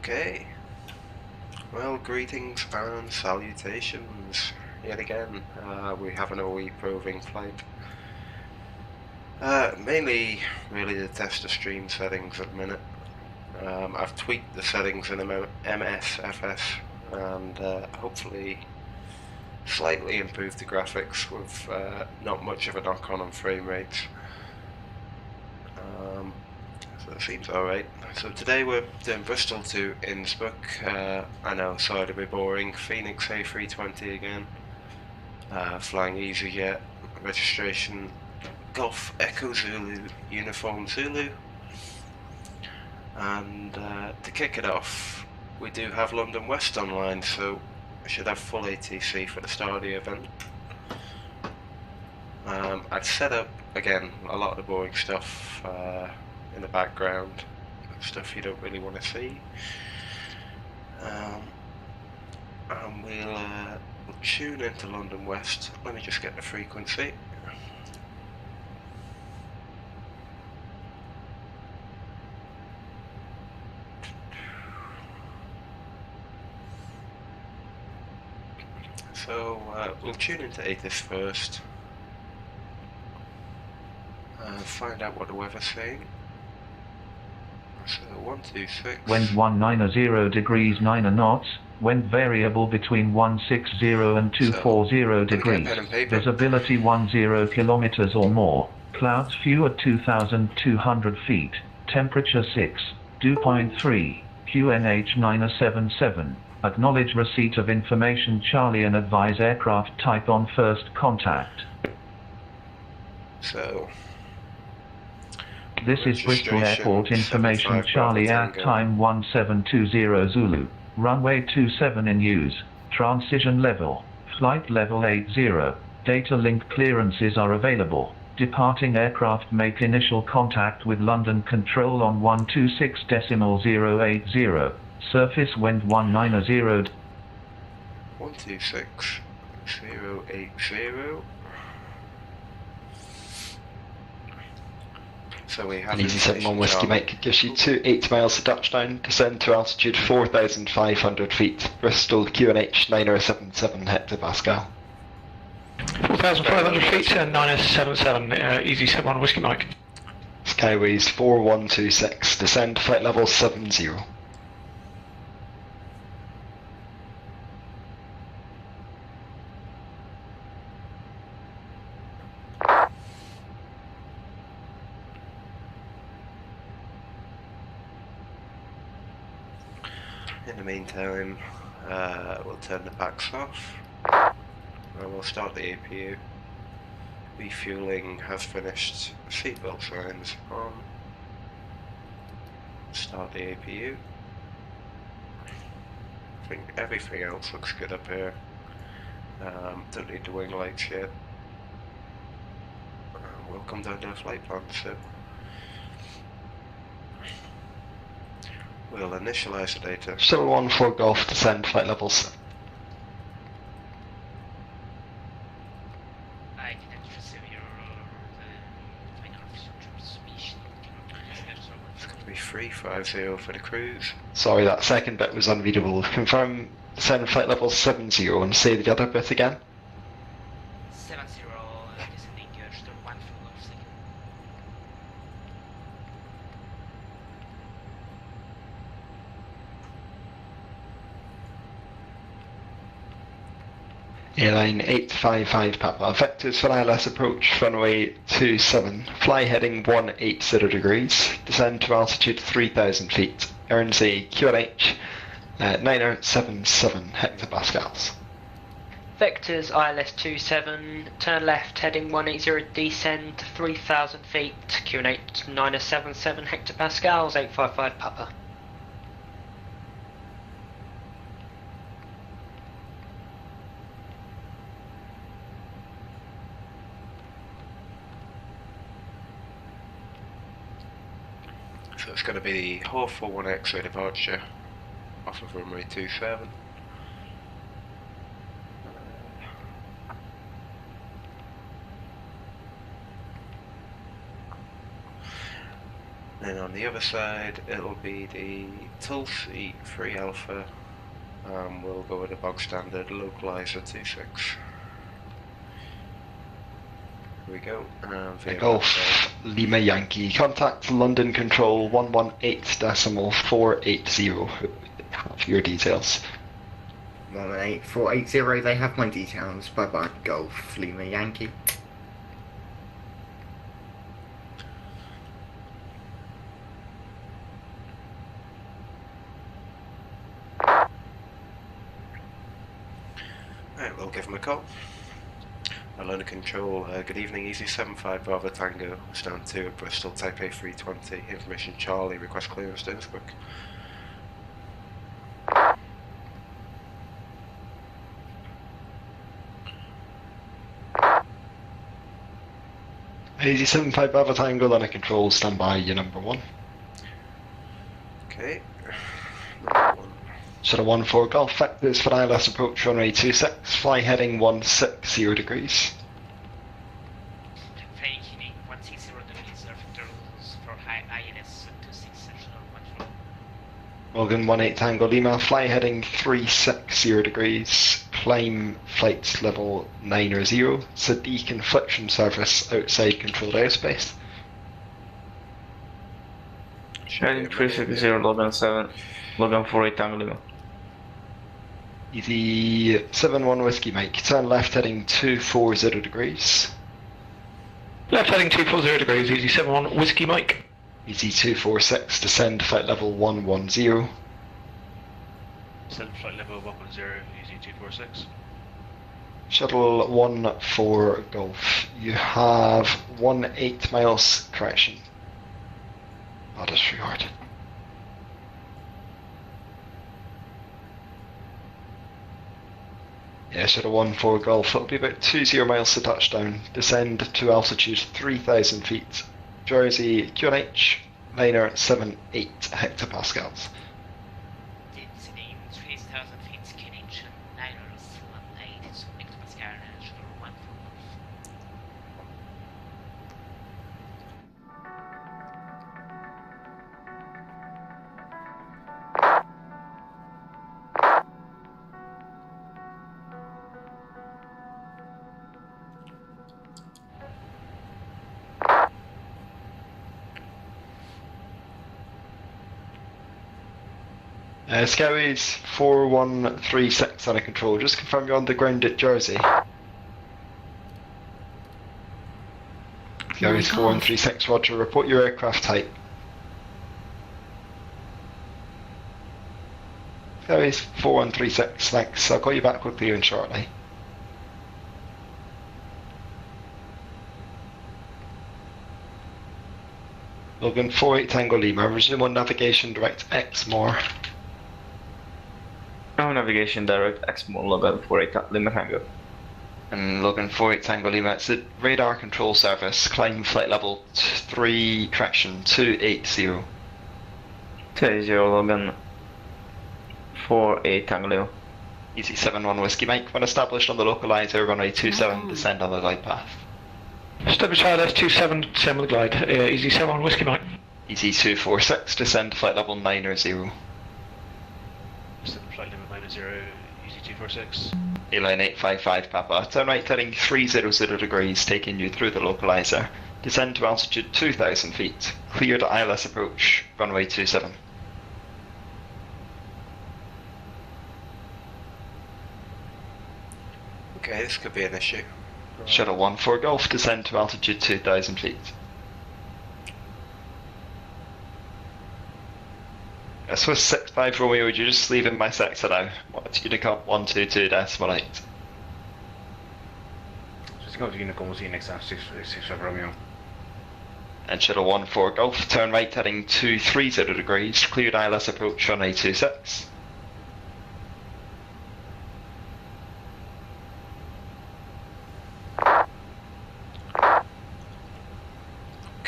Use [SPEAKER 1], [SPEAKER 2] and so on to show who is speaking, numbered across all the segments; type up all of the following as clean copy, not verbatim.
[SPEAKER 1] Okay, well, greetings and salutations yet again. We have an OE proving flight. Mainly really to test the stream settings at the minute. I've tweaked the settings in MSFS and hopefully slightly improved the graphics with not much of a knock-on on frame rates. So it seems alright. So today we're doing Bristol to Innsbruck. I know, sorry to be boring. Fenix A320 again. Flying EasyJet. Registration Golf Echo Zulu Uniform Zulu. And to kick it off, we do have London West online, so I should have full ATC for the start of the event. I've set up, again, a lot of the boring stuff in the background, stuff you don't really want to see. And we'll tune into London West. Let me just get the frequency. So we'll tune into ATIS first and find out what the weather's saying. So 126.
[SPEAKER 2] Wind 190 degrees 9 knots. Wind variable between 160 and 240 degrees. Visibility 10 kilometers or more. Clouds few at 2,200 feet. Temperature 6. Dew point 3. QNH 977. Acknowledge receipt of information Charlie and advise aircraft type on first contact.
[SPEAKER 1] So
[SPEAKER 2] this is Bristol Airport information Charlie at time 1720 Zulu. Runway 27 in use. Transition level. Flight level 80. Data link clearances are available. Departing aircraft make initial contact with London Control on 126.080. Surface wind 190.
[SPEAKER 1] 126.080. So we have
[SPEAKER 3] Easy 71 Whiskey Mike gives you 8 miles to touchdown, descend to altitude 4,500 feet, Bristol QNH 9077 hectopascal.
[SPEAKER 4] 4,500 feet and 9077, Easy 71 Whiskey Mike.
[SPEAKER 3] Skyways 4126, descend to flight level 70.
[SPEAKER 1] In the meantime, we'll turn the packs off and we'll start the APU. Refueling has finished, seatbelt signs on. Start the APU. I think everything else looks good up here. Don't need the wing lights yet. We'll come down to the flight plan soon. We'll initialize the data.
[SPEAKER 3] 714 Golf, descend flight level 7.
[SPEAKER 5] I didn't receive your final official transmission.
[SPEAKER 1] It's going to be 350 for the cruise.
[SPEAKER 3] Sorry, that second bit was unreadable. Confirm descend flight level 70 and say the other bit again.
[SPEAKER 5] 70 descending Storm 1 full of second.
[SPEAKER 3] Airline 855 Papa, vectors for ILS approach, runway 27, fly heading 180 degrees, descend to altitude 3,000 feet, earns a QNH 9077 hectopascals.
[SPEAKER 6] Vectors ILS 27, turn left heading 180, descend to 3,000 feet, QNH 977 hectopascals, 855 Papa.
[SPEAKER 1] So it's going to be the Hawthorne 1 X-ray departure off of runway 27. Then on the other side, it'll be the Tulsi 3 Alpha. We'll go with a bog standard localizer 26. Here we go.
[SPEAKER 3] Golf Lima Yankee. Contact London Control 118.480. Have your details.
[SPEAKER 7] 118.480. They have my details. Bye bye. Golf Lima Yankee.
[SPEAKER 1] Right, we'll give them a call. London Control, good evening, Easy 75 Bravo Tango, stand 2 at Bristol, Type A320, information Charlie, request clearance to Innsbruck.
[SPEAKER 3] Easy 75 Bravo Tango, London Control, stand by, your number 1.
[SPEAKER 1] Okay, number 1.
[SPEAKER 3] Sort of 1-4 Golf Vectors for ILS approach runway 26, fly heading 160 degrees.
[SPEAKER 5] Fenix 160 degrees, vectors for high ILS 26 sectional 14.
[SPEAKER 3] Logan 18 Tango Lima, fly heading 360 degrees, climb flight level 90, it's a deconfliction service outside controlled airspace.
[SPEAKER 8] Heading 360, Logan 7, Logan 48 Tango Lima.
[SPEAKER 3] Easy 71 Whiskey Mike, turn left heading 240 degrees.
[SPEAKER 4] Left heading 240 degrees, easy 71 Whiskey Mike.
[SPEAKER 3] Easy 246, descend flight level 110.
[SPEAKER 9] Descend flight level 110, easy 246.
[SPEAKER 3] Shuttle 14 Golf, you have 18 miles, correction. I'll disregard. Yeah, Shuttle 14 Golf, it'll be about 20 miles to touchdown. Descend to altitude 3,000 feet. Jersey, QNH, liner 78 hectopascals.
[SPEAKER 5] Descending 3,000 feet, QNH, liners 18 hectopascal, shuttle 14
[SPEAKER 3] Scowies 4136 under control. Just confirm you're on the ground at Jersey. Scowies 4136, roger. Report your aircraft type. Scowies 4136, thanks. I'll call you back with clearance shortly. Logan 48 Tango Lima, resume on navigation direct X more.
[SPEAKER 8] No navigation direct X-More, Logan 48 Lima Tango.
[SPEAKER 3] And Logan 48 Tango Lima, it's a radar control service, climb flight level 3, correction, 280.
[SPEAKER 8] 20 Logan 48 Tango Lima.
[SPEAKER 3] Easy 71 Whiskey Mike, when established on the localizer, runway 27, descend on the glide path.
[SPEAKER 4] Establish ILS 27, descend with the glide, easy 71 Whiskey Mike.
[SPEAKER 3] Easy 246, descend to flight level 90.
[SPEAKER 9] Descend flight level 90, easy 246.
[SPEAKER 3] A-line 855 Papa, turn right heading 300 degrees, taking you through the localizer. Descend to altitude 2,000 feet. Clear to ILS approach, runway 27.
[SPEAKER 1] Okay, this could be an issue.
[SPEAKER 3] Shuttle 14 Golf, descend to altitude 2,000 feet. Swiss 65 Romeo, would you just leave in my sector now? What's Unicom 122.8?
[SPEAKER 9] Swiss Unicom was next to 65 Romeo.
[SPEAKER 3] And Shuttle 14 Golf, turn right heading 230 degrees, cleared ILS approach on A26.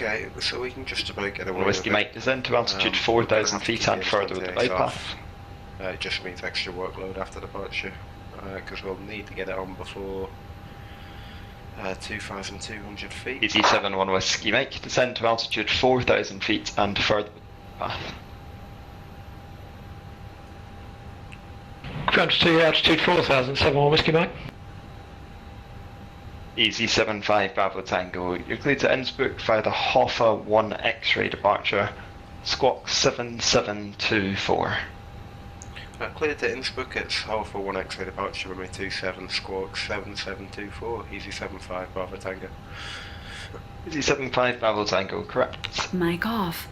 [SPEAKER 1] Okay, so we can just about get away
[SPEAKER 3] Whiskey
[SPEAKER 1] with
[SPEAKER 3] Mike, descend to altitude 4,000 feet and further with the glide path.
[SPEAKER 1] It just means extra workload after departure, because we'll need to get it on before 2,200 feet.
[SPEAKER 3] Easy 71 Whiskey Mike, descend to altitude 4,000 feet and further path.
[SPEAKER 4] Ground to altitude 4,000, 71 Whiskey Mike.
[SPEAKER 3] Easy 75 Bravo Tango, you're cleared to Innsbruck via the Hoffa 1 X-ray departure, squawk 7724.
[SPEAKER 1] Cleared to Innsbruck, it's Hoffa 1 X-ray departure, runway 27, squawk 7724, easy 75 Bravo Tango.
[SPEAKER 3] Easy 75 Bravo Tango, correct.
[SPEAKER 10] Mic off.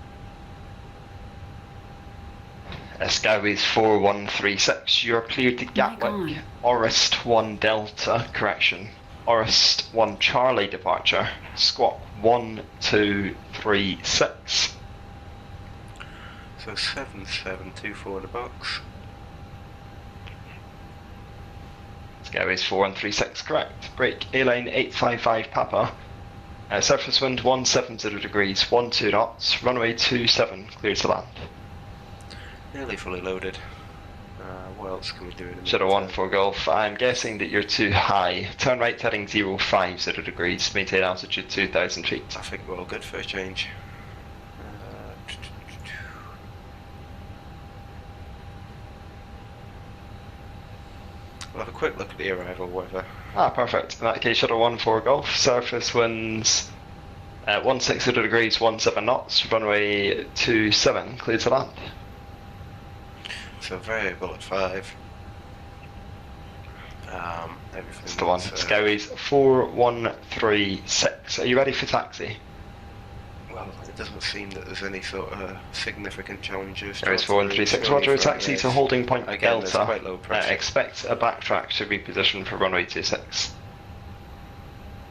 [SPEAKER 3] Skyways 4136, you're cleared to Gatwick, Orist 1 Delta, correction. Orist 1 Charlie departure, squawk 1236.
[SPEAKER 1] So 7724 in the box.
[SPEAKER 3] Skyways 4136, correct. Break A-line 855 Papa. Surface wind 170 degrees, 12 knots, runway 27, clear to land.
[SPEAKER 1] Nearly fully loaded. What else can we do in a
[SPEAKER 3] Shadow 1 for Golf. I'm guessing that you're too high. Turn right heading 050 degrees, maintain altitude 2,000 feet.
[SPEAKER 1] I think we're all good for a change. We'll have a quick look at the arrival weather.
[SPEAKER 3] Perfect. In that case, Shadow 1 for Golf. Surface winds 160 degrees, 17 knots, runway 27, clear to land.
[SPEAKER 1] So variable at 5.
[SPEAKER 3] That's the one. Scowies 4136. Are you ready for taxi?
[SPEAKER 1] Well, it doesn't seem that there's any sort of significant challenges.
[SPEAKER 3] Scowies 4136. Roger, taxi to holding point
[SPEAKER 1] again,
[SPEAKER 3] Delta.
[SPEAKER 1] Quite low pressure.
[SPEAKER 3] Expect a backtrack to reposition for runway 26.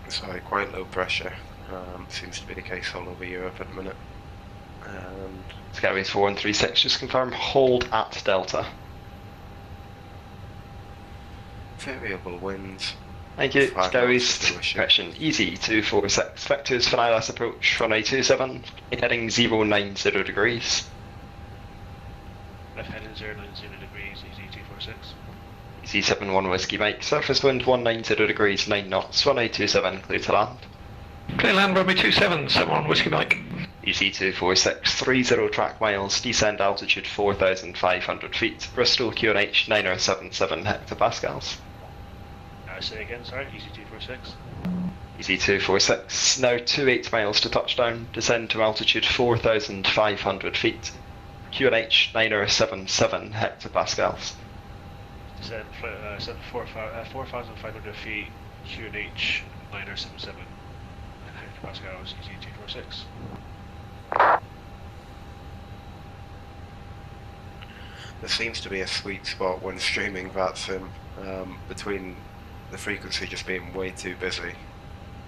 [SPEAKER 1] Sorry, quite low pressure. Seems to be the case all over Europe at the minute. And
[SPEAKER 3] Scowies 4136, just confirm hold at Delta.
[SPEAKER 1] variable winds.
[SPEAKER 3] Thank you. Scowies, correction, easy 246. Vectors for ILS approach, runway 27, heading 090 degrees.
[SPEAKER 9] Left heading 090 degrees, easy 246.
[SPEAKER 3] Easy 71 Whiskey Mike, surface wind 190 degrees, 9 knots, runway 27, clear to land.
[SPEAKER 4] Clear land, runway 27, 71 Whiskey Mike.
[SPEAKER 3] Easy 246, 30 track miles, descend altitude 4,500 feet, Bristol QNH 9077 hectopascals.
[SPEAKER 9] Say again, sorry, easy 246.
[SPEAKER 3] Easy 246, now 28 miles to touchdown, descend to altitude 4,500 feet, QNH 9077 hectopascals.
[SPEAKER 9] Descend 4,500 feet, QNH 9077 hectopascals, easy 246.
[SPEAKER 1] There seems to be a sweet spot when streaming VATSIM between the frequency just being way too busy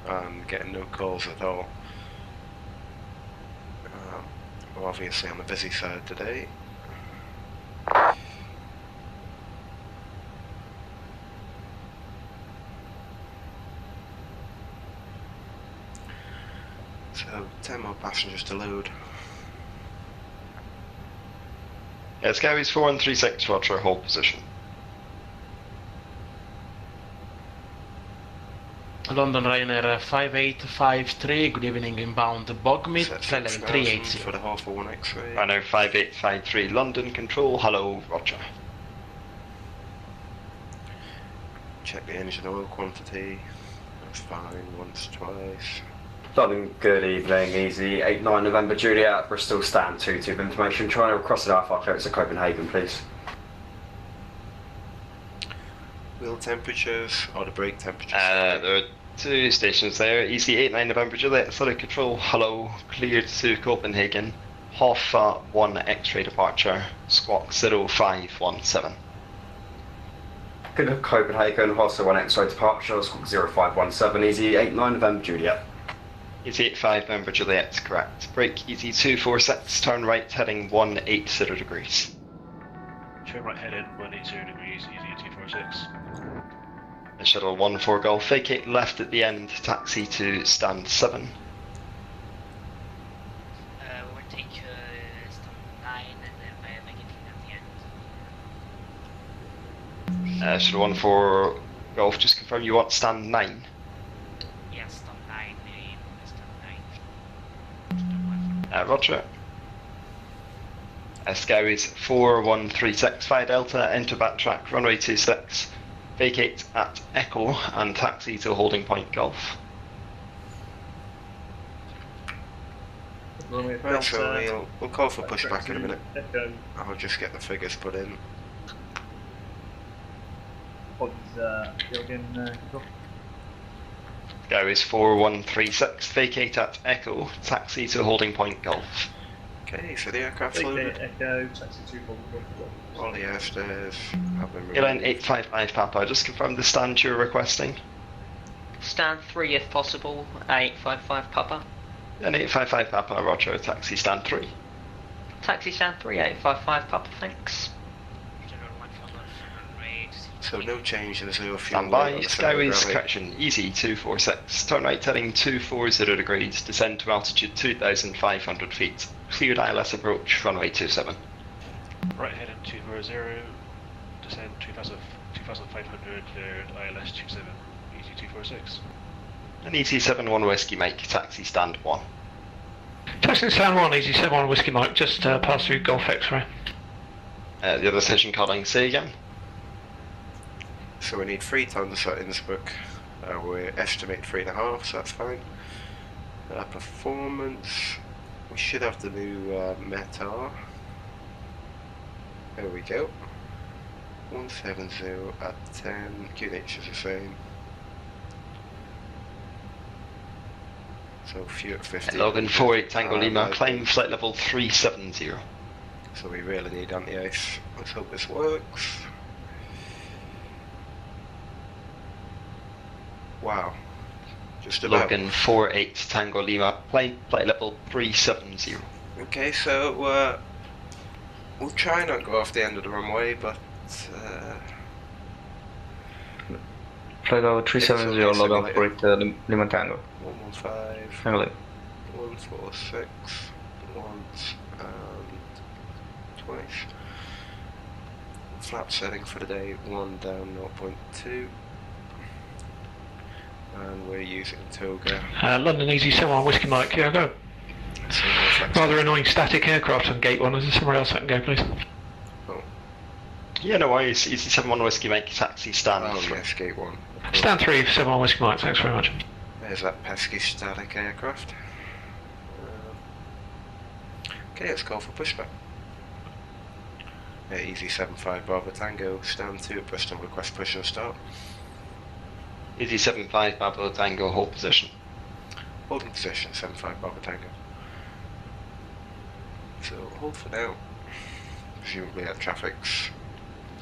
[SPEAKER 1] and getting no calls at all. We're obviously on the busy side today. So 10 more passengers to load.
[SPEAKER 3] Yeah, Scowies 4136, roger, hold position.
[SPEAKER 11] London Ryanair 5853, good evening, inbound Bogmead, flight level 380.
[SPEAKER 1] For the half for 1 X-ray.
[SPEAKER 3] Ryanair 5853, London control, hello, roger.
[SPEAKER 1] Check the engine oil quantity, that's fine, once, twice.
[SPEAKER 12] London, good evening, easy, 89 November Juliet, Bristol, stand 2 tube information, trying to cross it off our clearance to Copenhagen, please.
[SPEAKER 1] Wheel temperatures, or the brake temperatures?
[SPEAKER 3] There are 2 stations there, easy 89 November Juliet, solid control, hello, cleared to Copenhagen, Hoffa 1 X-ray departure, squawk 0517.
[SPEAKER 12] Good Copenhagen, Hoffa 1 X-ray departure, squawk 0517, easy 89 November Juliet.
[SPEAKER 3] Easy 85 November Juliet, correct. Brake easy 246, turn right heading 180 degrees.
[SPEAKER 9] Turn right headed 180 degrees, easy 246.
[SPEAKER 3] Shuttle 14 Golf, vacate left at the end, taxi to stand 7.
[SPEAKER 5] We'll take stand 9 and then make it at the end.
[SPEAKER 3] Shuttle 14 Golf, just confirm you want stand 9. Roger. Scows 4136 via Delta, enter backtrack, runway 26, vacate at Echo and taxi to holding point Golf.
[SPEAKER 1] Right, so we'll call for pushback in a minute. I'll just get the figures put in.
[SPEAKER 3] Go is 4136, vacate at Echo, taxi to holding point Golf.
[SPEAKER 1] Okay, so the aircraft's loaded.
[SPEAKER 9] Echo, taxi 2
[SPEAKER 1] All the airstairs have been
[SPEAKER 3] Airline
[SPEAKER 1] removed.
[SPEAKER 3] 855 Papa, just confirm the stand you're requesting.
[SPEAKER 6] Stand 3 if possible, 855 Papa.
[SPEAKER 3] And 855 Papa, Roger, taxi stand 3.
[SPEAKER 6] Taxi stand 3, 855 Papa, thanks.
[SPEAKER 1] So no change in the zero fuel.
[SPEAKER 3] Stand by, Skyways, correction, easy 246, turn right heading 240 degrees, descend to altitude 2,500 feet, cleared ILS approach, runway 27.
[SPEAKER 9] Right heading 240, descend 2,500, cleared ILS 27, easy 246.
[SPEAKER 3] And easy 71 Whiskey Mike, taxi stand 1.
[SPEAKER 4] Taxi stand 1, easy 71 Whiskey Mike, just pass through Golf X-ray.
[SPEAKER 3] The other station calling, say again.
[SPEAKER 1] So we need 3 tons at Innsbruck. We estimate 3.5, so that's fine. Performance, we should have the new METAR. There we go. 170 at 10, QNH is the same. So few at 50.
[SPEAKER 3] Login 48 Tango Lima, climb flight level 370.
[SPEAKER 1] So we really need anti-ice. Let's hope this works. Wow. Just about.
[SPEAKER 3] Login 48 Tango Lima, climb flight level 370.
[SPEAKER 1] Okay, so we'll try not go off the end of the runway, but
[SPEAKER 8] flight level 370, login 48 Lima Tango.
[SPEAKER 1] 115,
[SPEAKER 8] Tango
[SPEAKER 1] 146, once and twice. Flap setting for the day, 1 down 0.2. And we're using Toga.
[SPEAKER 4] London easy 71 Whiskey Mike, yeah, go. Rather annoying static aircraft on gate 1, is there somewhere else I can go, please?
[SPEAKER 1] Oh.
[SPEAKER 3] Yeah, no worries, easy 71 Whiskey Mike, taxi stand 3.
[SPEAKER 1] Yes, gate 1.
[SPEAKER 4] Stand 3 for 71 Whiskey Mike, thanks very much.
[SPEAKER 1] There's that pesky static aircraft. Okay, let's call for pushback. Easy 75 Bravo Tango, stand 2 at Bristol, request push and start.
[SPEAKER 3] Easy 75 Bravo Tango, hold position.
[SPEAKER 1] Holding position, 75 Bravo Tango. So hold for now. Presumably that traffic's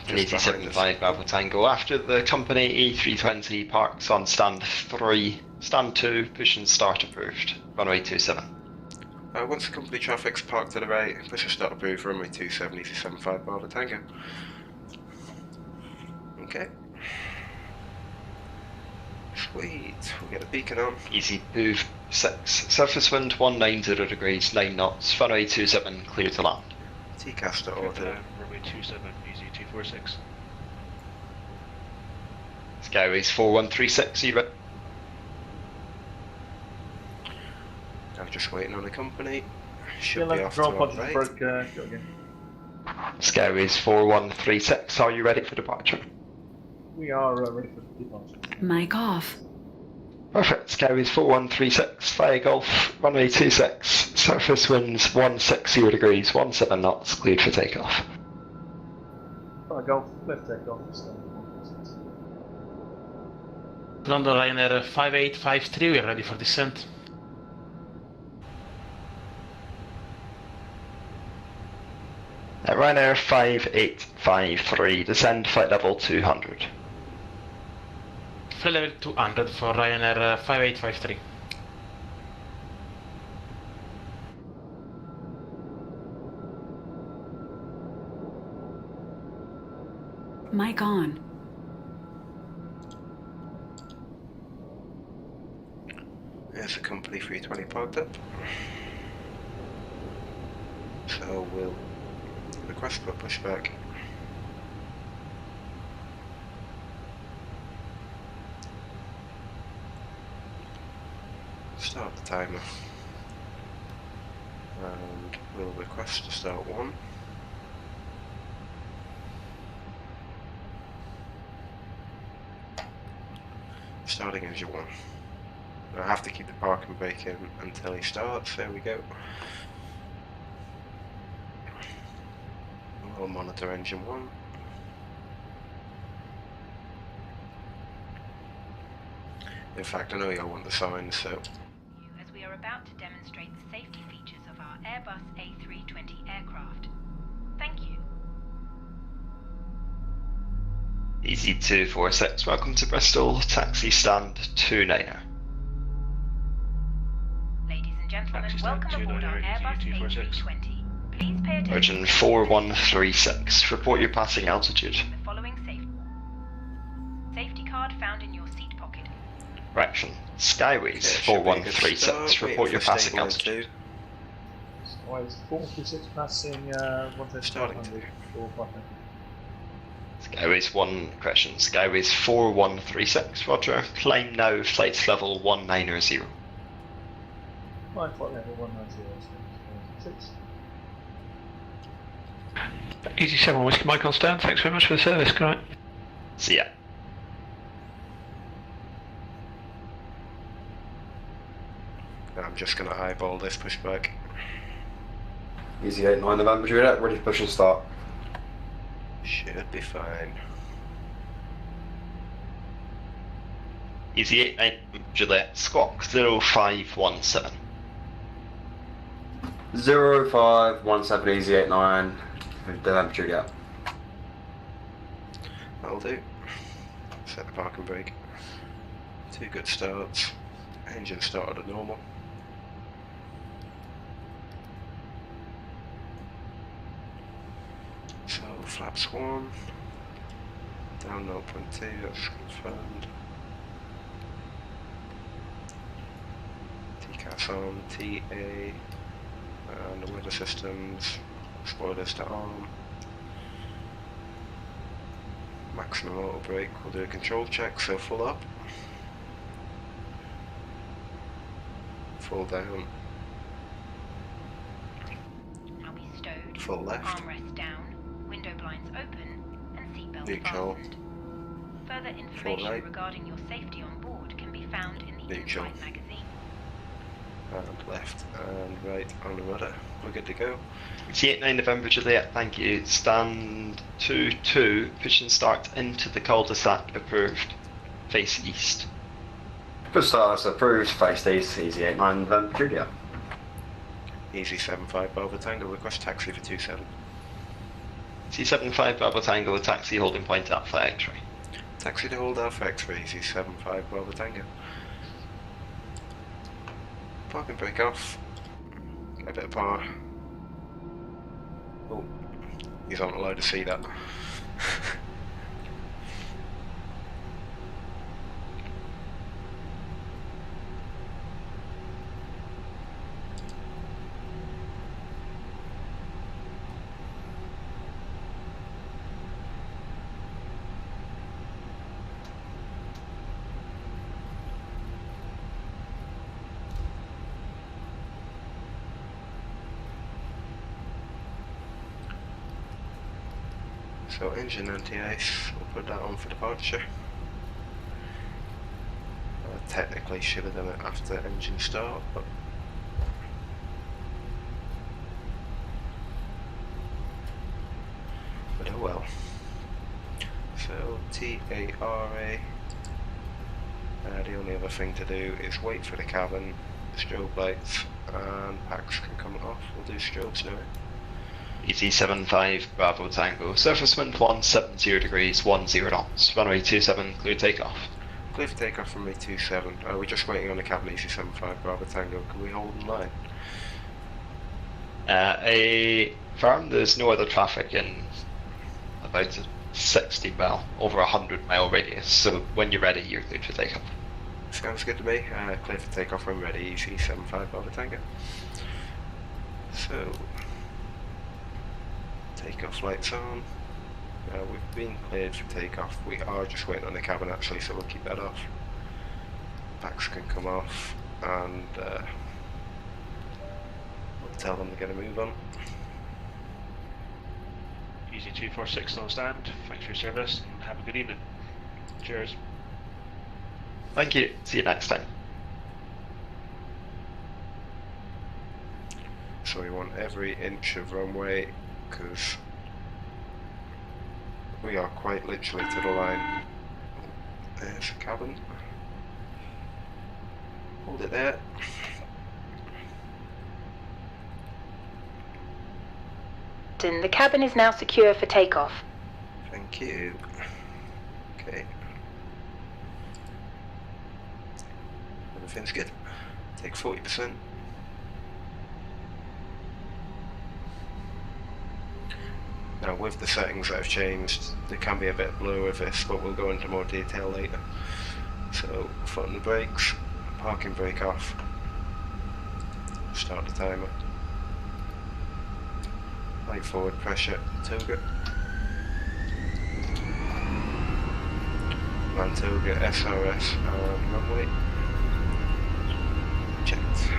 [SPEAKER 3] And easy 75 Bravo Tango, after the company A320 parks on stand 3, stand 2, push and start approved, runway 27.
[SPEAKER 1] Once the company traffic's parked to the right, push and start approved, runway 27, easy 75 Bravo Tango. Okay. Sweet, we'll get the beacon on.
[SPEAKER 3] Easy move 6, surface wind 190 degrees, 9 knots, runway 27, clear to land.
[SPEAKER 1] TCAS order.
[SPEAKER 9] Runway 27, easy 246.
[SPEAKER 3] Skyways 4136, you ready?
[SPEAKER 1] I'm just waiting on the company. Should be off to our right.
[SPEAKER 3] Skyways 4136, are you ready for departure?
[SPEAKER 10] We are ready for departure.
[SPEAKER 13] Mic off.
[SPEAKER 3] Perfect, Skyways 4136, via Golf, runway 26, surface winds 160 degrees, 17 knots, cleared for takeoff.
[SPEAKER 10] Golf, left takeoff.
[SPEAKER 11] London Ryanair 5853, we're ready for descent.
[SPEAKER 3] Ryanair 5853, descend flight level 200.
[SPEAKER 11] Flight level 200 for Ryanair 5853.
[SPEAKER 13] Mic on.
[SPEAKER 1] There's the company 320 parked up. So we'll request for a pushback. Start the timer. We'll request to start 1. Starting engine 1. I have to keep the parking brake in until he starts. There we go. We'll monitor engine 1. In fact, I know you'll want the signs, so...
[SPEAKER 14] As we are about to demonstrate the safety features of our Airbus A320 aircraft. Thank you.
[SPEAKER 3] Easy 246, welcome to Bristol, taxi stand 29er.
[SPEAKER 14] Ladies and gentlemen, welcome aboard our Airbus A320. Please pay attention.
[SPEAKER 3] Virgin 4136, report your passing altitude.
[SPEAKER 14] The following safety card found in your seat pocket.
[SPEAKER 3] Correction, Skyways 4136, report your passing altitude.
[SPEAKER 10] Skyways 436 passing 1,500 for button.
[SPEAKER 3] Skyways 4136, roger. Climb now, flight level 190.
[SPEAKER 10] Flight level 190, 6.
[SPEAKER 4] Easy 7 Whiskey Mike on stand, thanks very much for the service, good night.
[SPEAKER 3] See ya.
[SPEAKER 1] I'm just going to eyeball this pushback.
[SPEAKER 12] Easy 8-9 November, Juliet, ready to push and start.
[SPEAKER 1] Should be fine.
[SPEAKER 3] Easy 89 Juliet, Squawk 0517.
[SPEAKER 12] 0517, easy 89 November, Juliet.
[SPEAKER 1] That'll do. Set the parking brake. 2 good starts. Engine started at normal. So flaps 1. Down 0.2, that's confirmed. TCAS on, TA, and the weather systems, spoilers to arm. Maximum auto brake, we'll do a control check, so full up. Full down.
[SPEAKER 14] I'll be stowed.
[SPEAKER 1] Full left.
[SPEAKER 14] Armrest down. Window blinds open. And seatbelt
[SPEAKER 1] Neutral.
[SPEAKER 14] fastened. Further
[SPEAKER 1] Full
[SPEAKER 14] information
[SPEAKER 1] right.
[SPEAKER 14] regarding your safety on board can be found in the
[SPEAKER 1] Neutral.
[SPEAKER 14] Innsbruck magazine.
[SPEAKER 1] And left and right on the rudder. We're good to go.
[SPEAKER 3] It's 89 November Juliet, thank you. Stand 2-2, push and start into the cul-de-sac, approved. Face east.
[SPEAKER 12] Good start, that's approved, face east, easy 8-9 November, Juliet.
[SPEAKER 1] Easy 75 Bravo Tango, request taxi for 27.
[SPEAKER 3] C75 Bravo Tango, taxi holding point Alpha X-ray.
[SPEAKER 1] Taxi to hold Alpha X-ray, easy 75 Bravo Tango. Parking brake off. Get a bit of power. Oh, he's not allowed to see that. So engine anti-ice, we'll put that on for departure. I technically should have done it after engine start, but oh well. So TARA, the only other thing to do is wait for the cabin, strobe lights and packs can come off. We'll do strobes now.
[SPEAKER 3] ET75 Bravo Tango, surface wind 170 degrees, 10 knots, runway 27, clear takeoff.
[SPEAKER 1] Clear for takeoff from me 27. We're just waiting on the cabin EC75 Bravo Tango. Can we hold in line?
[SPEAKER 3] A firm, there's no other traffic in about a 60 mile, over 100 mile radius, so when you're ready, you're clear for takeoff.
[SPEAKER 1] Sounds good to me. Clear for takeoff when ready, EC75 Bravo Tango. So, takeoff lights on. We've been cleared for takeoff. We are just waiting on the cabin actually, so we'll keep that off. Packs can come off, and we'll tell them to get a move on.
[SPEAKER 9] Easy 246 on stand. Thanks for your service and have a good evening. Cheers.
[SPEAKER 3] Thank you. See you next time.
[SPEAKER 1] So we want every inch of runway because we are quite literally to the line. There's the cabin. Hold it there.
[SPEAKER 14] The cabin is now secure for takeoff.
[SPEAKER 1] Thank you. Okay. Everything's good. Take 40%. Now with the settings that have changed, there can be a bit blur with this, but we'll go into more detail later. So, foot on the brakes, parking brake off, start the timer. Light forward pressure, toga. Land toga, SRS, and runway. Checked.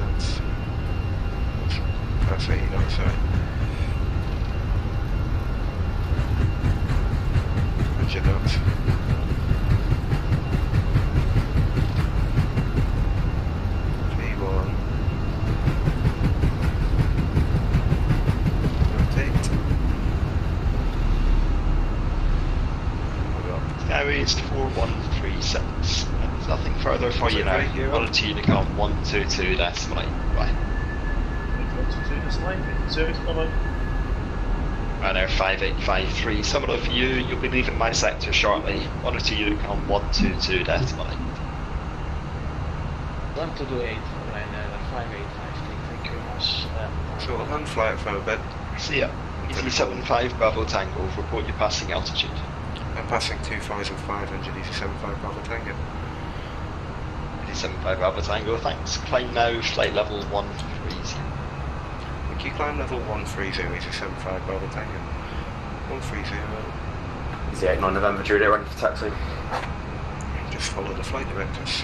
[SPEAKER 1] knots. That's 80 knots, sorry. 100 knots. V1. Rotate.
[SPEAKER 3] Skyways 4136. There's nothing further for you now. Quality Unicom 122 decimal 9. Bye.
[SPEAKER 10] 122 decimal 9. Service, bye bye.
[SPEAKER 3] Ryanair 5853. Similar for you, you'll be leaving my sector shortly. 102 Unicom 122 decimal 9.
[SPEAKER 11] 1228 for Ryanair 5853. Thank you very much.
[SPEAKER 1] So we'll land flight for a bit.
[SPEAKER 3] See ya. EC75 Bravo Tango, report your passing altitude.
[SPEAKER 1] I'm passing 2,500 EC75 Bravo Tango.
[SPEAKER 3] EC75 Bravo Tango, thanks. Climb now, flight level 130.
[SPEAKER 1] Thank you, climb level 130, EC75 Bravo Tango. 130.
[SPEAKER 12] Easy 89 November, Juliet, ready for taxi.
[SPEAKER 1] Just follow the flight directors.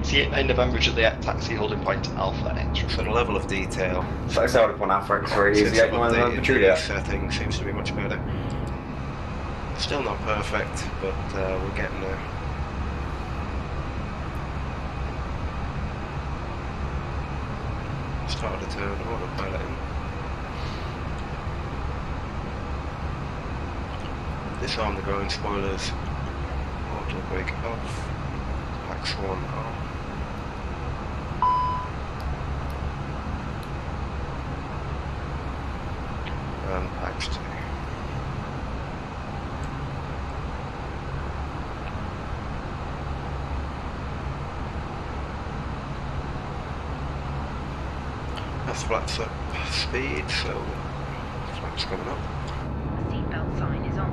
[SPEAKER 3] EC89 November, Juliet, taxi holding point Alpha entry.
[SPEAKER 1] So the level of detail.
[SPEAKER 12] Taxi out upon Alpha X-ray, easy 89 November, Juliet.
[SPEAKER 1] Setting seems to be much better. Still not perfect, but we're getting there. Start to turn autopiloting. Disarm the ground spoilers. Auto brake off. Pax 1 off. And Pax 2. That's flaps up speed, so flaps coming up.
[SPEAKER 14] The seatbelt sign is on.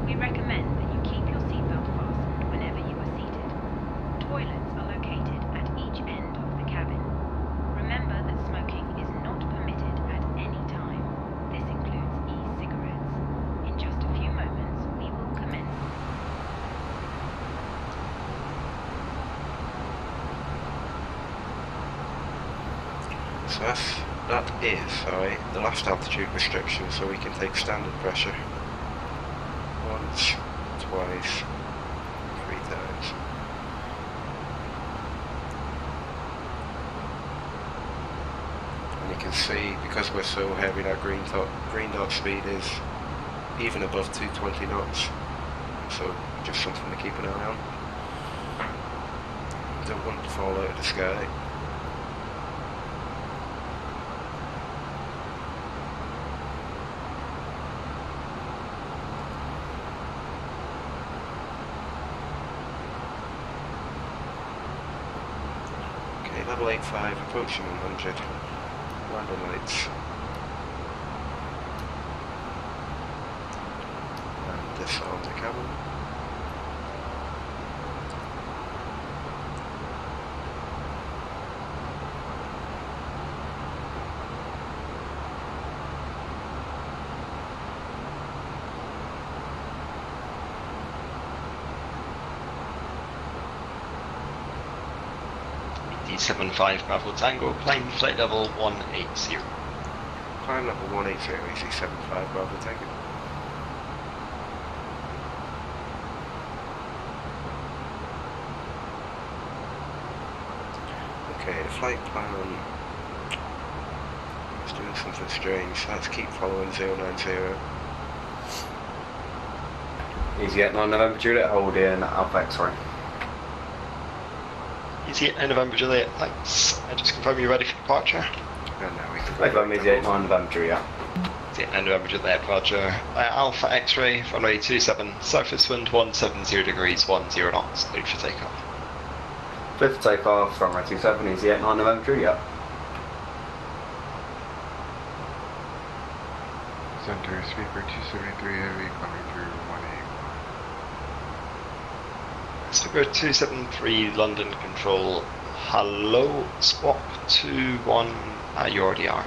[SPEAKER 14] We recommend that you keep your seatbelt fastened whenever you are seated. Toilets are located at each end of the cabin. Remember that smoking is not permitted at any time. This includes e-cigarettes. In just a few moments, we will commence.
[SPEAKER 1] So that is, the last altitude restriction, so we can take standard pressure. Once, twice, 3 times. And you can see, because we're so heavy, that green dot speed is even above 220 knots. So just something to keep an eye on. Don't want to fall out of the sky. Level 85, approaching 100. Landing lights. And disarm the cabin.
[SPEAKER 3] EZ75 Bravo Tango, climb flight level 180.
[SPEAKER 1] Climb level 180, EZ75 Bravo Tango. Okay, the flight plan is doing something strange. Let's keep following 090.
[SPEAKER 12] Easy at 9 November Juliet, hold in Alpha X-ray.
[SPEAKER 3] Easy at 9 November Juliet, thanks. I just confirm you're ready for departure.
[SPEAKER 1] And now we can
[SPEAKER 12] Confirm easy at 9 November Juliet.
[SPEAKER 3] Easy at 9 November Juliet, Roger. Alpha X-ray, runway 27, surface wind 170 degrees, 10 knots, cleared for takeoff.
[SPEAKER 12] Clear for takeoff, runway 27, easy at 9 November Juliet.
[SPEAKER 15] Center, Sweeper 273 Heavy coming through 181.
[SPEAKER 3] Sweeper 273 London Control, hello, squawk 21, you already are,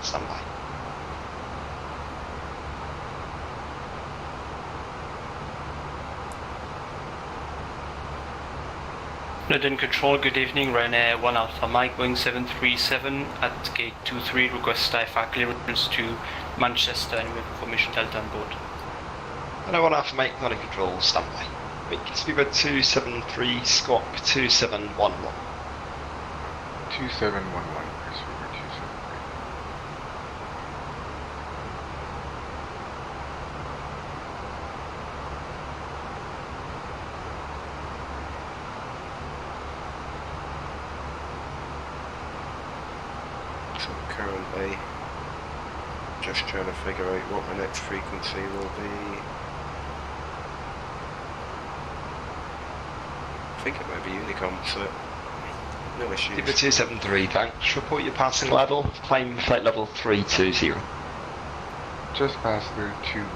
[SPEAKER 3] stand by.
[SPEAKER 16] London Control, good evening, Ryanair 1 Alpha Mike, Boeing 737 at gate 23, request IFA clearance to Manchester and with information Delta on board.
[SPEAKER 3] Hello, 1 Alpha Mike, London Control, stand by. Sweeper 273, squawk 2711.
[SPEAKER 15] 2711, Sweeper 273.
[SPEAKER 1] So currently just trying to figure out what my next frequency will be. I think it might be Unicom, so no issues.
[SPEAKER 3] Sweeper 273, thanks. Report your passing level, climb flight level 320.
[SPEAKER 15] Just passed through 211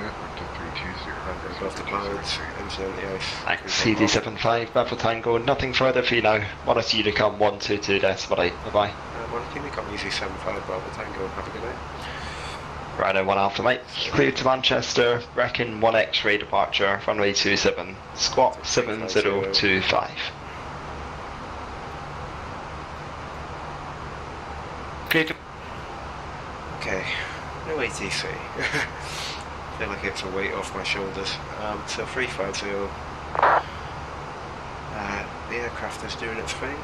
[SPEAKER 15] up to 320.
[SPEAKER 1] Above the clouds, engine on the ice.
[SPEAKER 3] Thanks, CD75, Bravo Tango, nothing further for you now. Monitor Unicom 122 decimal 8, bye bye.
[SPEAKER 1] Monitor Unicom EZ75 Bravo Tango, have a good night.
[SPEAKER 3] Ryanair 1 Alpha Mike, cleared to Manchester, Wrecking 1 X-ray departure, runway 27, squawk 7025.
[SPEAKER 16] Clear to...
[SPEAKER 1] Okay, no ATC. I feel like it's a weight off my shoulders. So 350, the aircraft is doing its thing.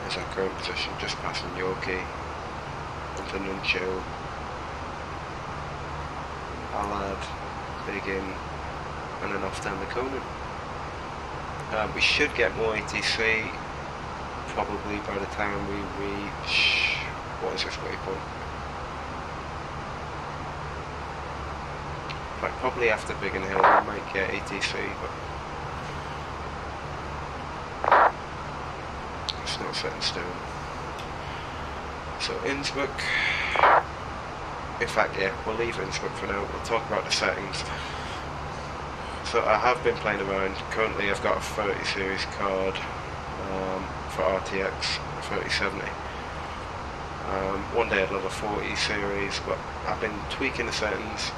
[SPEAKER 1] There's our current position, just passing Yorkie, onto Nuncio, Allard, Big In, and then off down the Conan. We should get more ATC probably by the time we reach, what is this waypoint? In fact, probably after Biggin Hill we might get ATC, but it's not set in stone. So Innsbruck, in fact yeah, we'll leave Innsbruck for now, we'll talk about the settings. So I have been playing around. Currently I've got a 30 series card for RTX 3070. One day I'd love a 40 series, but I've been tweaking the settings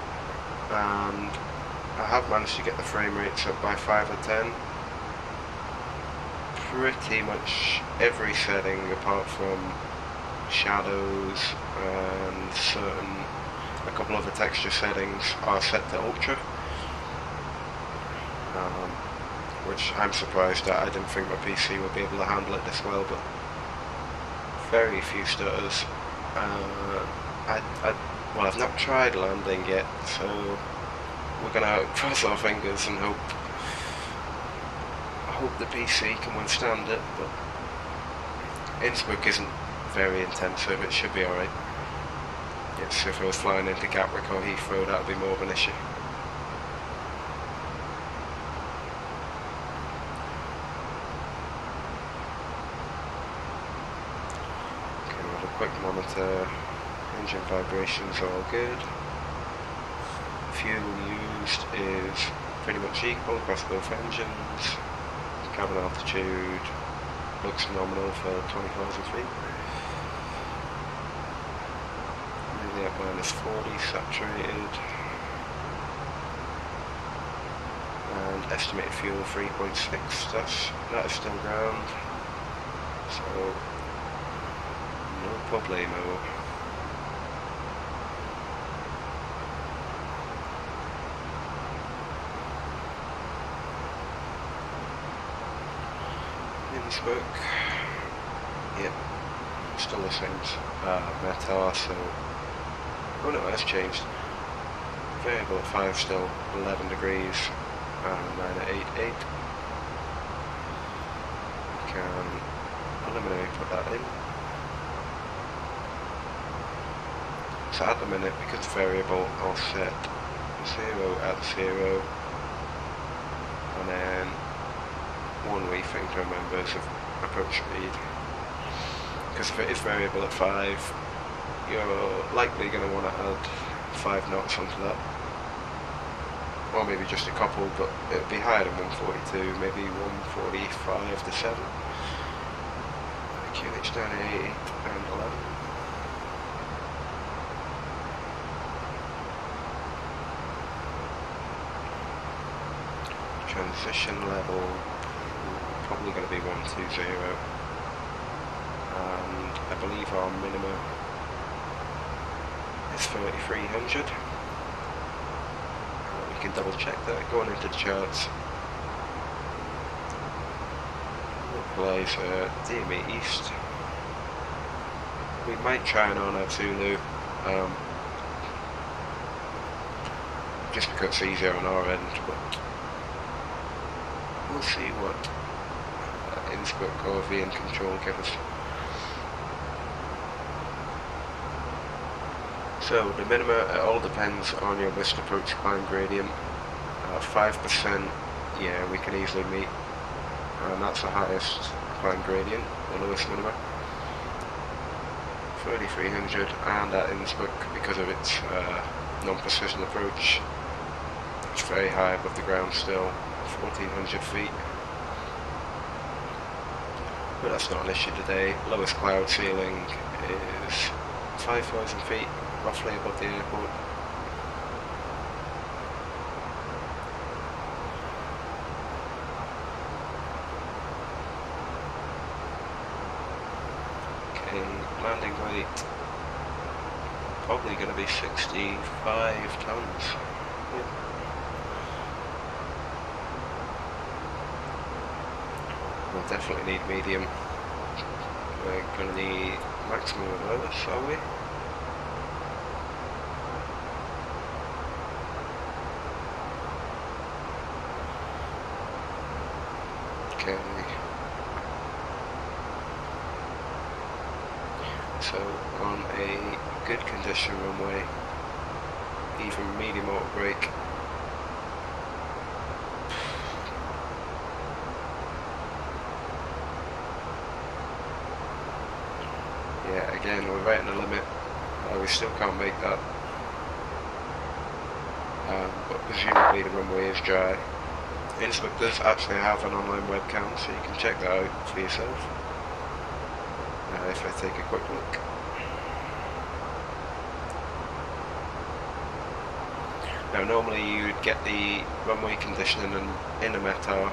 [SPEAKER 1] and I have managed to get the frame rates up by 5 or 10. Pretty much every setting apart from shadows and a couple other texture settings are set to ultra. Which I'm surprised that I didn't think my PC would be able to handle it this well, but very few stutters. Well, I've not tried landing yet, so we're gonna cross our fingers and hope the PC can withstand it. But Innsbruck isn't very intensive; it should be all right. Yes, if I was flying into Gatwick or Heathrow, that would be more of an issue. Quick monitor, engine vibrations are all good. Fuel used is pretty much equal across both engines. Cabin altitude looks nominal for 20,000 feet. The at -40 saturated. And estimated fuel 3.6, that is still ground. So, no problemo. Innsbruck, yep, still the same METAR, so, oh no, that's changed. Variable at 5 still 11 degrees, and 9 at 8. We can eliminate, put that in. So at the minute, because it's variable, I'll set 0 at 0, and then one wee thing to remember is approach speed, because if it is variable at 5, you're likely going to want to add 5 knots onto that, or maybe just a couple, but it would be higher than 142, maybe 145 to 7. QNH down at 8 and 11. Transition level probably going to be 120, and I believe our minimum is 3300. We can double check that going into the charts. Applies DME East. We might try and honor Zulu, just because it's easier on our end, but we'll see what Innsbruck or VN control give us. So the minima, it all depends on your wrist approach climb gradient. 5%, yeah, we can easily meet, and that's the highest climb gradient, the lowest minima. 3300, and at Innsbruck, because of its non-precision approach, it's very high above the ground still, 1400 feet. But that's not an issue today. Lowest cloud ceiling is 5,000 feet, roughly above the airport. Okay, landing weight, probably going to be 65 tons. Yeah. We'll definitely need medium. We're going to need maximum of lowest, are we? Okay. So on a good condition runway, even medium auto brake, yeah, again, we're right in the limit. We still can't make that. But presumably the runway is dry. Innsbruck does actually have an online webcam, so you can check that out for yourself. If I take a quick look. Now normally you'd get the runway conditioning in a METAR,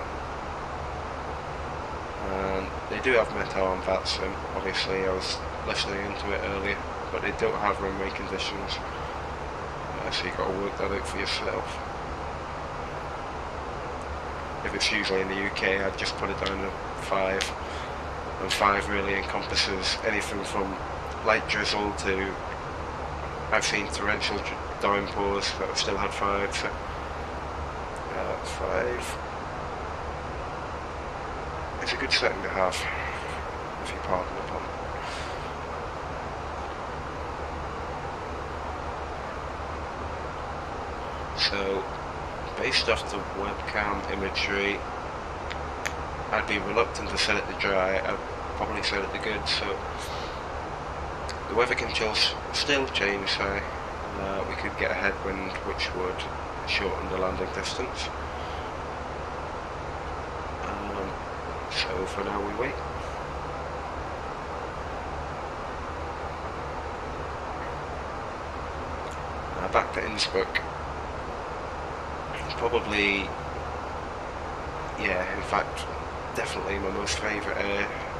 [SPEAKER 1] and they do have METAR on VATSIM, obviously I was listening into it earlier, but they don't have runway conditions, so you've got to work that out for yourself. If it's usually in the UK, I'd just put it down to 5, and 5 really encompasses anything from light drizzle to, I've seen torrential downpours that have still had 5, so 5 is a good setting to have, if you pardon the pun. So, based off the webcam imagery, I'd be reluctant to set it to dry. I'd probably set it to good, so the weather controls still change, so we could get a headwind which would shorten the landing distance. So for now we wait. back to Innsbruck. Probably, yeah, in fact, definitely my most favourite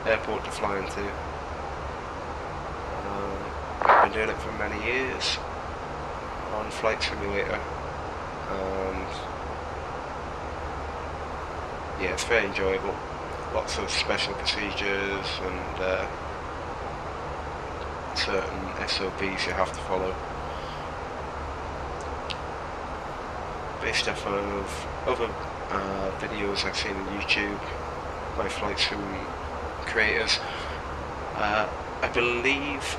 [SPEAKER 1] airport to fly into. I've been doing it for many years on Flight Simulator, and yeah, it's very enjoyable. Lots of special procedures and certain SOPs you have to follow. Based off of other videos I've seen on YouTube by flight sim creators, I believe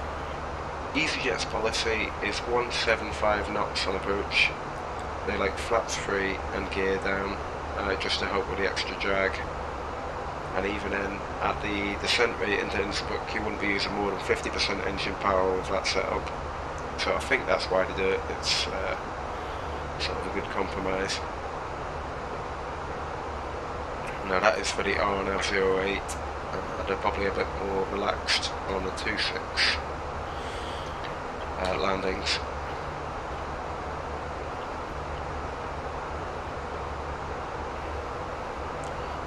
[SPEAKER 1] EasyJet's policy is 175 knots on approach. They like flaps free and gear down, just to help with the extra drag. And even then, at the descent rate into Innsbruck, you wouldn't be using more than 50% engine power with that setup. So I think that's why they do it. It's sort of a good compromise. Now that is for the RNL08. They're probably a bit more relaxed on the 2.6 landings.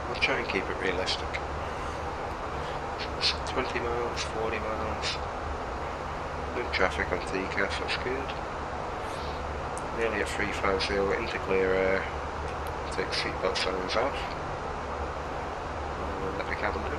[SPEAKER 1] We'll try and keep it realistic. So 20 miles, 40 miles. No traffic on TCAS, that's good. Nearly at 350 into clear air. Take seatbelt signs off. And let the cabin do.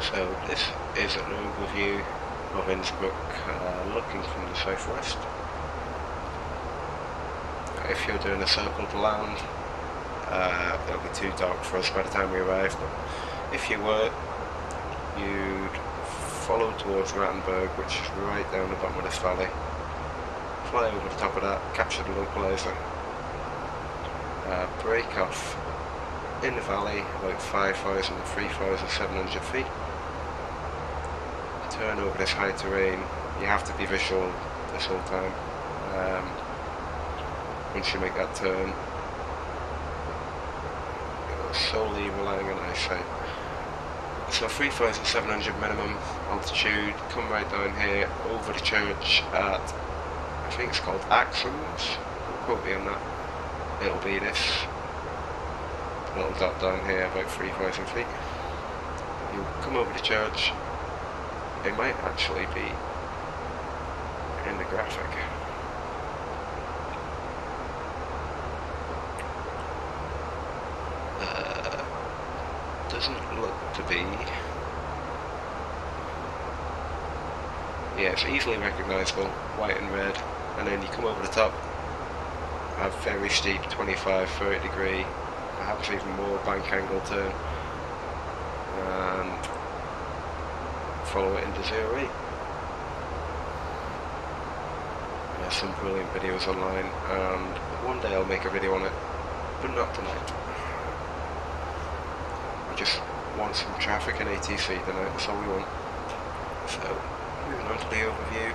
[SPEAKER 1] So this is an overview of Innsbruck looking from the southwest. If you're doing a circle to land, it'll be too dark for us by the time we arrive, but if you were, you'd follow towards Rattenberg, which is right down the bottom of this valley. Fly over the top of that, capture the localizer, break off in the valley about 5,000 to 3,700 feet. Turn over this high terrain. You have to be visual this whole time. Once you make that turn, you're solely relying on eyesight. So 3,700 minimum altitude, come right down here over the church at, I think it's called Axons, don't quote me on that. It'll be this little dot down here, about 3,000 feet. You come over the church, it might actually be in the graphic. Doesn't look to be. Yeah, it's easily recognisable, white and red, and then you come over the top, have very steep 25-30 degree, perhaps even more bank angle turn, and follow it into 0-8. There's some brilliant videos online, and one day I'll make a video on it, but not tonight. just want some traffic and ATC tonight, that's all we want. So, moving on to the overview.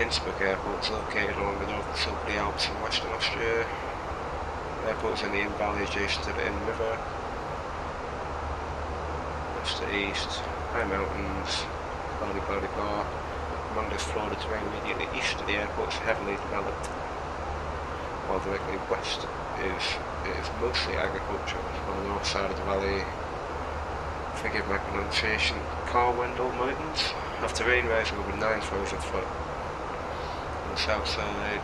[SPEAKER 1] Innsbruck Airport is located along the northern slope of the Alps in Western Austria. The airport is in the Inn Valley adjacent to the Inn River. West to east, high mountains, blah blah blah blah. Among this Florida terrain immediately east of the airport is heavily developed, while directly west is mostly agricultural. On the north side of the valley, forgive my pronunciation, Carwendel Mountains have terrain rising over 9,000 foot. On the south side,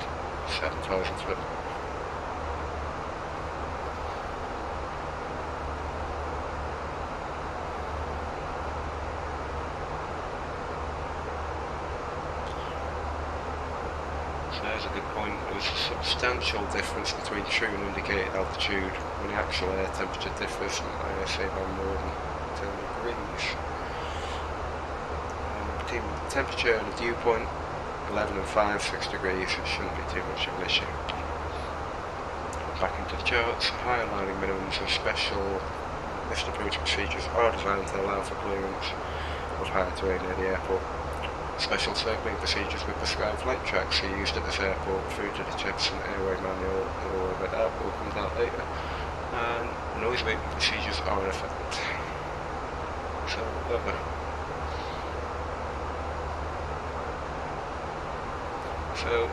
[SPEAKER 1] 7,000 foot. There's a good point. There's a substantial difference between true and indicated altitude when the actual air temperature differs from ISA by more than 10 degrees. Between the temperature and the dew point, 11 and 5, 6 degrees, it shouldn't be too much of an issue. Back into the charts, higher landing minimums and special missed approach procedures are designed to allow for clearance of higher terrain near the airport. Special circling procedures with prescribed flight tracks are used at this airport through to the Jefferson Airway manual, or the airport comes out later, and noise abatement procedures are in effect. So, weather. So,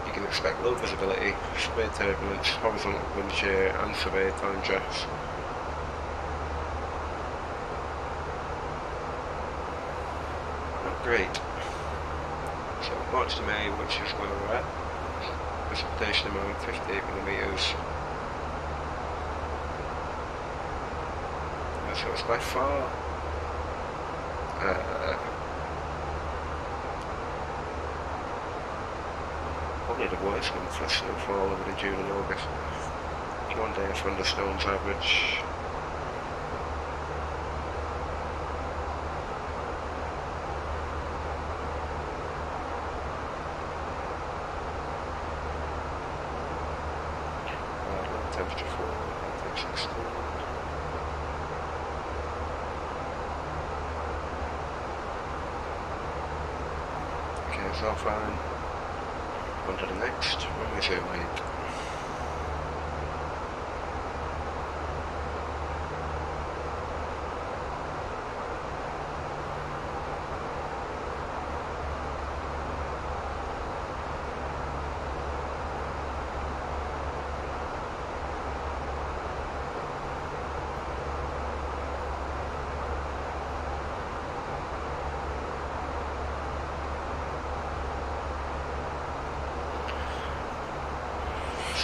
[SPEAKER 1] you can expect low visibility, severe turbulence, horizontal wind shear, and severe time drifts. Great. So March to May, which is where we're at. Precipitation amount 58mm. So it's by far probably the worst month for snowfall over the June and August. 1 day of thunderstorms average. Temperature for Atlantic 16. Okay, it's all fine. On to the next. When we zoom in.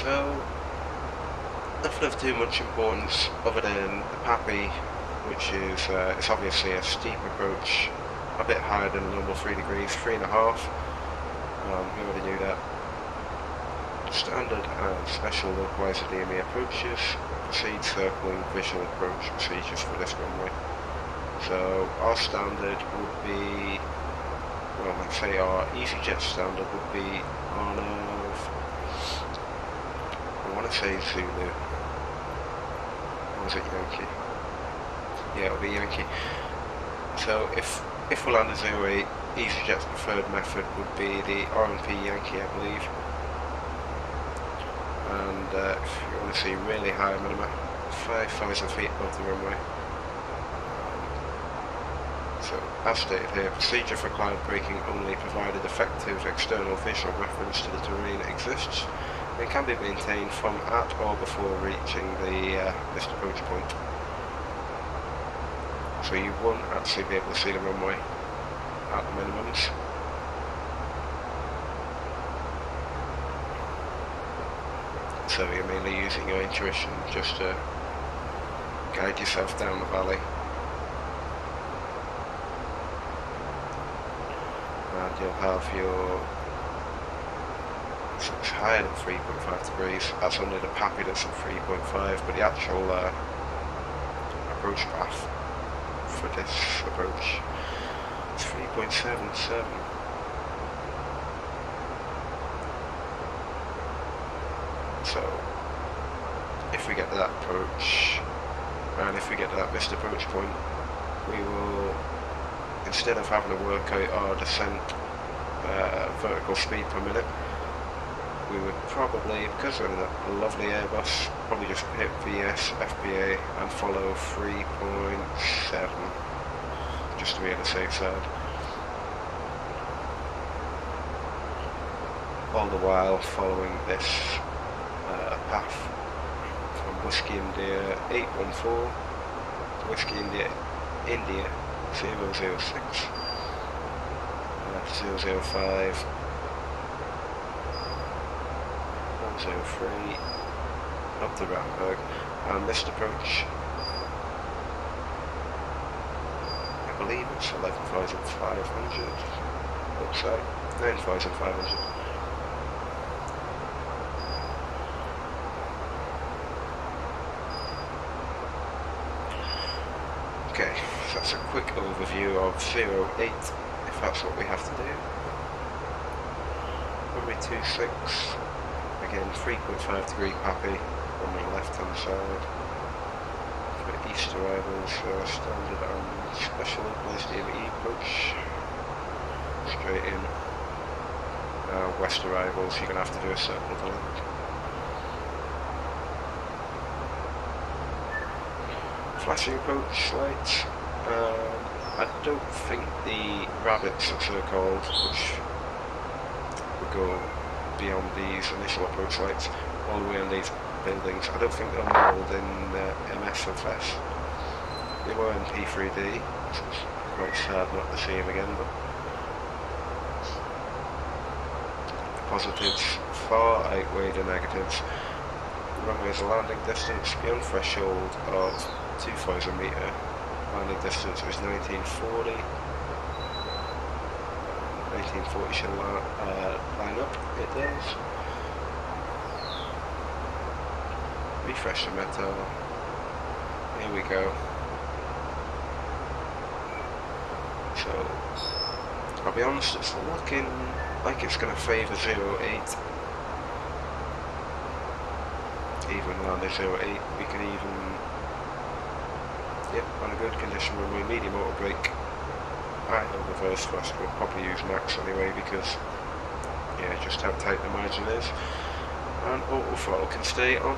[SPEAKER 1] So, nothing of too much importance other than the PAPI, which is it's obviously a steep approach, a bit higher than the normal 3 degrees, 3.5. We already knew that. Standard and special localizer DME approaches, proceed circling visual approach procedures for this runway. So our standard would be, well, let's say our EasyJet standard would be on I want to say Zulu. Or was it Yankee? Yeah, it'll be Yankee. So if we land at 08, EasyJet's preferred method would be the RMP Yankee, I believe. And if you want to see really high minima, 5,000 feet above the runway. So, as stated here, procedure for cloud braking only provided effective external visual reference to the terrain exists and can be maintained from at or before reaching the missed approach point. So you won't actually be able to see the runway at the minimums. So you're mainly using your intuition just to guide yourself down the valley. And you'll have your, so it's higher than 3.5 degrees, that's only the PAPI that's at 3.5, but the actual approach path for this approach is 3.77. So if we get to that approach, and if we get to that missed approach point, we will, instead of having to work out our descent vertical speed per minute, we would probably, because we're in a lovely Airbus, probably just hit VS, FBA and follow 3.7, just to be on the safe side. All the while following this path from Whiskey India 814 to Whiskey India 006 005 103 up to Ramberg, and missed approach, I believe it's 11,500 outside, 9,500. Okay, so that's a quick overview of 08, if that's what we have to do. Runway 26, again 3.5 degree PAPI on the left hand side. For east arrivals, standard and special localised DME approach, straight in. West arrivals, you're going to have to do a circle to land. Flashing approach lights. I don't think the rabbits, as they're called, which would go beyond these initial approach lights all the way on these buildings, I don't think they're mould in MSFS. They were in P3D, so it's quite sad not to see them again, but the positives far outweigh the negatives. The runway's landing distance beyond threshold of 2,000 metre, landing distance is 1940. 1940 should line up, it does. Refresh the metal, here we go. So, I'll be honest, it's looking like it's going to favour 08. Even landing 08, we can even, yep, on a good condition runway, medium auto brake. I know reverse thrust, we'll probably use max anyway because, yeah, just how tight the margin is. And auto throttle can stay on.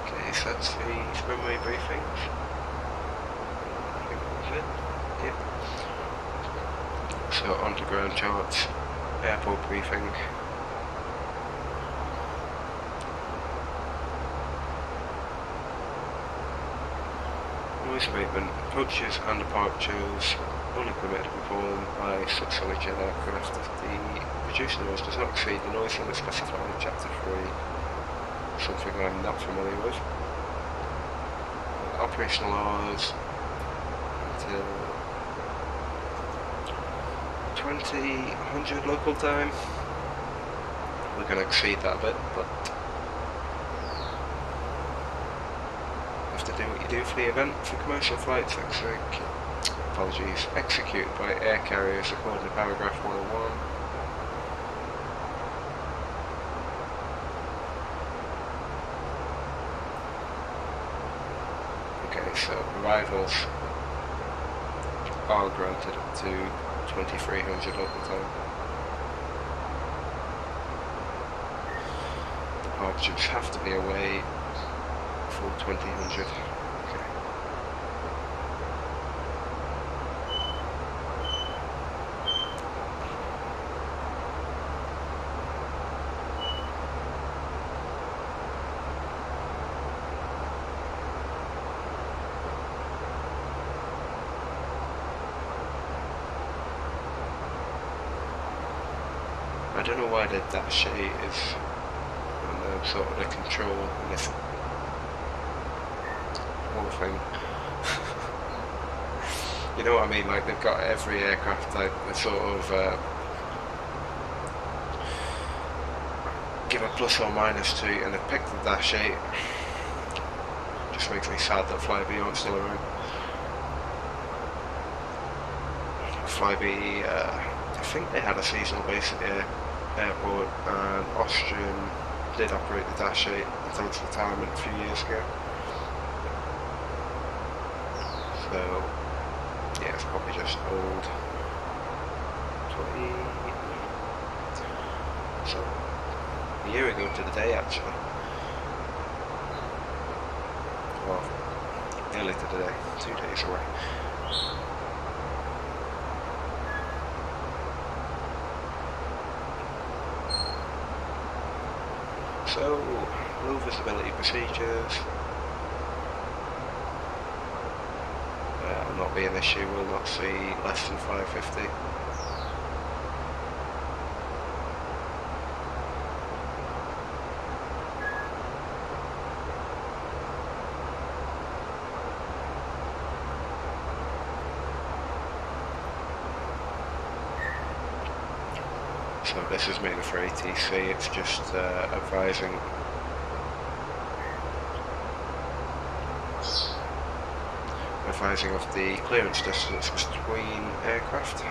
[SPEAKER 1] Okay, so that's the runway briefing. I think that was it. Yep. So onto ground charts, airport briefing. Noise abatement, approaches and departures only permitted to be performed by such jet aircraft if the producer noise does not exceed the noise limit specified in Chapter 3, something I'm not familiar with. Operational hours until 2000 local time. We're going to exceed that a bit, but have to do what you do for the event. For commercial flights, executed by air carriers according to paragraph 101. Okay, so arrivals are granted up to 2300 local time. Departures have to be away for 2000. Okay. I don't know why the dash 8 is on sort of the control in this whole thing. You know what I mean? Like they've got every aircraft type that sort of give a plus or minus to, and they've picked the dash 8 Just makes me sad that Flybe aren't still around. Flybe, I think they had a seasonal base at the airport, and Austrian did operate the Dash 8 until its retirement a few years ago. So, yeah, it's probably just old. 20... So, a year ago to the day, actually. Well, nearly to the day, 2 days away. So, low visibility procedures. Will not be an issue, we'll not see less than 550. So this is mainly for ATC, it's just advising of the clearance distance between aircraft.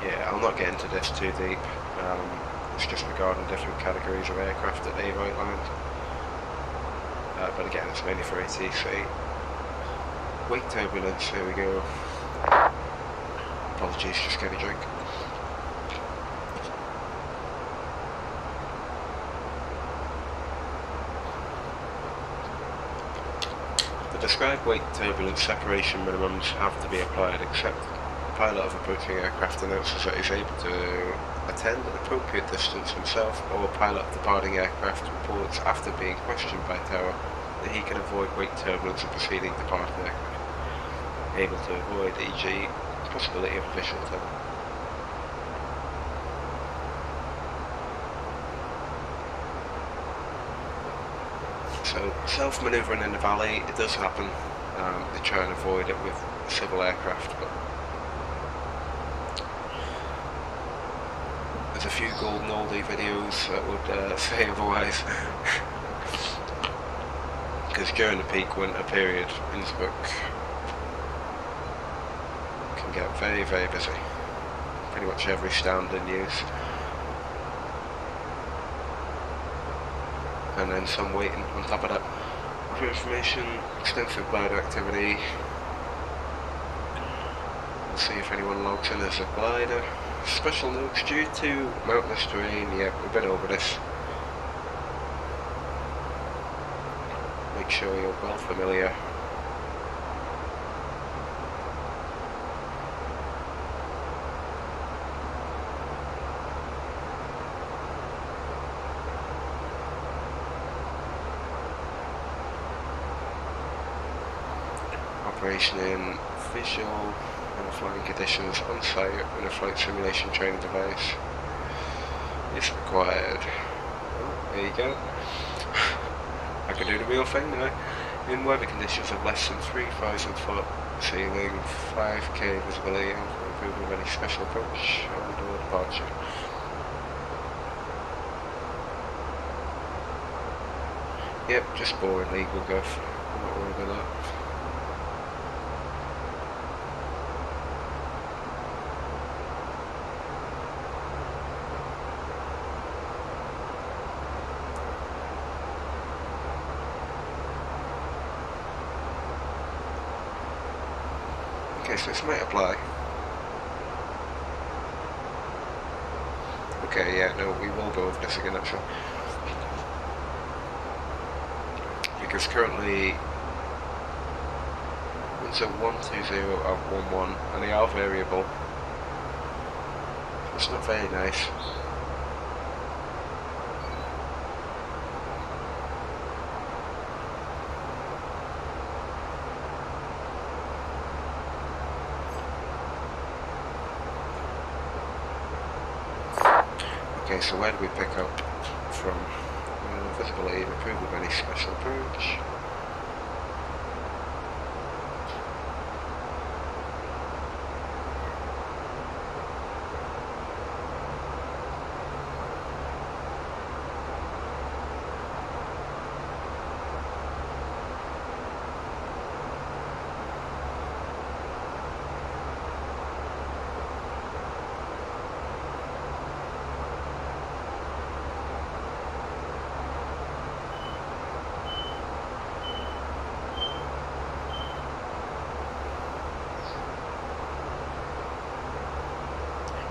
[SPEAKER 1] Yeah, I'll not get into this too deep. It's just regarding different categories of aircraft that they've outlined. But again, it's mainly for ATC. Wake turbulence, here we go. Apologies, just get a drink. The described wake turbulence separation minimums have to be applied except pilot of approaching aircraft announces that he's able to attend an appropriate distance himself, or pilot of departing aircraft reports after being questioned by tower that he can avoid wake turbulence of preceding departing aircraft. Able to avoid, e.g. possibility of a visual tunnel. So self-manoeuvring in the valley, it does happen. They try and avoid it with civil aircraft, but there's a few golden oldie videos that would say otherwise. Because during the peak winter period, Innsbruck can get very, very busy. Pretty much every stand in use. And then some waiting on top of that. For information, extensive glider activity. We'll see if anyone logs in as a glider. Special notes due to mountainous terrain, yeah, we've been over this. Make sure you're well familiar. Operation in visual and flying conditions on site in a flight simulation training device is required. Oh, there you go. I can do the real thing now. In weather conditions of less than 3,000 foot ceiling, 5k visibility, and for improving of any special approach and or departure. Yep, just boring legal guff. I'm not worried about that. Okay, so this might apply. Okay, yeah, no, we will go over this again actually. Because currently winds at 120 at 11 and they are variable. It's not very nice. Okay, so where do we pick up from? Visibility and approve of any special approach.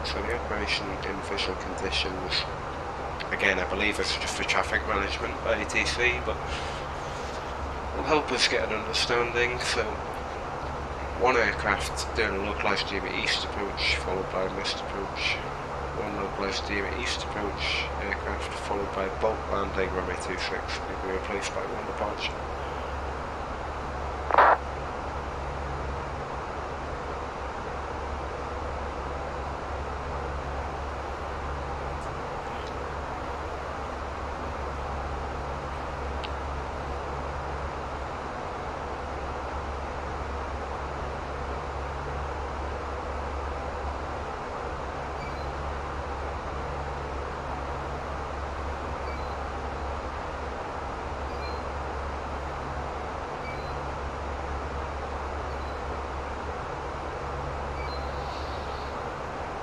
[SPEAKER 1] So the operation in visual conditions, again I believe it's just for traffic management by ATC, but will help us get an understanding. So one aircraft doing a localised due east approach followed by missed approach, one localised due east approach aircraft followed by bulk landing runway 26 will be replaced by one departure.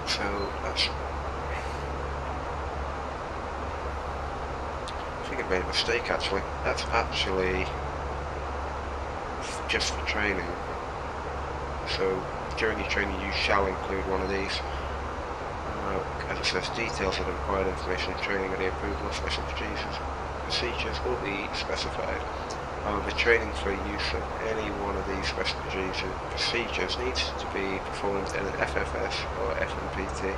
[SPEAKER 1] So that's, I think I made a mistake actually. That's actually just for training. So during your training you shall include one of these. As it says, details of the required information in training and the approval of special procedures will be specified. However, training for use of any one of these special procedures needs to be performed in an FFS or FMPT.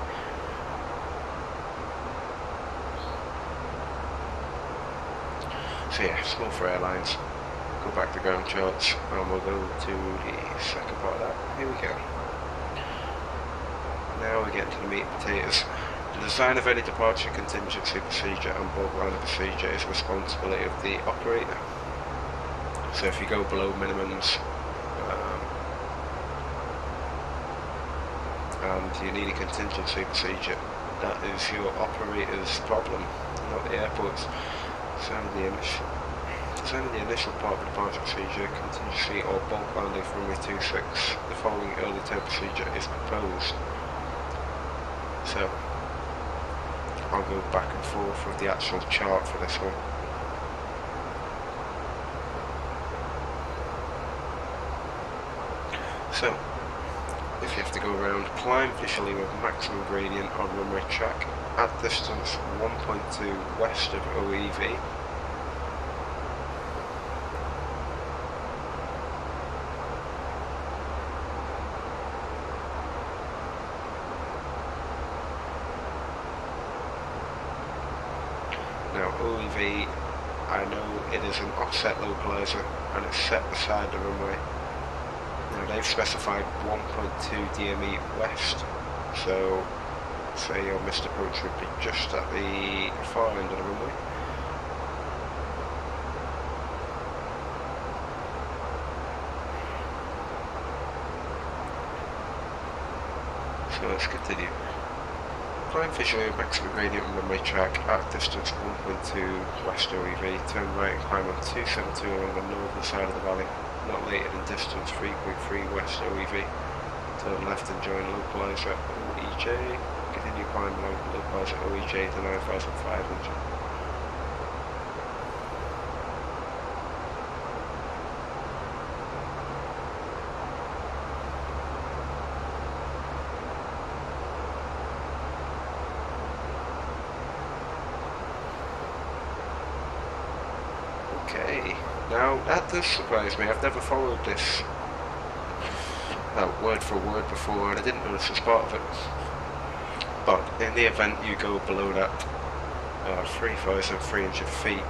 [SPEAKER 1] So yeah, small for airlines. Go back to ground charts and we'll go to the second part of that. Here we go. Now we get into the meat and potatoes. The design of any departure contingency procedure and bulk landing procedure is the responsibility of the operator. So if you go below minimums and you need a contingency procedure, that is your operator's problem, not the airport's. Design of the initial part of the departure procedure, contingency or bulk landing for runway 26, the following early turn procedure is proposed. So I'll go back and forth with the actual chart for this one. So, if you have to go around, climb visually with maximum gradient on runway track at distance 1.2 west of OEV. Now OEV, I know it is an offset localizer and it's set beside the runway. Now they've specified 1.2 DME west, so say your missed approach would be just at the far end of the runway. So let's continue. Climb visually with maximum gradient on runway track at distance 1.2 west OEV, turn right and climb on 272 along the northern side of the valley, not later than distance 3.3 west OEV. Turn left and join localizer OEJ. Continue climb along localizer OEJ to 9,500. Okay, now that does surprise me. I've never followed this word for word before, and I didn't know this was part of it. But in the event you go below that 3,300 feet,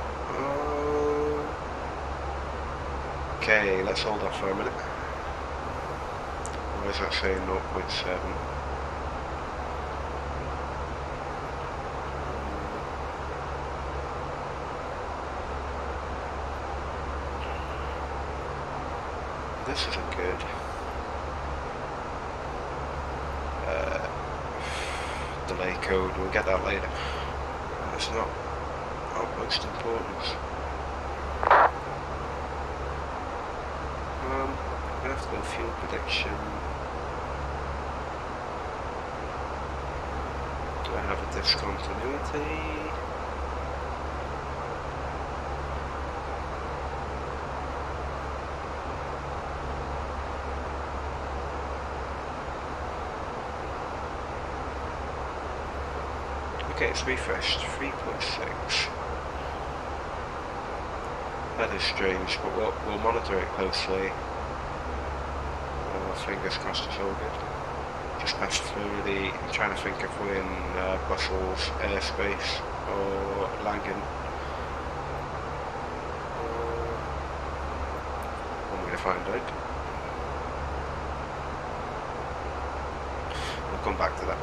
[SPEAKER 1] okay, let's hold off for a minute. Why is that saying 0.7? this isn't good. Delay code, we'll get that later. That's not of most importance. I'm gonna have to go fuel prediction. Do I have a discontinuity? Okay, it's refreshed, 3.6. That is strange, but we'll monitor it closely. Fingers crossed it's all good. Just passed through the... I'm trying to think if we're in Brussels airspace or Langen. I'm going to find out. We'll come back to that.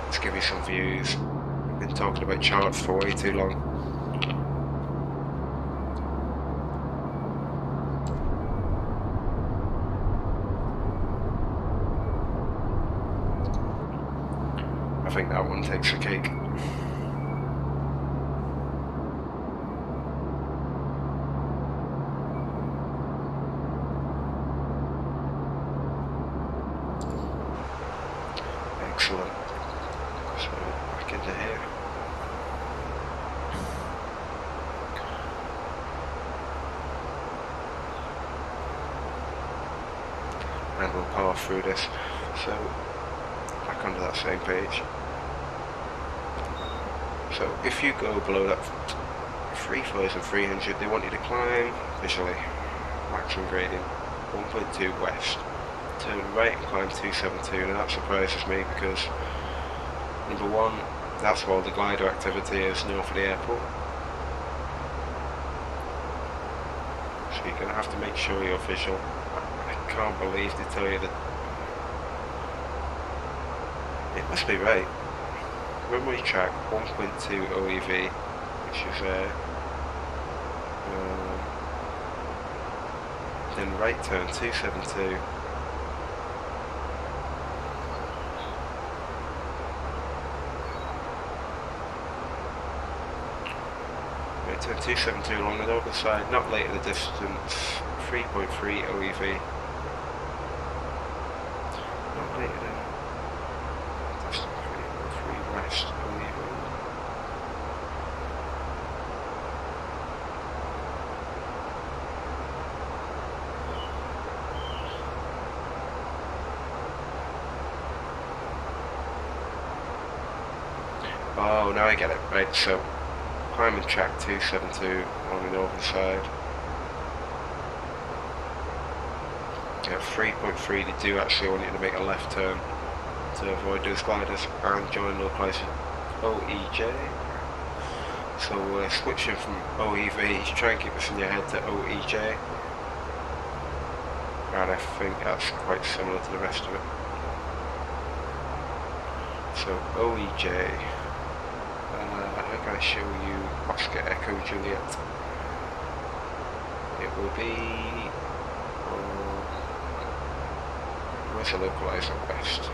[SPEAKER 1] Let's give you some views. I've been talking about charts for way too long. I think that one takes the cake. Excellent. So back into here. And we'll power through this. So back onto that same page. So if you go below that 3,300, they want you to climb visually, maximum gradient, 1.2 west, turn right and climb 272. Now that surprises me because, number one, that's where all the glider activity is north of the airport. So you're going to have to make sure you're visual. I can't believe they tell you that. It must be right. Runway track 1.2 OEV, which is then right turn 272. Right turn 272 along the northern side, not late in the distance, 3.3 OEV. Not late in the west, oh, now I get it. Right, so climbing track 272 on the northern side. Yeah, 3.3, they do actually want you to make a left turn to avoid those gliders and join localization OEJ. So we're switching from OEV, try and keep this in your head, to OEJ. And I think that's quite similar to the rest of it. So OEJ, how can I show you Oscar Echo Juliet? It will be, where's the localizer west?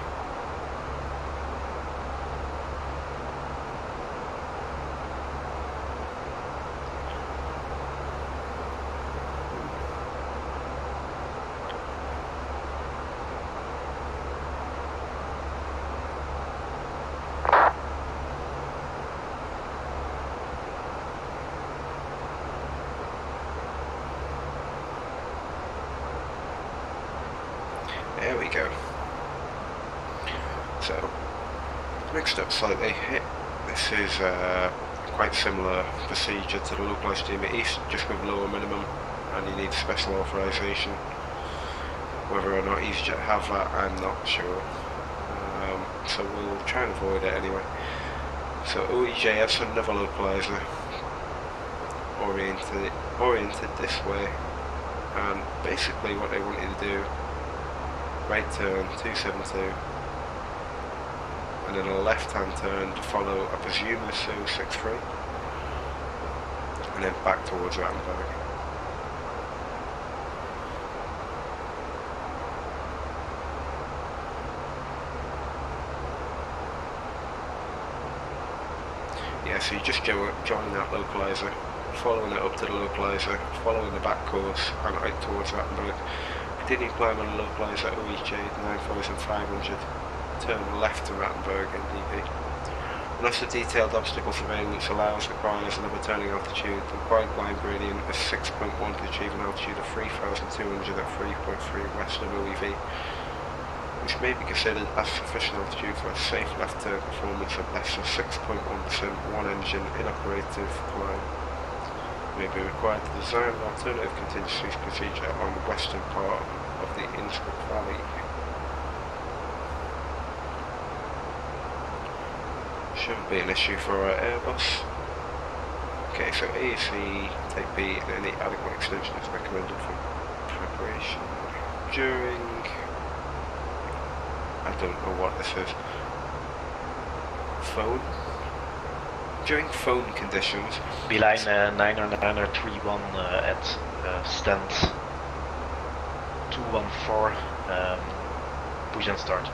[SPEAKER 1] There we go. So, mixed up slightly. This is quite similar procedure to the localised team at East, just with lower minimum, and you need special authorisation. Whether or not EasyJet have that, I'm not sure. So we'll try and avoid it anyway. So OEJ has another localiser oriented this way, and basically what they want you to do, right turn 272, and then a left hand turn to follow, I presume the 063, and then back towards Rattenberg. so you just join that localizer, following it up to the localizer, following the back course and out towards Rattenberg. Continue climbing the localizer OEJ 9500, turn left to Rattenberg NDB. Unless the detailed obstacle surveillance requires another turning altitude, the required climb gradient is 6.1 to achieve an altitude of 3,200 at 3.3 west of OEV, which may be considered as sufficient altitude for a safe left turn performance of less than 6.1% one engine inoperative climb. May be required to design an alternative contingency procedure on the western part of the Innsbruck Valley. Shouldn't be an issue for our Airbus. Okay, so AAC, take B, and any adequate extension is recommended for preparation. During... I don't know what this is. Phone? During phone conditions...
[SPEAKER 17] Beeline 90931 at stand 214, push and start.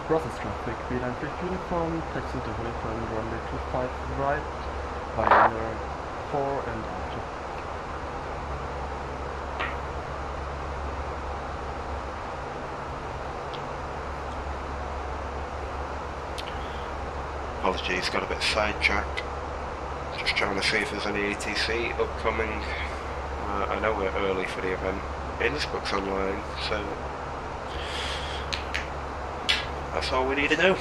[SPEAKER 18] Process traffic, Beeline 5 uniform, taxi to uniform, runway 25 right, via inner 4 and after.
[SPEAKER 1] Apologies, got a bit sidetracked. Just trying to see if there's any ATC upcoming. I know we're early for the event. Innsbruck's online, so that's all we need to know.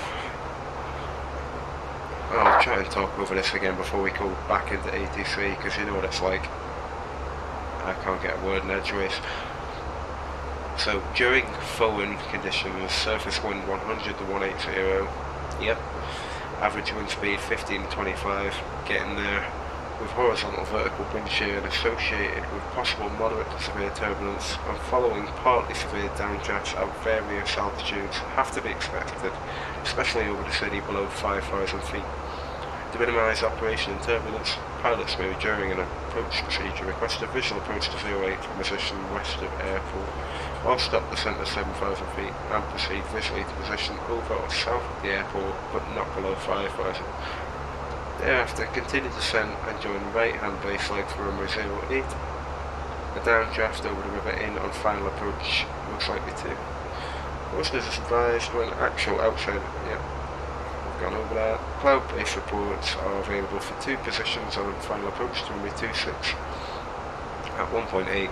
[SPEAKER 1] I'll try and talk over this again before we go back into ATC, because you know what it's like. I can't get a word in edgeways. So during phone conditions, surface wind 100 to 180. Yep. Average wind speed 15 to 25. Getting there. With horizontal vertical wind shear and associated with possible moderate to severe turbulence and following partly severe downdrafts at various altitudes have to be expected, especially over the city below 5,000 feet. To minimise operation and turbulence, pilots may, during an approach procedure, request a visual approach to 08 from position west of airport, while stop descent at 7,000 feet and proceed visually to position over or south of the airport but not below 5,000. Thereafter, continue descent and join right-hand base leg for runway 08. A downdraft over the river in on final approach, most likely to. Caution is advised when actual outside. Yep, we've gone over that. Cloud-based reports are available for two positions on final approach to runway 26 at 1.8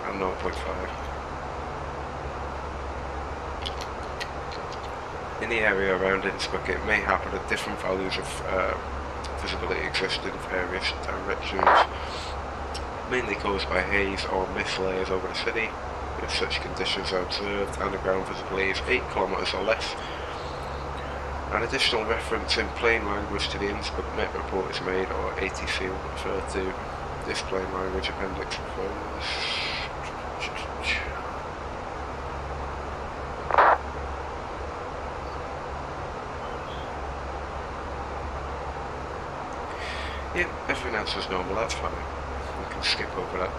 [SPEAKER 1] and 0.5. In the area around Innsbruck, it may happen that different values of visibility exist in various directions, mainly caused by haze or mist layers over the city. If such conditions are observed and the ground visibility is 8 km or less, an additional reference in plain language to the Innsbruck Met report is made, or ATC will refer to this plain language appendix refers. Yep, everything else is normal, that's fine. We can skip over that.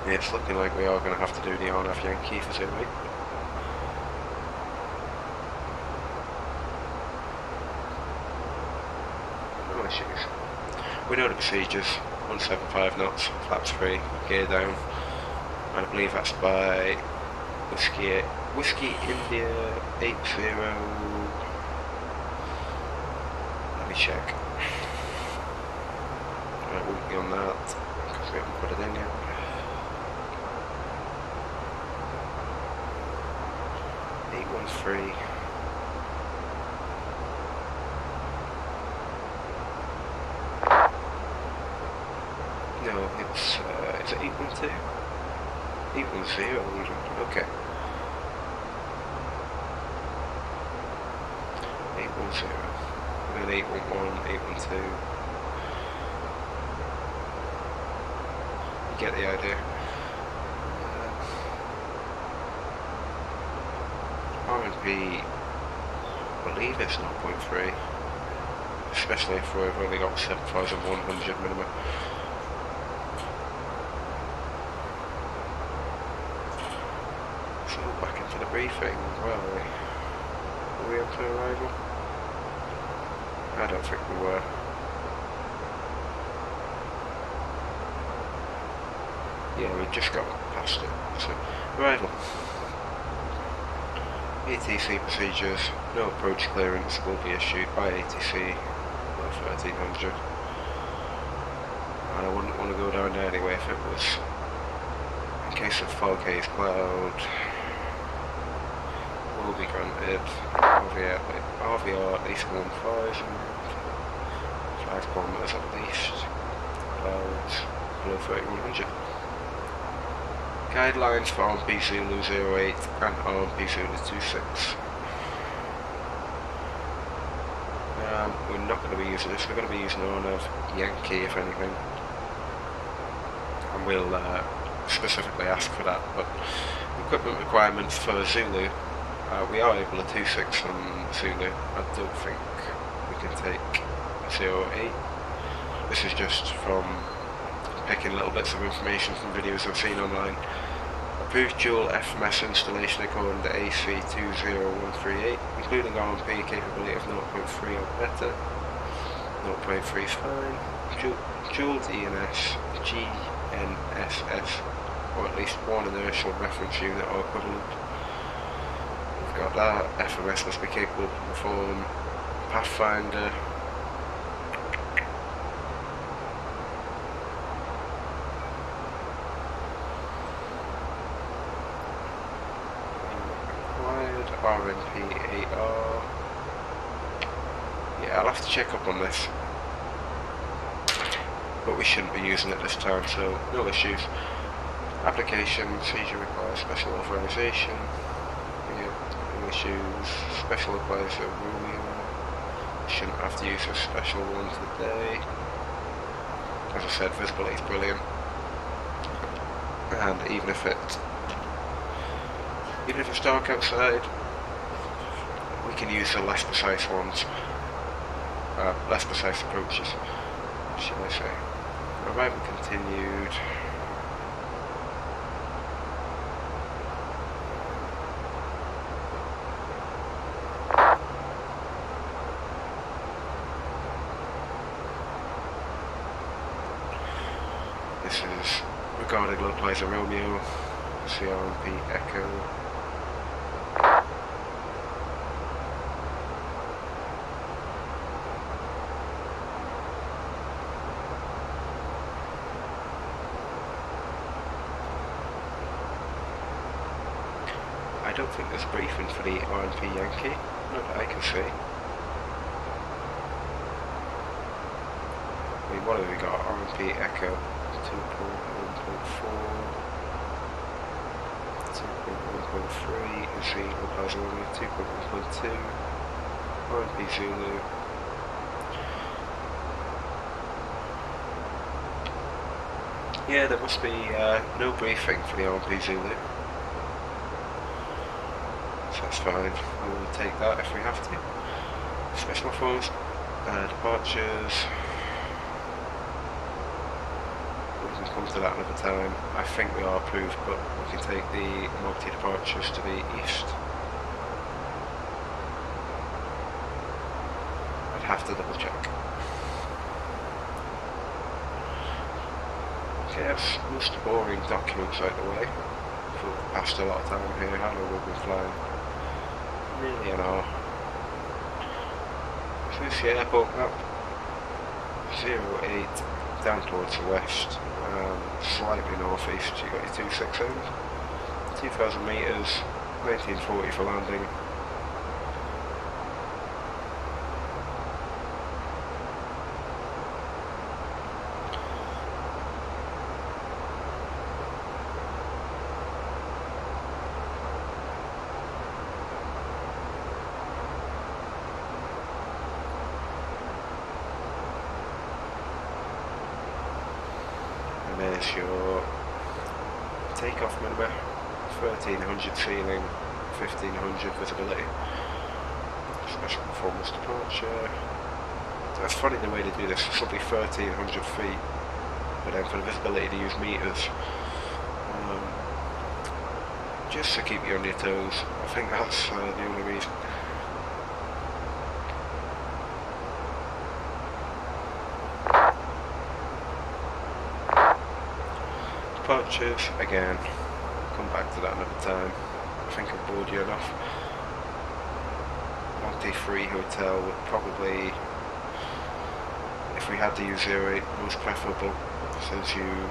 [SPEAKER 1] Yeah, it's looking like we are going to have to do the RNAV Yankee for 08. No issues. We know the procedures. 175 knots, flaps free, gear down. And I believe that's by Whiskey India 80. Let me check. I won't be on that because we haven't put it in yet. Free. No, it's it 812? 810, okay. 810, and then 811, 812. You get the idea. RNP believe it's 0.3, especially if we've only got 7,100 minimum. So back into the briefing, where are we? Were we up to arrival? I don't think we were. Yeah, we just got past it. So, arrival. ATC procedures, no approach clearance will be issued by ATC at 1300. And I wouldn't want to go down there anyway if it was in case of fog haze cloud. Will be granted RVR at least 1,000, 5 kilometers at least, clouds below 3100. Guidelines for RMP Zulu 08 and RMP Zulu 26. We're not going to be using this, we're going to be using RNAV Yankee if anything. And we'll specifically ask for that, but equipment requirements for Zulu, we are able to 26 on Zulu. I don't think we can take 08. This is just from picking little bits of information from videos I've seen online. Approved dual FMS installation according to AC20138, including RMP capability of 0.3 or better. 0.3 is fine. Dual DNS, GNSS, or at least one inertial reference unit or equivalent. We've got that. FMS must be capable to perform Pathfinder. RNP8R. Yeah, I'll have to check up on this, but we shouldn't be using it this time, so no issues. Application procedure requires special authorization. Yeah, no issues. Special applies to Romeo. Shouldn't have to use a special one today. As I said, visibility is brilliant, and even if it's dark outside, we can use the less precise ones, less precise approaches, should I say. Arrival continued. This is regarding localizer Romeo, CRMP Echo. I don't think there's a briefing for the RMP Yankee, not that I can see. I mean, what have we got? RMP Echo 2.1.4, 2.1.3 is the localizer only, 2.1.2, RMP Zulu. Yeah, there must be no briefing for the RMP Zulu. That's fine, we'll take that if we have to. Special forms, departures. We can come to that another time. I think we are approved, but we can take the multi-departures to the east. I'd have to double check. Okay, that's most boring documents out the way. We've passed a lot of time here. How long have we been flying? Nearly an hour. So this is the airport map. 08 down towards the west, slightly northeast. You got your 26 end, 2,000 meters, 1940 for landing. There's your takeoff number, 1300 ceiling, 1500 visibility. special performance departure. That's funny the way they do this. It's only 1300 feet, but then for the visibility they use meters. Just to keep you on your toes. I think that's the only reason. Departures, again, come back to that another time. I think I've bored you enough. Multi-free hotel would probably, if we had to use 08, most preferable, since you,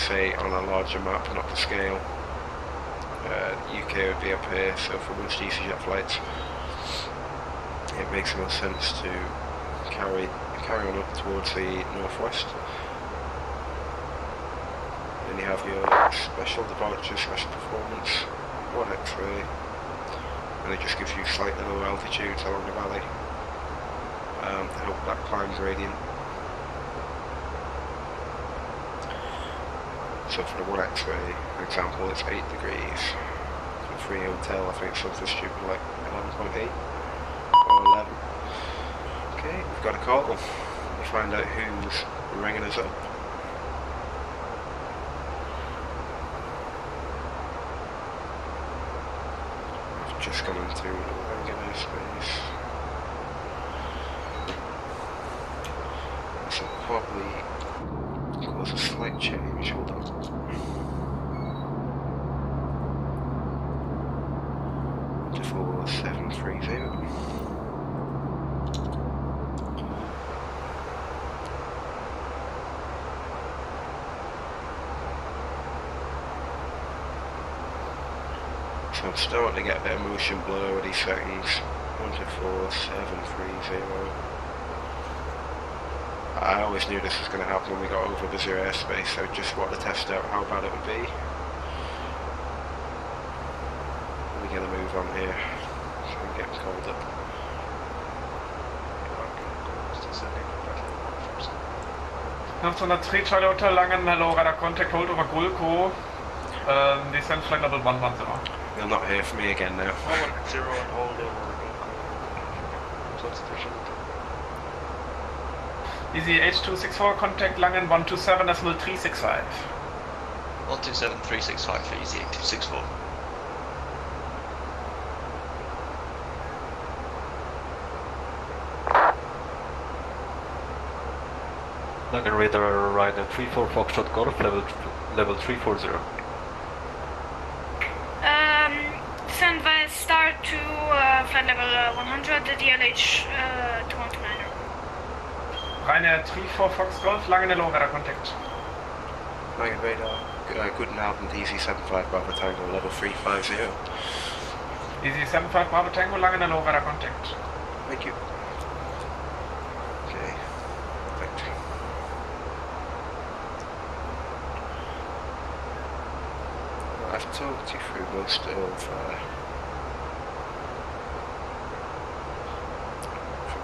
[SPEAKER 1] say on a larger map, not to scale. UK would be up here, so for most EasyJet flights it makes more sense to carry on up towards the northwest. Then you have your special departure, special performance, 1 X-ray, and it just gives you slightly lower altitudes along the valley to help that climb gradient. So for the 1 X-ray, for example, it's 8 degrees. For free hotel, I think something stupid like 11.8 or 11. Okay, we've got a call. We'll find out who's ringing us up. I've just gone into Langen airspace. This will probably cause a slight change. Hold on. To 4730. So I'm starting to get a bit of motion blur with these settings. 124,730. I always knew this was going to happen when we got over the zero airspace, so just wanted to test out how bad it would be. We're going to move on here, so I'm getting cold up.
[SPEAKER 19] After 3 Charlie Hotel Langen, hello, radar contact, hold over Gulco, descent flight level 110.
[SPEAKER 1] You'll not hear from me again now.
[SPEAKER 9] 110 and hold over Gulco.
[SPEAKER 19] Easy H264, contact Langen 127, decimal 365.
[SPEAKER 20] 127, 365 for Easy H264.
[SPEAKER 17] Langen radar right at 34 Foxtrot Golf, level 340.
[SPEAKER 21] Send via star to flight level 100, the DLH 219er.
[SPEAKER 19] Ryanair 34 Fox Golf, Langen hello, radar contact.
[SPEAKER 1] Langen radar, good and Alvin Easy 75 Bravo Tango, level 350.
[SPEAKER 19] Easy 75 Bravo Tango, Langen hello, radar contact.
[SPEAKER 1] Thank you. Okay, perfect. Well, I've talked you through most of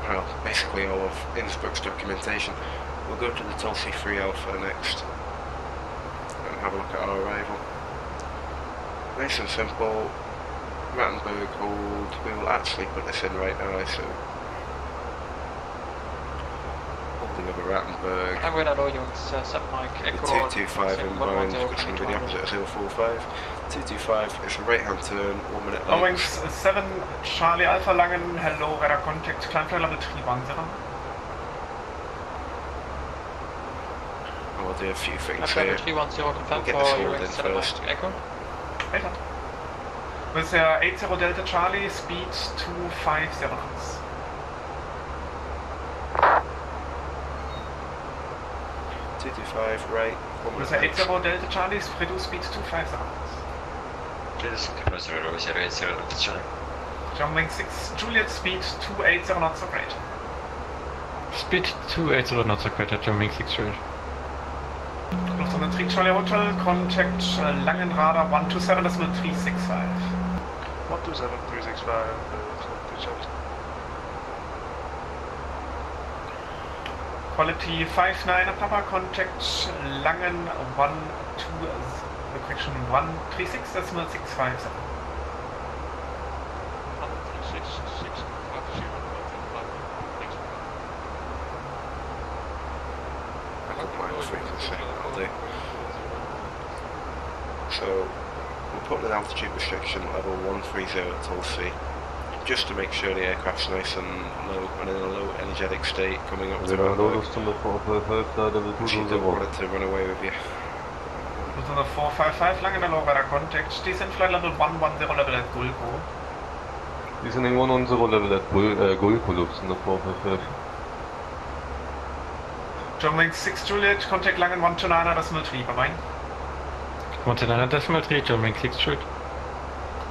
[SPEAKER 1] well, basically all of Innsbruck's documentation. We'll go to the Tulsi 3 Alpha next and have a look at our arrival. Nice and simple. Rattenberg hold. We will actually put this in right now, so holding over Rattenberg.
[SPEAKER 22] I'm going to load you on set mic.
[SPEAKER 1] The 225 inbound, it's going to be the opposite of 045. 225 is a right hand turn, 1 minute late.
[SPEAKER 19] Owings 7 Charlie Alpha Langen, hello, radar contact, climb flight level 310.
[SPEAKER 1] We'll do a few things
[SPEAKER 22] here.
[SPEAKER 1] We'll
[SPEAKER 22] confirm
[SPEAKER 1] get this hauled in first.
[SPEAKER 22] Echo.
[SPEAKER 19] Later. With 80 Delta Charlie, speed 250 knots.
[SPEAKER 1] Right.
[SPEAKER 19] With 80 Delta Charlie, reduce speed 250 knots. Jumping 6 Juliet, speed 280 knots of rate.
[SPEAKER 4] Speed 280 knots of rate at jumping 6 Juliet.
[SPEAKER 19] Lufthansa 3 Charlie Hotel, contact Langen radar 127, decimal 365.
[SPEAKER 9] 127, 365,
[SPEAKER 19] Quality 59 Papa, contact Langen 136, decimal 657.
[SPEAKER 9] 136, 655.
[SPEAKER 1] up my frequency, that'll do. So, we'll put an altitude restriction level 130 at Tulsi, just to make sure the aircraft's nice and low and in a low energetic state coming up to Hamburg. She don't want it to run away with you.
[SPEAKER 19] Lufthansa 455, Lange Low Radar contact, descent flight level 110 level at Gulko.
[SPEAKER 17] Descending 110 level at Gulko, Lufthansa 455.
[SPEAKER 19] German 6 Juliet, contact Langen 129.3, bye-bye.
[SPEAKER 4] 129.3, German 6 Juliet.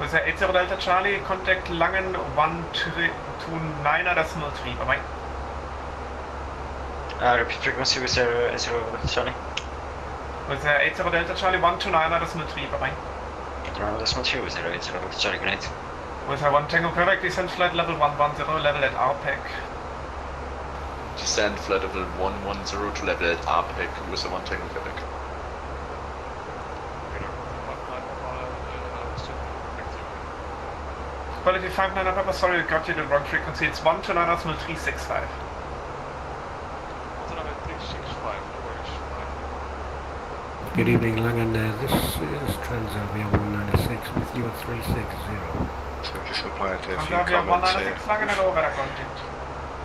[SPEAKER 19] Was 80 Delta Charlie, contact Langen 129.3, bye-bye.
[SPEAKER 20] Repeat frequency with 0 Charlie.
[SPEAKER 19] Was 80 Delta Charlie 129.3, bye-bye.
[SPEAKER 20] 129.3 with 0 Charlie, good night.
[SPEAKER 19] Was 1 Tango Quebec, descent flight level 110, level at RPEC.
[SPEAKER 2] Descend flight level 110 to level at RPEC with a 1 Tango Quebec.
[SPEAKER 19] Quality 59 Papa, sorry, I got you the wrong frequency. It's 129.365.
[SPEAKER 7] Good evening, Langen. This is Transavia 196 with you at 360.
[SPEAKER 1] So just replying to a few
[SPEAKER 19] Transavia
[SPEAKER 1] comments
[SPEAKER 19] 196,
[SPEAKER 1] here.
[SPEAKER 19] Langen and over the contact.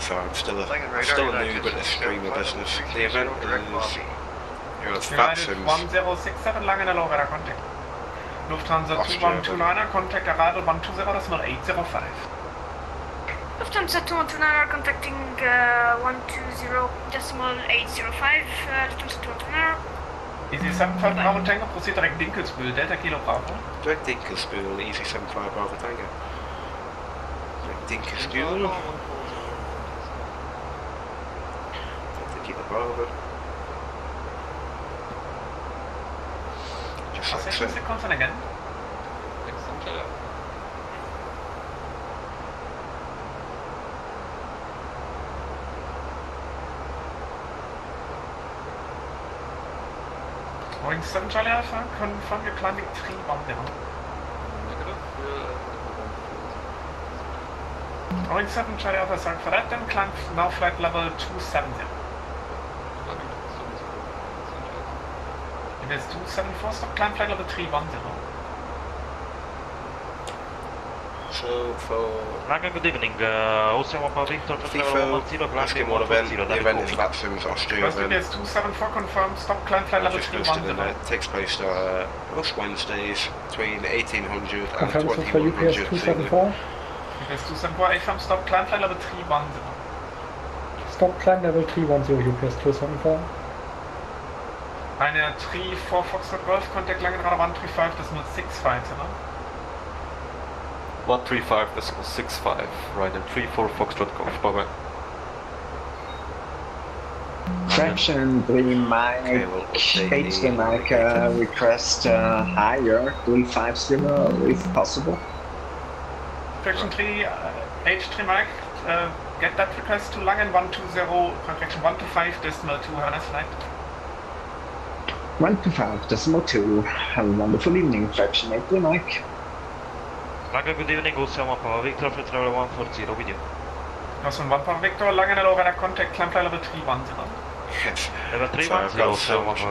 [SPEAKER 1] So I'm still a noob at this stream of business. The event is here at
[SPEAKER 19] United
[SPEAKER 1] VATSIM.
[SPEAKER 19] 1067, Langen and over the contact. Lufthansa 2129, contact arrival 120.805.
[SPEAKER 21] Lufthansa 2129 contacting 120.805, Lufthansa 2129.
[SPEAKER 19] Easy 75 Bravo Tango, proceed direct Dinkelsbühl, Delta Kilo Bravo.
[SPEAKER 1] Direct Dinkelsbühl, easy 75 Bravo Tango. Direct Dinkelsbühl. Delta Kilo Bravo. Just like so.
[SPEAKER 19] Seconds again. Going 7 Charlie Alpha, confirm you're climbing 3-1 down. Going 7 Charlie Alpha, sorry for that, then climb now flight level 270. If it's 274, stop climb flight level 310.
[SPEAKER 1] So for
[SPEAKER 23] Langen, good evening. Also, Victor,
[SPEAKER 1] FIFO, asking what event, the event is VATSIM's Austria event.
[SPEAKER 19] First 274 confirmed, stop climb flight level 310.
[SPEAKER 1] It takes place most Wednesdays between 1800 and
[SPEAKER 24] Confirmation for
[SPEAKER 1] 2100.
[SPEAKER 24] UPS 274.
[SPEAKER 19] UPS 274, AFM, stop climb flight level 310.
[SPEAKER 24] Stop climb level 310, UPS 274.
[SPEAKER 19] Eine 3-4 Foxtrot Golf, contact Langen Radar 135, das 065, ne?
[SPEAKER 17] 135.65, right, and 34 Foxtrot Golf, bye-bye.
[SPEAKER 25] Fraction 3 Mike, HD Mike, request higher, 350 if possible.
[SPEAKER 19] Fraction 3, H3 Mike, get that request to Langen 120, contraction 125.2, have a nice flight.
[SPEAKER 25] 125.2, have a wonderful evening, Fraction 8 Mike.
[SPEAKER 23] Langen, good evening. Also, Papa Victor, for travel 140 with you.
[SPEAKER 19] Awesome, 1 Papa Victor, Langen and over that contact, climb flight level 310.
[SPEAKER 1] Yes.
[SPEAKER 23] Level 310,
[SPEAKER 1] I've got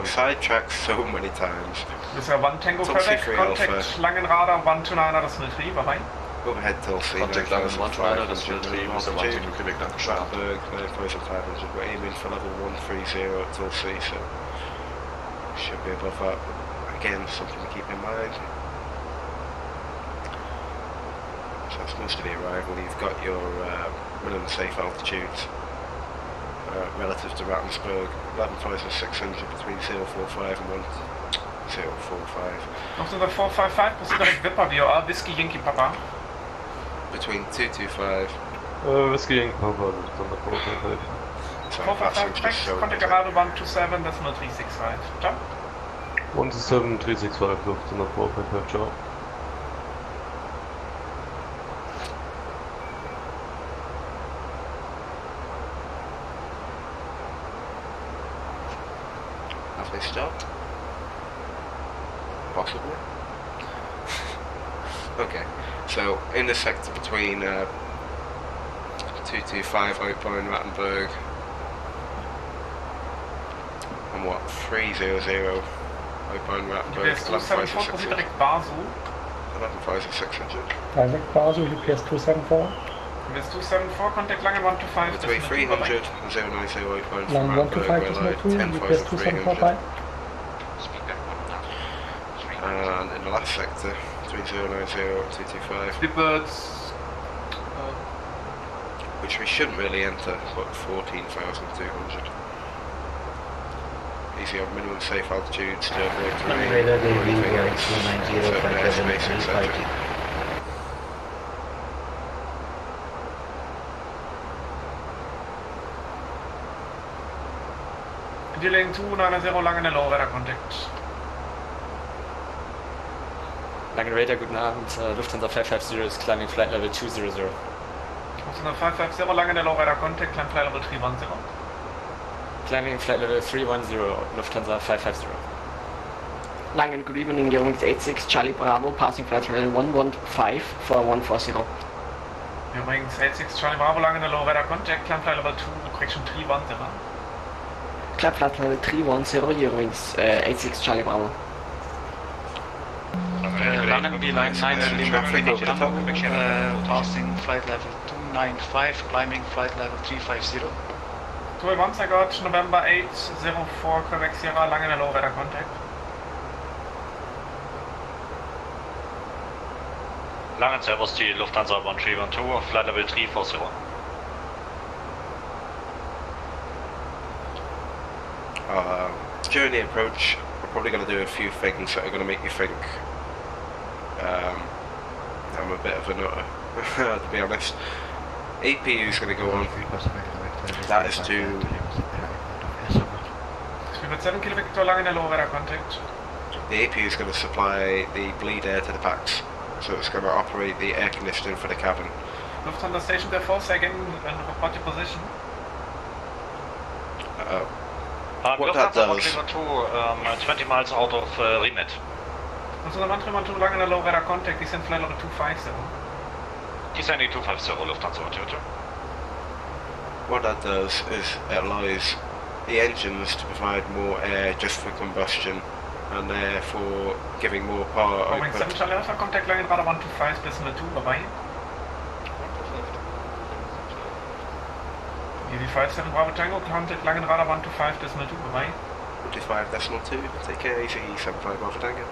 [SPEAKER 1] sidetracked so many times.
[SPEAKER 19] This is 1 Tango Quebec, contact Langen Radar 129.3, bye-bye.
[SPEAKER 1] Overhead Tulsi,
[SPEAKER 2] Contact Langen 129.3 with a 1 Tango Quebec, Dankeschön.
[SPEAKER 1] Hamburg, 9500, we're aiming for level 130 at Tulsi, so should be above that. Again, something to keep in mind. So that's most of the arrival. You've got your minimum safe altitudes relative to Rattensburg, 11,600 between 045 and 1045.
[SPEAKER 19] After the 455, proceed direct Wipper, VOR, Whiskey Yankee Papa.
[SPEAKER 1] Between 225.
[SPEAKER 17] Whiskey Yankee Papa, that's on the 455.
[SPEAKER 19] 455, text, contact arrival 127, that's 0365. Ciao.
[SPEAKER 17] 127, 365, Luft on the 455, ciao.
[SPEAKER 1] Have they stopped? Possibly. Okay, so in the sector between 225 outbound Rattenberg on what, 300 outbound Rattenberg,
[SPEAKER 19] UPS 274 proceed direct Basel.
[SPEAKER 1] 11,600.
[SPEAKER 24] Direct Basel, UPS 274.
[SPEAKER 19] UPS 274, contact Langen 125.
[SPEAKER 1] Between 300 and 090 outbound from
[SPEAKER 24] Langen
[SPEAKER 1] Rattenberg,
[SPEAKER 24] 125
[SPEAKER 1] we're
[SPEAKER 24] decimal 2,
[SPEAKER 1] allowed
[SPEAKER 24] UPS 274
[SPEAKER 1] 10,300.
[SPEAKER 24] bye.
[SPEAKER 1] And in the last sector, 3090 225. Which we shouldn't really enter, but 14,200. Easy on minimum safe altitudes to avoid terrain,
[SPEAKER 5] Radar
[SPEAKER 1] or anything
[SPEAKER 5] Daily
[SPEAKER 1] else,
[SPEAKER 5] 290
[SPEAKER 1] certain airspace, etc.
[SPEAKER 19] Dealing 290 Langen Hello, Radar contact.
[SPEAKER 6] Langen Radar, guten Abend. Lufthansa 550 is climbing flight level 200.
[SPEAKER 19] Lufthansa 550 Langen Hello, Radar contact, climb flight level 310.
[SPEAKER 6] Climbing flight level 310, Lufthansa 550.
[SPEAKER 8] Langen, good evening, Eurowings 86 Charlie Bravo, passing flight level 115 for 140.
[SPEAKER 19] Eurowings 86 Charlie Bravo, Langen Hello, Radar contact, climb flight level 2, correction 310.
[SPEAKER 8] Climb flight level 310, Eurowings 86 Charlie Bravo.
[SPEAKER 16] Langen beeline 9 passing flight level 295, climbing flight level 350.
[SPEAKER 19] 2 I got November 804 Quebec Sierra, Langen Hello, Radar contact.
[SPEAKER 23] Langen Servus, die Lufthansa 1312, flight level 340.
[SPEAKER 1] During the approach, we're probably going to do a few things that are going to make you think I'm a bit of a nutter, to be honest. APU is going to go on. That is to...
[SPEAKER 19] Speedbird 7 Kilo Victor, Langen Hello, Radar contact.
[SPEAKER 1] The APU is going to supply the bleed air to the packs, so it's going to operate the air conditioning for the cabin.
[SPEAKER 19] Lufthansa station there 4 seconds and report your position.
[SPEAKER 1] What that does...
[SPEAKER 23] 20 miles out of Rimet.
[SPEAKER 19] Lufthansa 1312 Langen Hello, Radar contact, descend flight level 250.
[SPEAKER 23] Descending 250, Lufthansa 122.
[SPEAKER 1] What that does is it allows the engines to provide more air just for combustion, and therefore giving more power
[SPEAKER 19] Boeing
[SPEAKER 1] output.
[SPEAKER 19] 7 Charlie Alpha, contact Langen Radar 125, decimal 2, bye-bye. Easy 57 Bravo Tango, contact Langen Radar 125, decimal 2, bye-bye.
[SPEAKER 1] 125 decimal 2, take care, easy 75 Bravo Tango.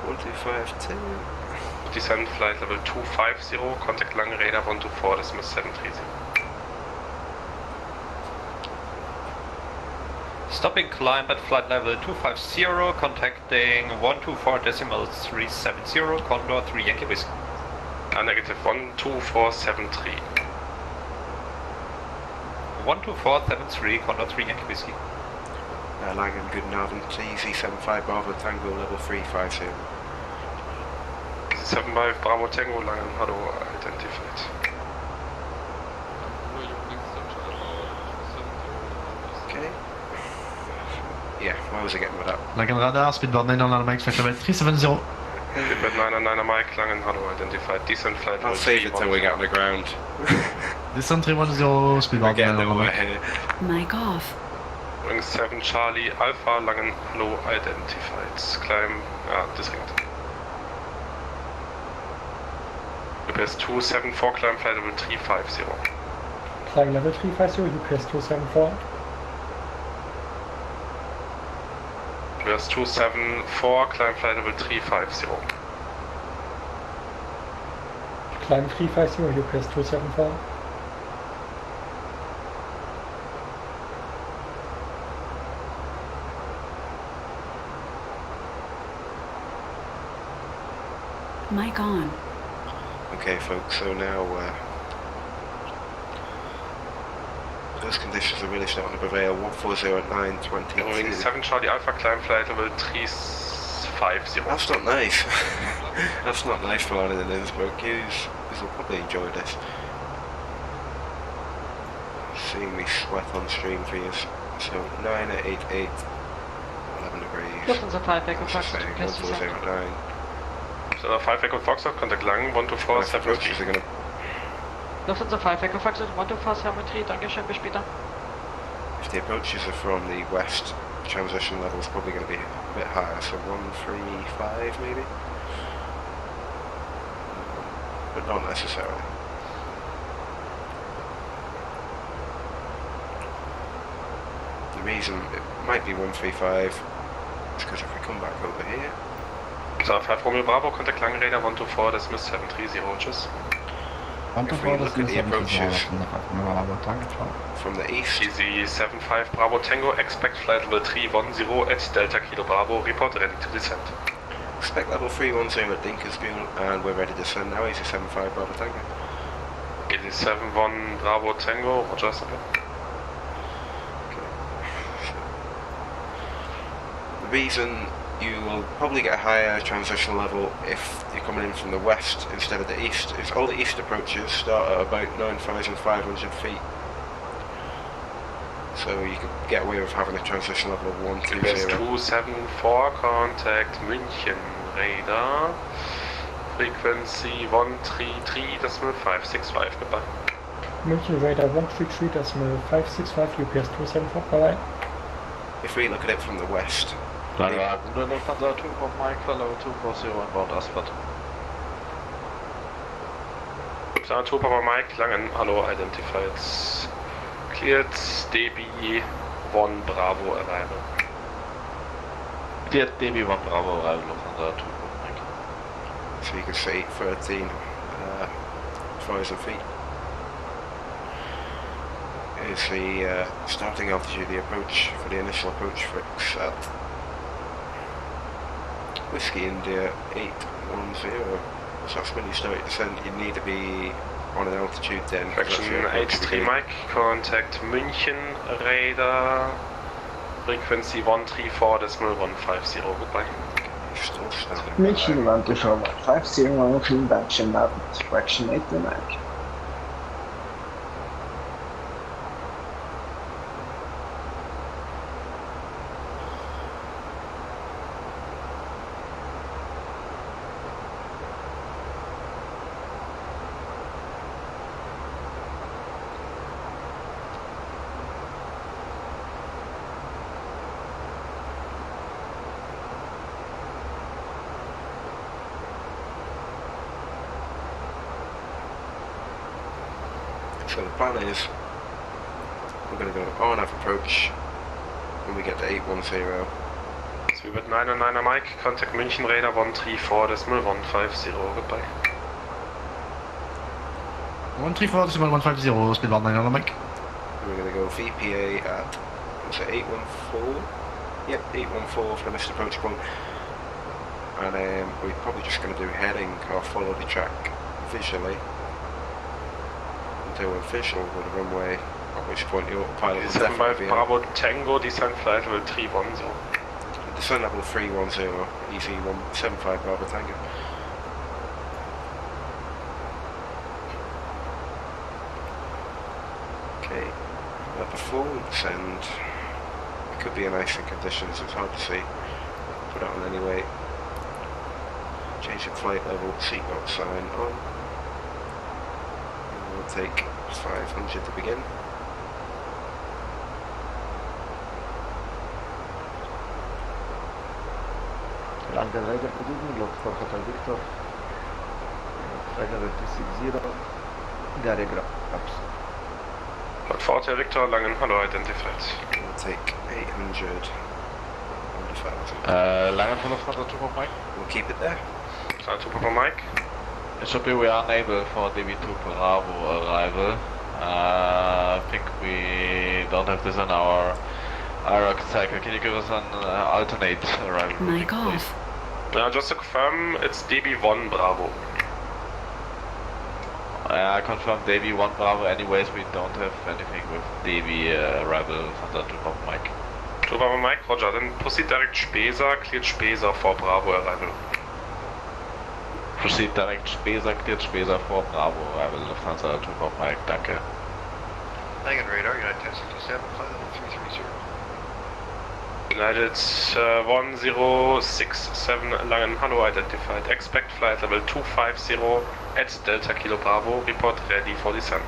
[SPEAKER 1] 1252.
[SPEAKER 10] Descend flight level 250, contact Langen Radar 124, decimal 730.
[SPEAKER 23] Stopping climb at flight level 250, contacting 124.370, Condor 3 Yankee Whiskey.
[SPEAKER 10] Negative 12473.
[SPEAKER 23] 12473, Condor 3 Yankee Whiskey.
[SPEAKER 1] Langen, good Abend, easy 75 Bravo Tango, level 350.
[SPEAKER 10] 75 Bravo Tango, Langen, hello, identified.
[SPEAKER 1] Okay. Yeah, where was I getting with that?
[SPEAKER 13] Langen Radar, speedboard 99 Mike, flight level 370.
[SPEAKER 10] Speedbird 99 Mike, Langen, hello, identified. Descent flight level 310.
[SPEAKER 1] I'll save it till we get on the ground.
[SPEAKER 13] Descent 310, speedboard 99 Mike.
[SPEAKER 26] Mic off.
[SPEAKER 10] Wing 7 Charlie Alpha, Langen, hello, identified. Climb, disringt. UPS 274, climb flight level 350.
[SPEAKER 24] Flying level 350, UPS 274.
[SPEAKER 10] UPS 274, climb flight level 350.
[SPEAKER 24] Climb 350, UPS 274.
[SPEAKER 26] Mic on.
[SPEAKER 1] Okay folks, so now those conditions are really starting to prevail. 140 at 9:20.
[SPEAKER 10] Wing 7 Charlie Alpha, climb flight level 350.
[SPEAKER 1] That's not nice. That's not nice for landing in Innsbruck. You will probably enjoy this. Seeing me sweat on stream for you. So 9 at 88, 11 degrees.
[SPEAKER 21] Lufthansa 5 Echo Foxtrot,
[SPEAKER 1] 140 at 9.
[SPEAKER 10] So 5 Echo Foxtrot, contact Langen, 12473.
[SPEAKER 21] Lufthansa 5 Echo Foxtrot, 12473, Dankeschön, bis später.
[SPEAKER 1] If the approaches are from the west, transition level is probably going to be a bit higher, so 135 maybe, but not necessarily. The reason it might be 135 is because if we come back over here.
[SPEAKER 10] So 5 Romeo Bravo, contact Langräder 124, das ist 730, tschüss.
[SPEAKER 1] If we look at the approaches from the east,
[SPEAKER 10] easy 75 Bravo Tango, expect flight level 310 at Delta Kilo Bravo, report ready to descend.
[SPEAKER 1] Expect level 310 at Dinkersville, and we're ready to descend now, easy 75 Bravo Tango.
[SPEAKER 10] Easy 71 Bravo Tango, roger, okay.
[SPEAKER 1] The reason you will probably get a higher transition level if you're coming in from the west instead of the east is all the east approaches start at about 9,500 feet. So you can get away with having a transition level of 120.
[SPEAKER 10] 274, contact München radar. Frequency 133.565, goodbye.
[SPEAKER 24] München radar 133.565, UPS 274, bye.
[SPEAKER 1] If we look at it from the west,
[SPEAKER 23] Lufthansa 2 Pop Mike, follow 240 inbound Asphalt.
[SPEAKER 10] Lufthansa 2 Papa Mike, Langen, hello, identified. Cleared, DB 1 Bravo arrival.
[SPEAKER 23] Cleared DB 1 Bravo arrival, Lufthansa 2 Pop Mike.
[SPEAKER 1] so you can see 13,000 feet is the starting altitude, the approach for the initial approach fix at Whiskey India 810. So that's when you start your descent. You need to be on an altitude then.
[SPEAKER 10] Fraction H3 Mike, contact München radar, frequency 134.150, goodbye.
[SPEAKER 1] Still standing.
[SPEAKER 25] München 124.150, feedback Navid, fraction 8 Mike.
[SPEAKER 1] So the plan is we're going to go on-nav approach when we get to 810.
[SPEAKER 10] So with 909 Mike, contact München radar 134.150, goodbye.
[SPEAKER 13] 134.150, speed 190 Mike.
[SPEAKER 1] We're going to go VPA at, what's it, 814? Yep, 814 for the missed approach point. And we're probably just going to do heading or follow the track visually until we're visual with the runway, at which point the autopilot will definitely be
[SPEAKER 10] Bravo Tango, descent flight level 310.
[SPEAKER 1] Descent level 310, easy 175 Bravo Tango. Okay, before we descend, it could be in icing conditions, it's hard to see. Put it on anyway. Change the flight level, seatbelt sign on. And we'll take 500 to begin.
[SPEAKER 18] London Radar, good evening, log for Hotel Victor. Radar 260, Gary Grabs.
[SPEAKER 10] Log for Hotel Victor, Langen, hello, identified.
[SPEAKER 1] We'll take 800 on the 1,000.
[SPEAKER 23] Langen for Lufthansa 2 Pop Mike.
[SPEAKER 1] We'll keep it there.
[SPEAKER 10] Lufthansa 2 Papa Mike.
[SPEAKER 23] It should be we are unable for DB2 Bravo arrival. I think we don't have this in our IROC cycle. Can you give us an alternate arrival?
[SPEAKER 26] Mic off.
[SPEAKER 10] Just to confirm, it's DB1 Bravo.
[SPEAKER 23] I confirm DB1 Bravo. Anyways, we don't have anything with DB arrival from the 2 Papa Mike.
[SPEAKER 10] 2 Papa Mike, roger. Then proceed direct Spesa, cleared Spesa for Bravo arrival.
[SPEAKER 23] Proceed direct Spesa, cleared Spesa for Bravo arrival. Lufthansa 2 Papa Mike, danke.
[SPEAKER 3] Langen radar, United 1067, flight level 330.
[SPEAKER 10] United 1067 Langen, hello, identified. Expect flight level 250 at Delta Kilo Bravo. Report ready for descent.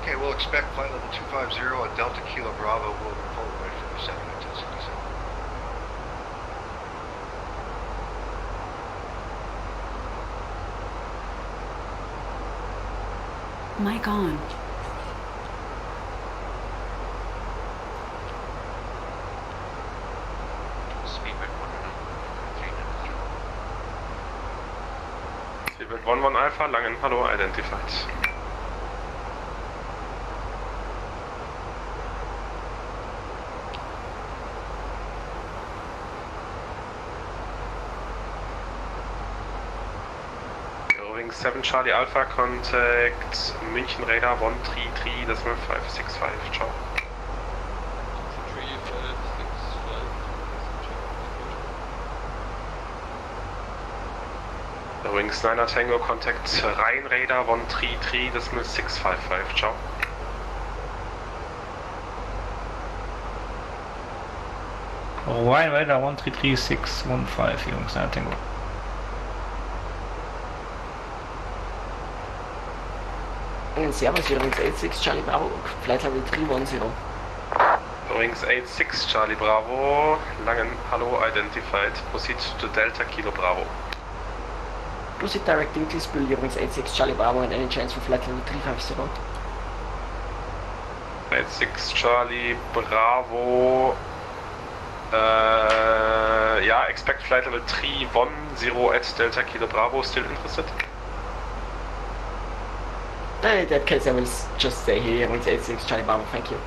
[SPEAKER 3] Okay, we'll expect flight level 250 at Delta Kilo Bravo. We'll report ready for descent.
[SPEAKER 26] Mic on.
[SPEAKER 10] Speedbird 11 Alpha, Langen, hallo, identified. Ring 7 Charlie Alpha, contact München Radar 133, that's 565, ciao. Wings 9 Tango, contact Rhein Radar 133, decimal 655, ciao.
[SPEAKER 5] Rhein Radar 133615, Jungs, 9 Tango.
[SPEAKER 8] Servus, Wings 86 Charlie Bravo, Flight Level 310.
[SPEAKER 10] Wings 86 Charlie Bravo, Langen, hallo, identified, proceed to Delta Kilo Bravo.
[SPEAKER 8] Proceed direct English Bill, Wings 86 Charlie Bravo, and any chance for Flight Level 350.
[SPEAKER 10] 86 Charlie Bravo, yeah, expect Flight Level 310 at Delta Kilo Bravo, still interested?
[SPEAKER 8] In that case I will just stay here, Wings 86 Charlie Bravo, thank you.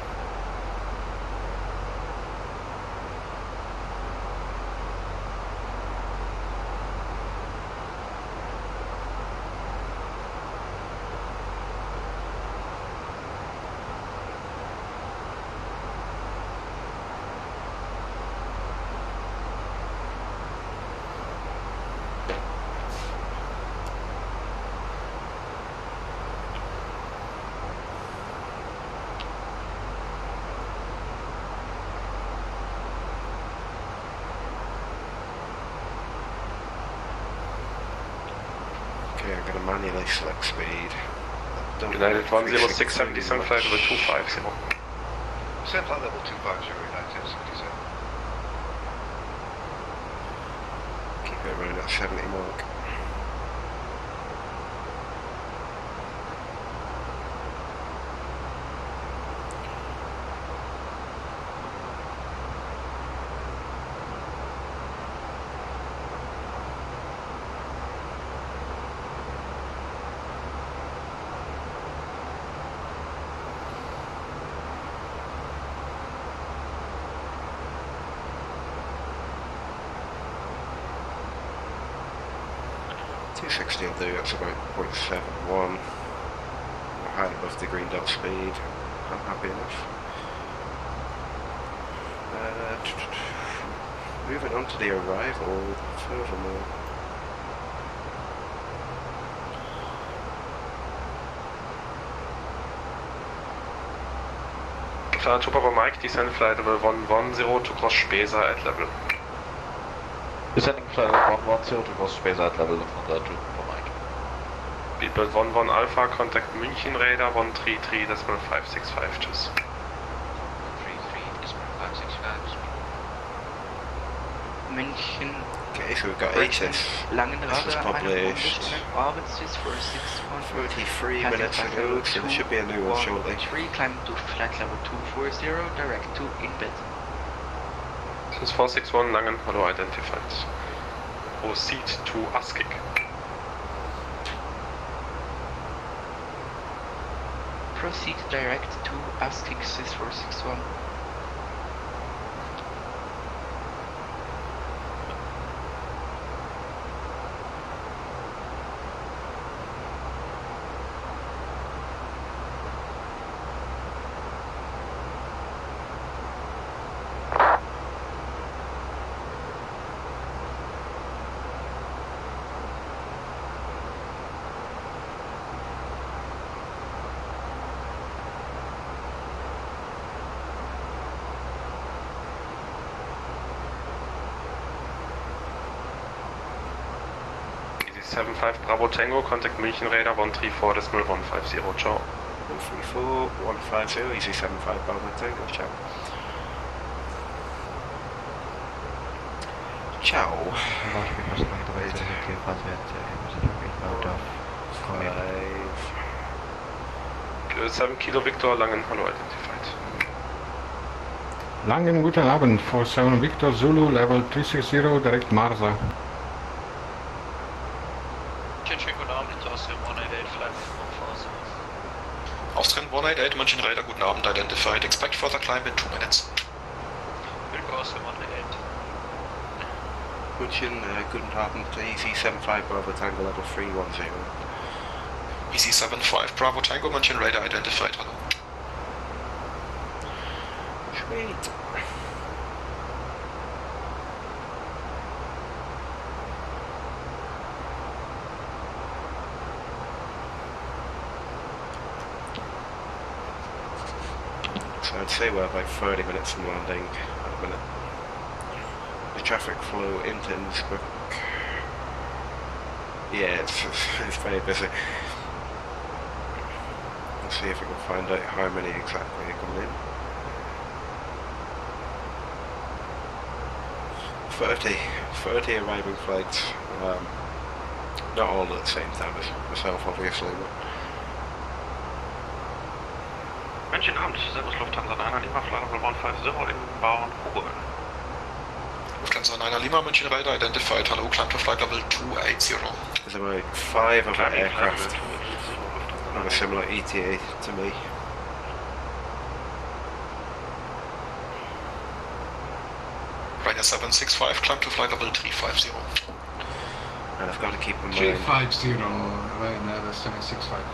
[SPEAKER 1] I'm going to manually select speed.
[SPEAKER 10] United 10677, flight level 250.
[SPEAKER 3] Send flight level 250, United 1077.
[SPEAKER 1] Keep it around that 70 mark. Will do, that's about 0.71. High above the green dot speed. I'm happy enough. Moving on to the arrival, furthermore.
[SPEAKER 10] Cloud to Papa Mike, descend flight level 110 to cross Spesa at level.
[SPEAKER 23] Descending flight level 110 to cross Spesa at level from that to Papa Mike.
[SPEAKER 10] Speedbird 11 Alpha, contact München Radar 133, decimal 565, tschüss.
[SPEAKER 11] 133, decimal 565. München.
[SPEAKER 1] Okay, so we've got ATIS. This was published 33 minutes ago, so there should be a new one shortly.
[SPEAKER 11] Climb to flight level 240, direct to Innsbruck.
[SPEAKER 10] This is 461 Langen, hello, identified. Proceed to Askik.
[SPEAKER 11] Proceed direct to Askik 6461.
[SPEAKER 10] Bravo Tango, contact München Radar 134, decimal 150, ciao.
[SPEAKER 1] 134, 150, easy 75 Bravo Tango, ciao. Ciao. 5,
[SPEAKER 10] 7 Kilo Victor, Langen, hello, identified.
[SPEAKER 7] Langen, guten Abend. For 7 Victor Zulu, level 360, direct Marsa.
[SPEAKER 4] Guten Abend, Austrian 188, flight 140.
[SPEAKER 9] Austrian 188, München Radar, guten Abend, identified. Expect further climb in 2 minutes.
[SPEAKER 4] Austrian 188.
[SPEAKER 1] München, guten Abend, easy 75 Bravo Tango level 310.
[SPEAKER 9] Easy 75 Bravo Tango, München Radar, identified, hello.
[SPEAKER 1] Sweet. So I'd say we're about 30 minutes from landing at the minute. The traffic flow into Innsbruck. Yeah, it's very busy. Let's see if we can find out how many exactly are coming in. 30 arriving flights. Not all at the same time as myself, obviously. But
[SPEAKER 10] München Abend, Servus Lufthansa 9 Lima, Flight level 150 inbound Ruhe.
[SPEAKER 9] Lufthansa 9 Lima, München Radar, identified, hello, climb to flight level 280.
[SPEAKER 1] there's about 5 other aircraft have a similar ETA to me.
[SPEAKER 9] Ryanair 765, climb to flight level 350.
[SPEAKER 1] And I've got to keep in mind
[SPEAKER 12] 350, Ryanair 765.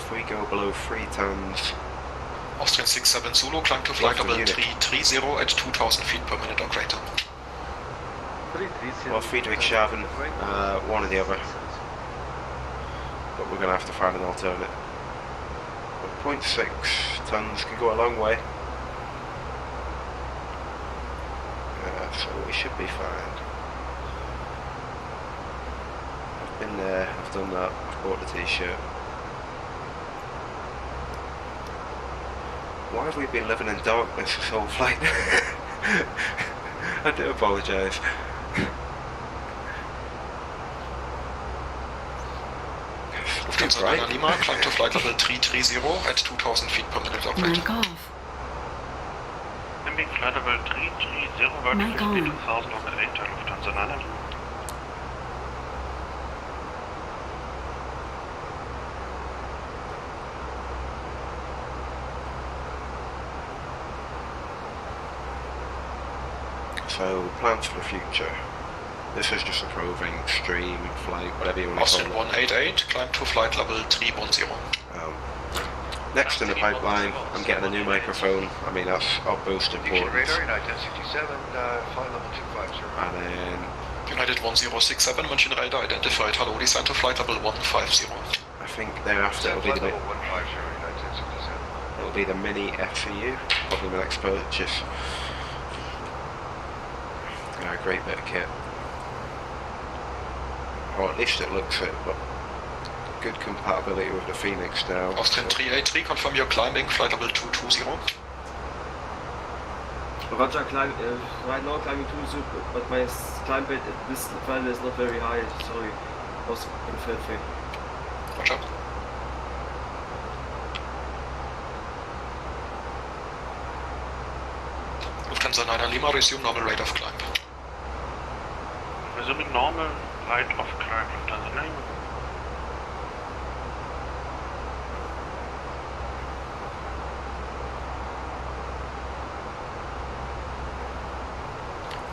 [SPEAKER 1] if we go below 3 tons.
[SPEAKER 9] Austrian 67 Zulu, climb to flight level 330 at 2000 feet per minute or greater.
[SPEAKER 1] Well, Friedrichshafen, one or the other. But we're going to have to find an alternate. But 0.6 tons can go a long way. So we should be fine. I've been there, I've done that, I've bought the t-shirt. Why have we been living in darkness this whole flight? I do apologise.
[SPEAKER 9] Lufthansa 9 Lima, climb to flight level 330 at 2000 feet per minute or greater.
[SPEAKER 26] Mic off.
[SPEAKER 10] Ending flight level 330, vertical speed 2000 or greater, Lufthansa 9 Lima.
[SPEAKER 1] So, plans for the future. This is just a proving stream flight, whatever you want to
[SPEAKER 9] Austrian
[SPEAKER 1] call it.
[SPEAKER 9] 188, climb to flight level 310.
[SPEAKER 1] Next in the pipeline, I'm getting a new microphone. I mean, that's utmost
[SPEAKER 3] Prediction
[SPEAKER 1] importance.
[SPEAKER 3] radar, United 67, flight level 250.
[SPEAKER 1] And then
[SPEAKER 9] United 1067, München Radar, identified, hello, descend to flight level 150.
[SPEAKER 1] I think thereafter it'll be
[SPEAKER 3] Flight
[SPEAKER 1] the
[SPEAKER 3] level 150, United 67.
[SPEAKER 1] it'll be the mini FCU, probably my next purchase. Great bit of kit. Or at least it looks it, but good compatibility with the Fenix now.
[SPEAKER 9] Austrian 383, confirm your climbing, flight level 220.
[SPEAKER 14] Roger, right now climbing 2 but my climb rate at this final is not very high, sorry. Was unfair.
[SPEAKER 9] Roger. Lufthansa 9 Lima, resume normal rate of climb.
[SPEAKER 10] Resuming normal rate of climb, Lufthansa 9 Lima.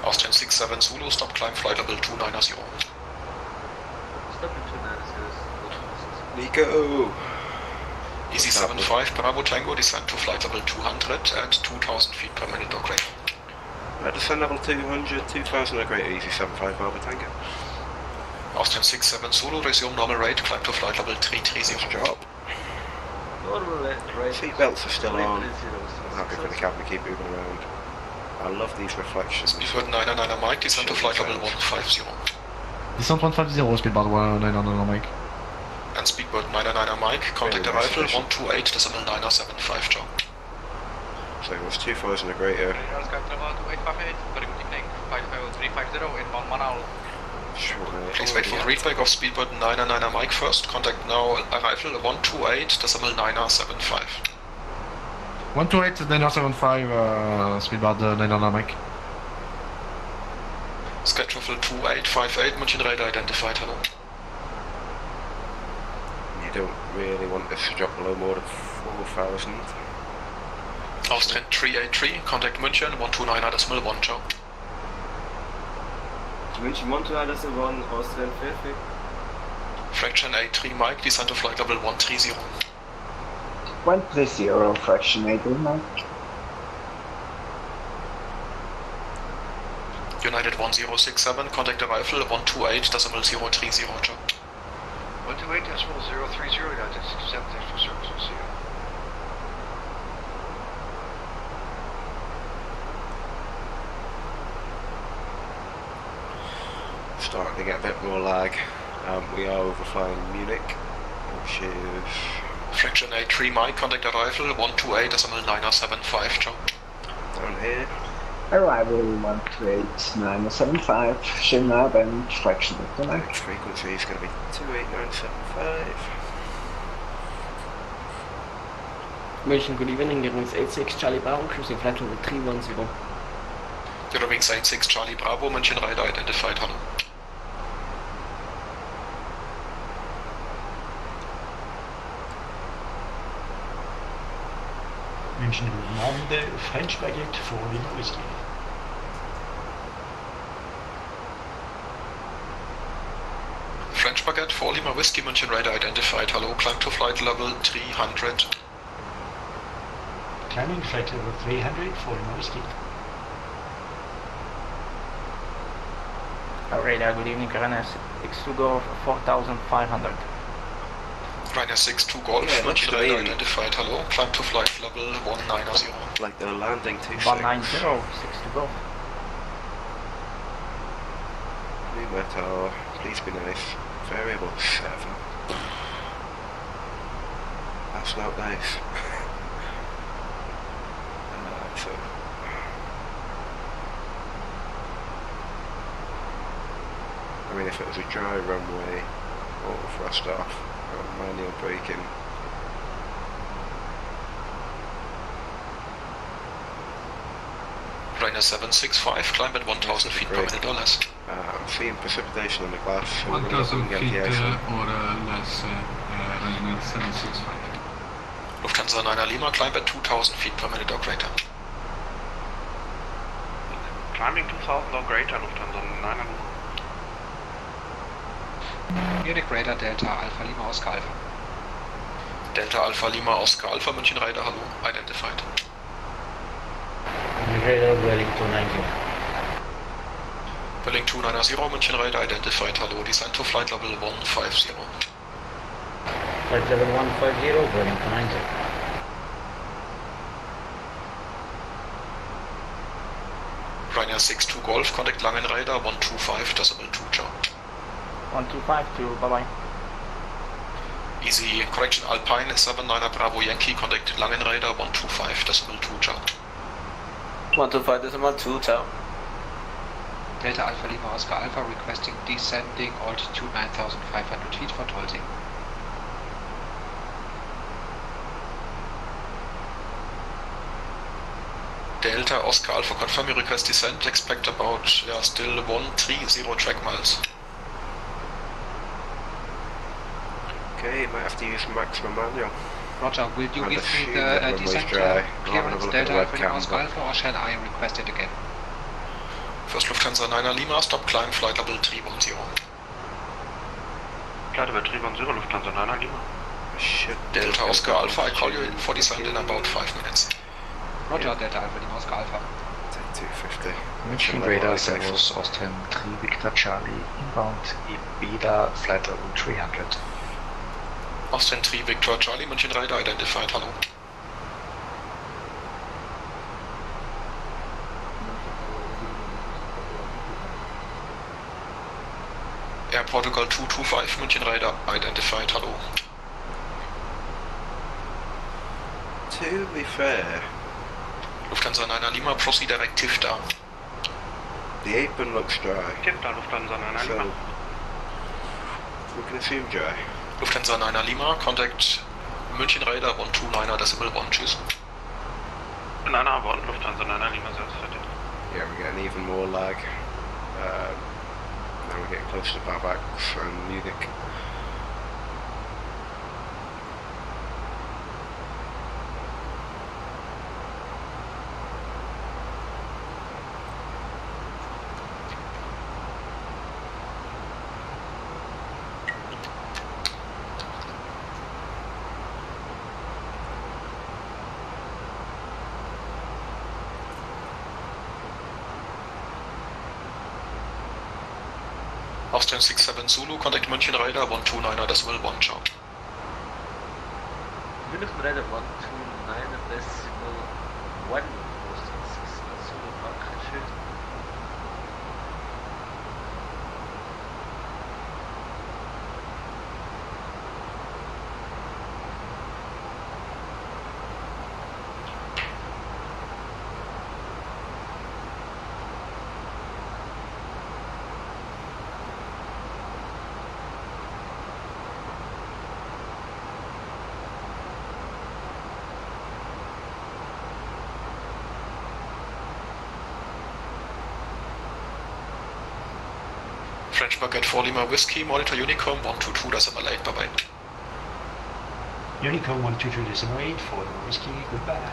[SPEAKER 9] Austrian 67 Zulu, stop climb flight level 290.
[SPEAKER 1] Nico!
[SPEAKER 9] Easy 75 Bravo Tango, descend to flight level 200 at 2000 feet per minute or greater.
[SPEAKER 1] Descend level 200, 2000 or greater, easy 75 Bravo Tango.
[SPEAKER 9] Austrian 67 Zulu, resume normal rate, climb to flight level 330.
[SPEAKER 1] Drop. Seat belts are still on. I'm happy for the cabin to keep moving around. I love these reflections.
[SPEAKER 9] Speedbird 999 Mike, descend to flight level 150.
[SPEAKER 13] Descent 150, Speedbird 999 Mike.
[SPEAKER 9] And Speedbird 999 Mike, contact arrival 128.975 John.
[SPEAKER 1] So it was 2000 or greater.
[SPEAKER 9] Please wait for the readback of speedbird 999 Mike first. Contact now arrival 128.975.
[SPEAKER 13] 128.975, speedbird 999 Mike.
[SPEAKER 9] Schedule 2858, München radar identified, hello.
[SPEAKER 1] You don't really want this to drop below more than 4,000.
[SPEAKER 9] Austrian 383, contact München 129.1, ciao.
[SPEAKER 14] München 129.1, Austrian 53.
[SPEAKER 9] Fraction A3 Mike, descent to flight level 130.
[SPEAKER 25] 130, fraction 8 Mike.
[SPEAKER 9] United 1067, contact arrival 128.030, ciao.
[SPEAKER 3] 128.030, United 67, thanks for service, we'll see you.
[SPEAKER 1] Starting to get a bit more lag. We are overflying Munich, which is...
[SPEAKER 9] Fraction A3 Mike, contact arrival 128.975, ciao.
[SPEAKER 1] Down here.
[SPEAKER 25] Arrival 128.975, Schönab and fraction of the Mike.
[SPEAKER 1] Frequency is going to be 28975.
[SPEAKER 8] München, good evening, Wings 86 Charlie Bravo, cruising flight level 310.
[SPEAKER 9] Wings 86 Charlie Bravo, München radar identified, hello.
[SPEAKER 2] München Normande, French baguette for Lima Whiskey.
[SPEAKER 9] French baguette for Lima Whiskey, München radar identified, hello. Climb to flight level 300.
[SPEAKER 2] Climbing flight level 300 for Lima Whiskey.
[SPEAKER 6] Radar, good evening, Ryanair 62 Golf 4500.
[SPEAKER 9] Ryanair 62 Golf, München radar identified, hello. Climb to flight level 190.
[SPEAKER 1] Like they're landing too
[SPEAKER 6] 190, 62 Golf.
[SPEAKER 1] New metal, please be nice. Variable 7. That's not nice. So I mean, if it was a dry runway, auto thrust off, or manual braking.
[SPEAKER 9] Ryanair 765, climb at 1000 feet per minute or less.
[SPEAKER 1] I'm seeing precipitation on the glass.
[SPEAKER 12] 1000 feet or less, Ryanair 765.
[SPEAKER 9] Lufthansa 9er Lima, climb at 2000 feet per minute or greater.
[SPEAKER 10] Climbing 2000 or greater, Lufthansa 9er Lima.
[SPEAKER 15] Munich Radar Delta Alpha Lima Oscar Alpha.
[SPEAKER 9] Delta Alpha Lima Oscar Alpha, München radar, hello, identified.
[SPEAKER 6] Radar Welling 290.
[SPEAKER 9] Welling 290, München radar identified, hello, descent to flight level 150.
[SPEAKER 6] Flight level 150, Welling 290.
[SPEAKER 9] Ryanair 62 Golf, contact Langen radar 125.2, ciao.
[SPEAKER 6] 1252, bye bye.
[SPEAKER 9] Easy, correction Alpine 79er Bravo Yankee, contact Langen radar 125.2, ciao.
[SPEAKER 15] 125.2, ciao. Delta Alpha Lima Oscar Alpha requesting descending altitude 9500 feet for Tolsing.
[SPEAKER 9] Delta Oscar Alpha, confirm your request descent, expect about, still 130 track miles.
[SPEAKER 1] Okay, might have to use maximum manual.
[SPEAKER 15] Roger, will you give me the descent clearance Delta Alpha Lima Oscar Alpha, or shall I request it again?
[SPEAKER 9] First Lufthansa 9er Lima, stop climb flight level 310.
[SPEAKER 10] Flight level 310, Lufthansa 9er Lima.
[SPEAKER 1] Shit.
[SPEAKER 9] Delta Oscar Alpha, I call you in for descent in about 5 minutes.
[SPEAKER 15] Roger, Delta Alpha Lima Oscar Alpha.
[SPEAKER 1] 250.
[SPEAKER 17] München Radar Servus Austrian 3 Victor Charlie inbound Ibiza flight level 300.
[SPEAKER 9] Austrian 3 Victor Charlie, München radar identified, hello. Air Portugal 225, München radar identified, hello.
[SPEAKER 1] To be fair,
[SPEAKER 9] Lufthansa 9er Lima, proceed directive down.
[SPEAKER 1] The apron looks dry.
[SPEAKER 16] Captain Lufthansa 9
[SPEAKER 1] So,
[SPEAKER 16] Lima.
[SPEAKER 1] we can assume dry.
[SPEAKER 9] Lufthansa 9 Lima, contact München Radar 129.1, tschüss.
[SPEAKER 16] 9 1, Lufthansa 9 Lima, selbstverständlich.
[SPEAKER 1] Yeah, we're getting even more lag. Now we're getting close to Babax and Munich.
[SPEAKER 9] Austrian 67 Zulu, contact München Radar 129.1, ciao.
[SPEAKER 11] München Radar 129.1, Austrian 67 Zulu, Dankeschön.
[SPEAKER 9] French Baguette 4 Lima Whiskey, monitor Unicom 122.8, bye bye.
[SPEAKER 2] Unicom 122.8 for Whiskey, goodbye.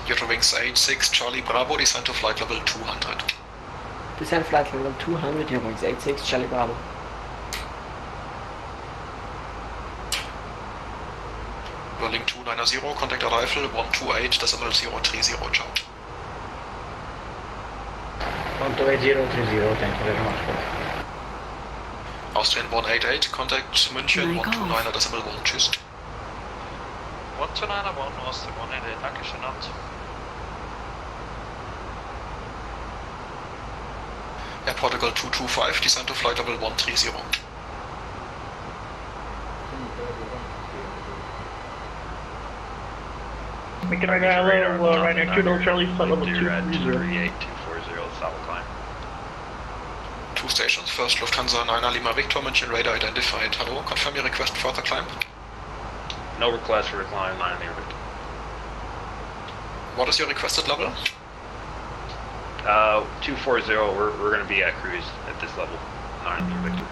[SPEAKER 9] Eurowings 86 Charlie Bravo, descent to flight level 200.
[SPEAKER 8] Descent flight level 200, Eurowings 86, Charlie Bravo.
[SPEAKER 9] Berlin 290, contact arrival 128.030, ciao.
[SPEAKER 6] 128.030, thank you very much.
[SPEAKER 9] Austrian 188, contact München 129.1, tschüss.
[SPEAKER 4] 129.1, Austrian 188, Dankeschön, Abend.
[SPEAKER 9] Air Portugal 225, descent to flight level 130.
[SPEAKER 16] Making right now, right now, 2 Charlie, flight level 230.
[SPEAKER 4] 238, 240, solid climb.
[SPEAKER 9] Two stations, first Lufthansa 9 Lima Victor, München radar identified. Hello, confirm your request for further climb.
[SPEAKER 16] No request for recline, 9 Lima Victor.
[SPEAKER 9] What is your requested level?
[SPEAKER 16] 240, we're going to be at cruise at this level, 9 Lima Victor.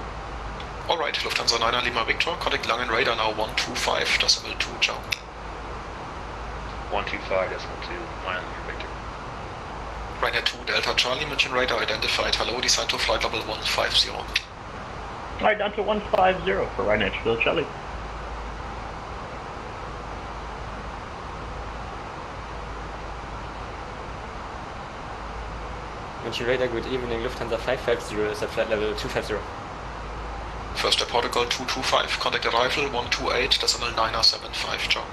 [SPEAKER 9] Alright, Lufthansa 9 Lima Victor, contact Langen radar now 125.2, ciao.
[SPEAKER 16] 125.2, 9 Lima Victor.
[SPEAKER 9] Ryanair 2 Delta Charlie, München radar identified. Hello, descent to flight level 150.
[SPEAKER 16] Alright, down to 150 for Ryanair 2 Charlie.
[SPEAKER 19] München Radar, good evening, Lufthansa 550 is at flight level 250.
[SPEAKER 9] First Air Portugal 225, contact arrival 128.975, ciao.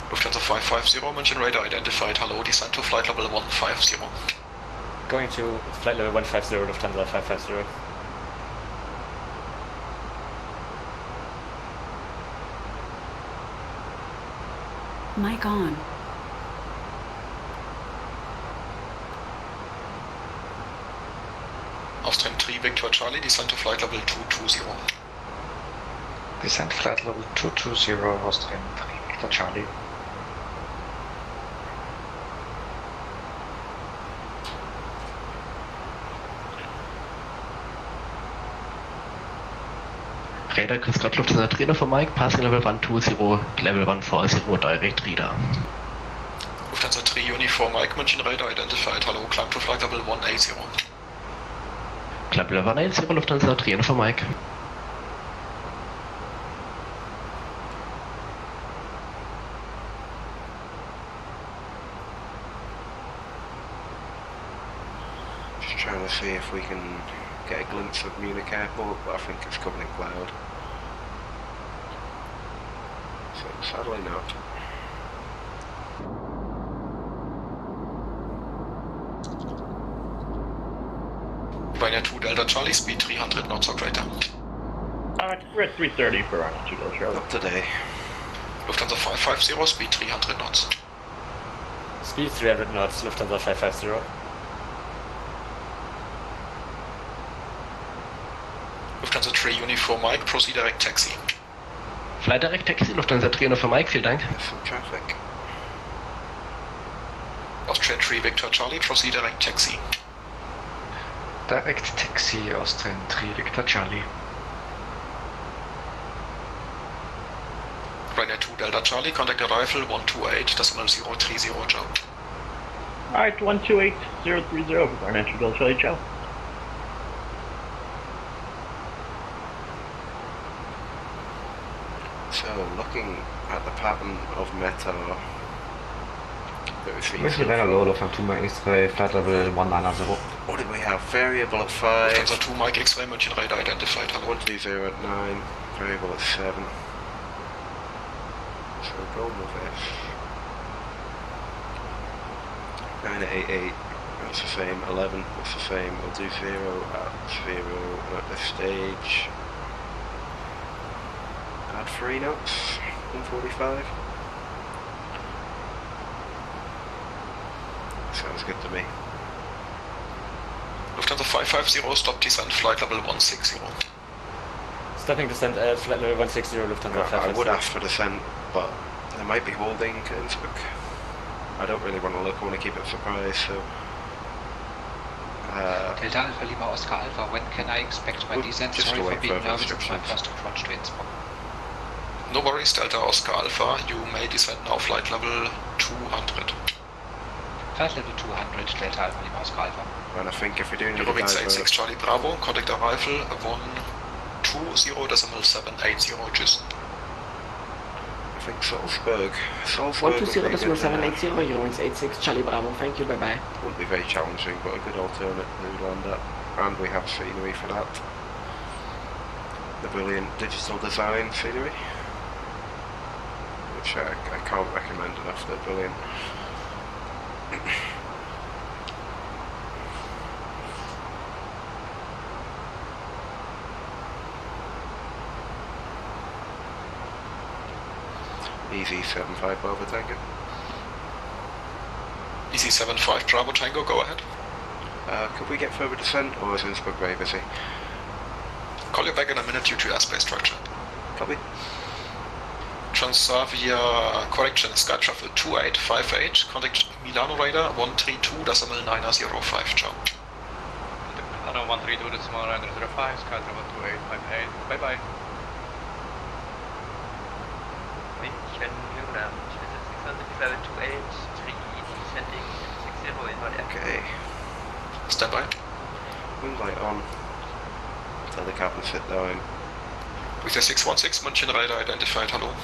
[SPEAKER 9] Lufthansa 550, München radar identified. Hello, descent to flight level 150.
[SPEAKER 19] Going to flight level 150, Lufthansa 550.
[SPEAKER 26] Mic on.
[SPEAKER 9] Austrian 3 Victor Charlie, descent to flight level 220.
[SPEAKER 17] Descent flight level 220, Austrian 3 Victor Charlie.
[SPEAKER 20] Radar, Chris Gott, Lufthansa Trainer for Mike, passing level 120, level 140, direct radar.
[SPEAKER 9] Lufthansa 3 Uniform Mike, München radar identified. Hello, climb to flight level 180.
[SPEAKER 20] Climb level 180, Lufthansa Trainer for Mike.
[SPEAKER 1] Just trying to see if we can get a glimpse of Munich Airport, but I think it's covered in cloud. So sadly not.
[SPEAKER 9] Ryanair 2 Delta Charlie, speed 300 knots or greater.
[SPEAKER 5] We're at 330 for Ryanair 2 Delta Charlie.
[SPEAKER 1] Not today.
[SPEAKER 9] Lufthansa 550, speed 300 knots.
[SPEAKER 19] Speed 300 knots, Lufthansa 550.
[SPEAKER 9] Lufthansa 3 Uniform Mike, proceed direct taxi.
[SPEAKER 20] Fly direct taxi, Lufthansa 3 Uniform Mike, vielen Dank.
[SPEAKER 1] Some traffic.
[SPEAKER 9] Austrian 3 Victor Charlie, proceed direct taxi.
[SPEAKER 17] Direct taxi, Austrian 3 Victor Charlie.
[SPEAKER 9] Ryanair 2 Delta Charlie, contact arrival 128.030 Joe.
[SPEAKER 5] Alright, 128.030 for Ryanair 2 Delta Charlie, ciao.
[SPEAKER 1] So, looking at the pattern of META,
[SPEAKER 6] Monsieur Renner low, Lufthansa 2 Mike X-Ray, flight level 190.
[SPEAKER 1] What did we have? Variable at 5.
[SPEAKER 9] Lufthansa 2 Mike X-Ray, München radar identified.
[SPEAKER 1] 120 at 9. Variable at 7. So go with this. 9 at 88. That's the same. 11. That's the same. We'll do 0 at 0 at this stage. Add 3 knots. 145. Sounds good to me.
[SPEAKER 9] Lufthansa 550, stop descent, flight level 160.
[SPEAKER 19] Stopping descent at flight level 160, Lufthansa 550.
[SPEAKER 1] I would ask for descent, but they might be holding Innsbruck. I don't really want to look, I want to keep it a surprise, so...
[SPEAKER 15] Delta Alpha Lima Oscar Alpha, when can I expect my descent? Sorry for being nervous, it's my first approach to Innsbruck.
[SPEAKER 9] No worries, Delta Oscar Alpha, you may descend now, flight level 200.
[SPEAKER 15] Flight level 200, Delta Alpha Lima Oscar Alpha.
[SPEAKER 1] And I think if you're doing
[SPEAKER 9] Eurowings 86 Charlie Bravo, contact arrival 120.780, tschüss.
[SPEAKER 1] I think Salzburg.
[SPEAKER 8] 120.780, Eurowings 86 Charlie Bravo, thank you, bye bye.
[SPEAKER 1] Wouldn't be very challenging, but a good alternate to land at. And we have scenery for that. The brilliant digital design scenery. Which I can't recommend enough, they're brilliant. Easy 75 Bravo Tango.
[SPEAKER 9] Easy 75 Bravo Tango, go ahead.
[SPEAKER 1] Could we get further descent, or is Innsbruck very busy?
[SPEAKER 9] Call you back in a minute due to airspace structure.
[SPEAKER 1] Copy.
[SPEAKER 9] Transavia correction, Sky Travel 2858, contact Milano Radar 132.905, ciao.
[SPEAKER 4] Milano 132.905, Sky Travel 2858, bye bye.
[SPEAKER 11] München, Luna, 627 28, 3, descending 60 in North.
[SPEAKER 1] Okay.
[SPEAKER 9] Stand by.
[SPEAKER 1] Moonlight on. Tell the cabin sit down.
[SPEAKER 9] With the 616, München Radar identified, hello.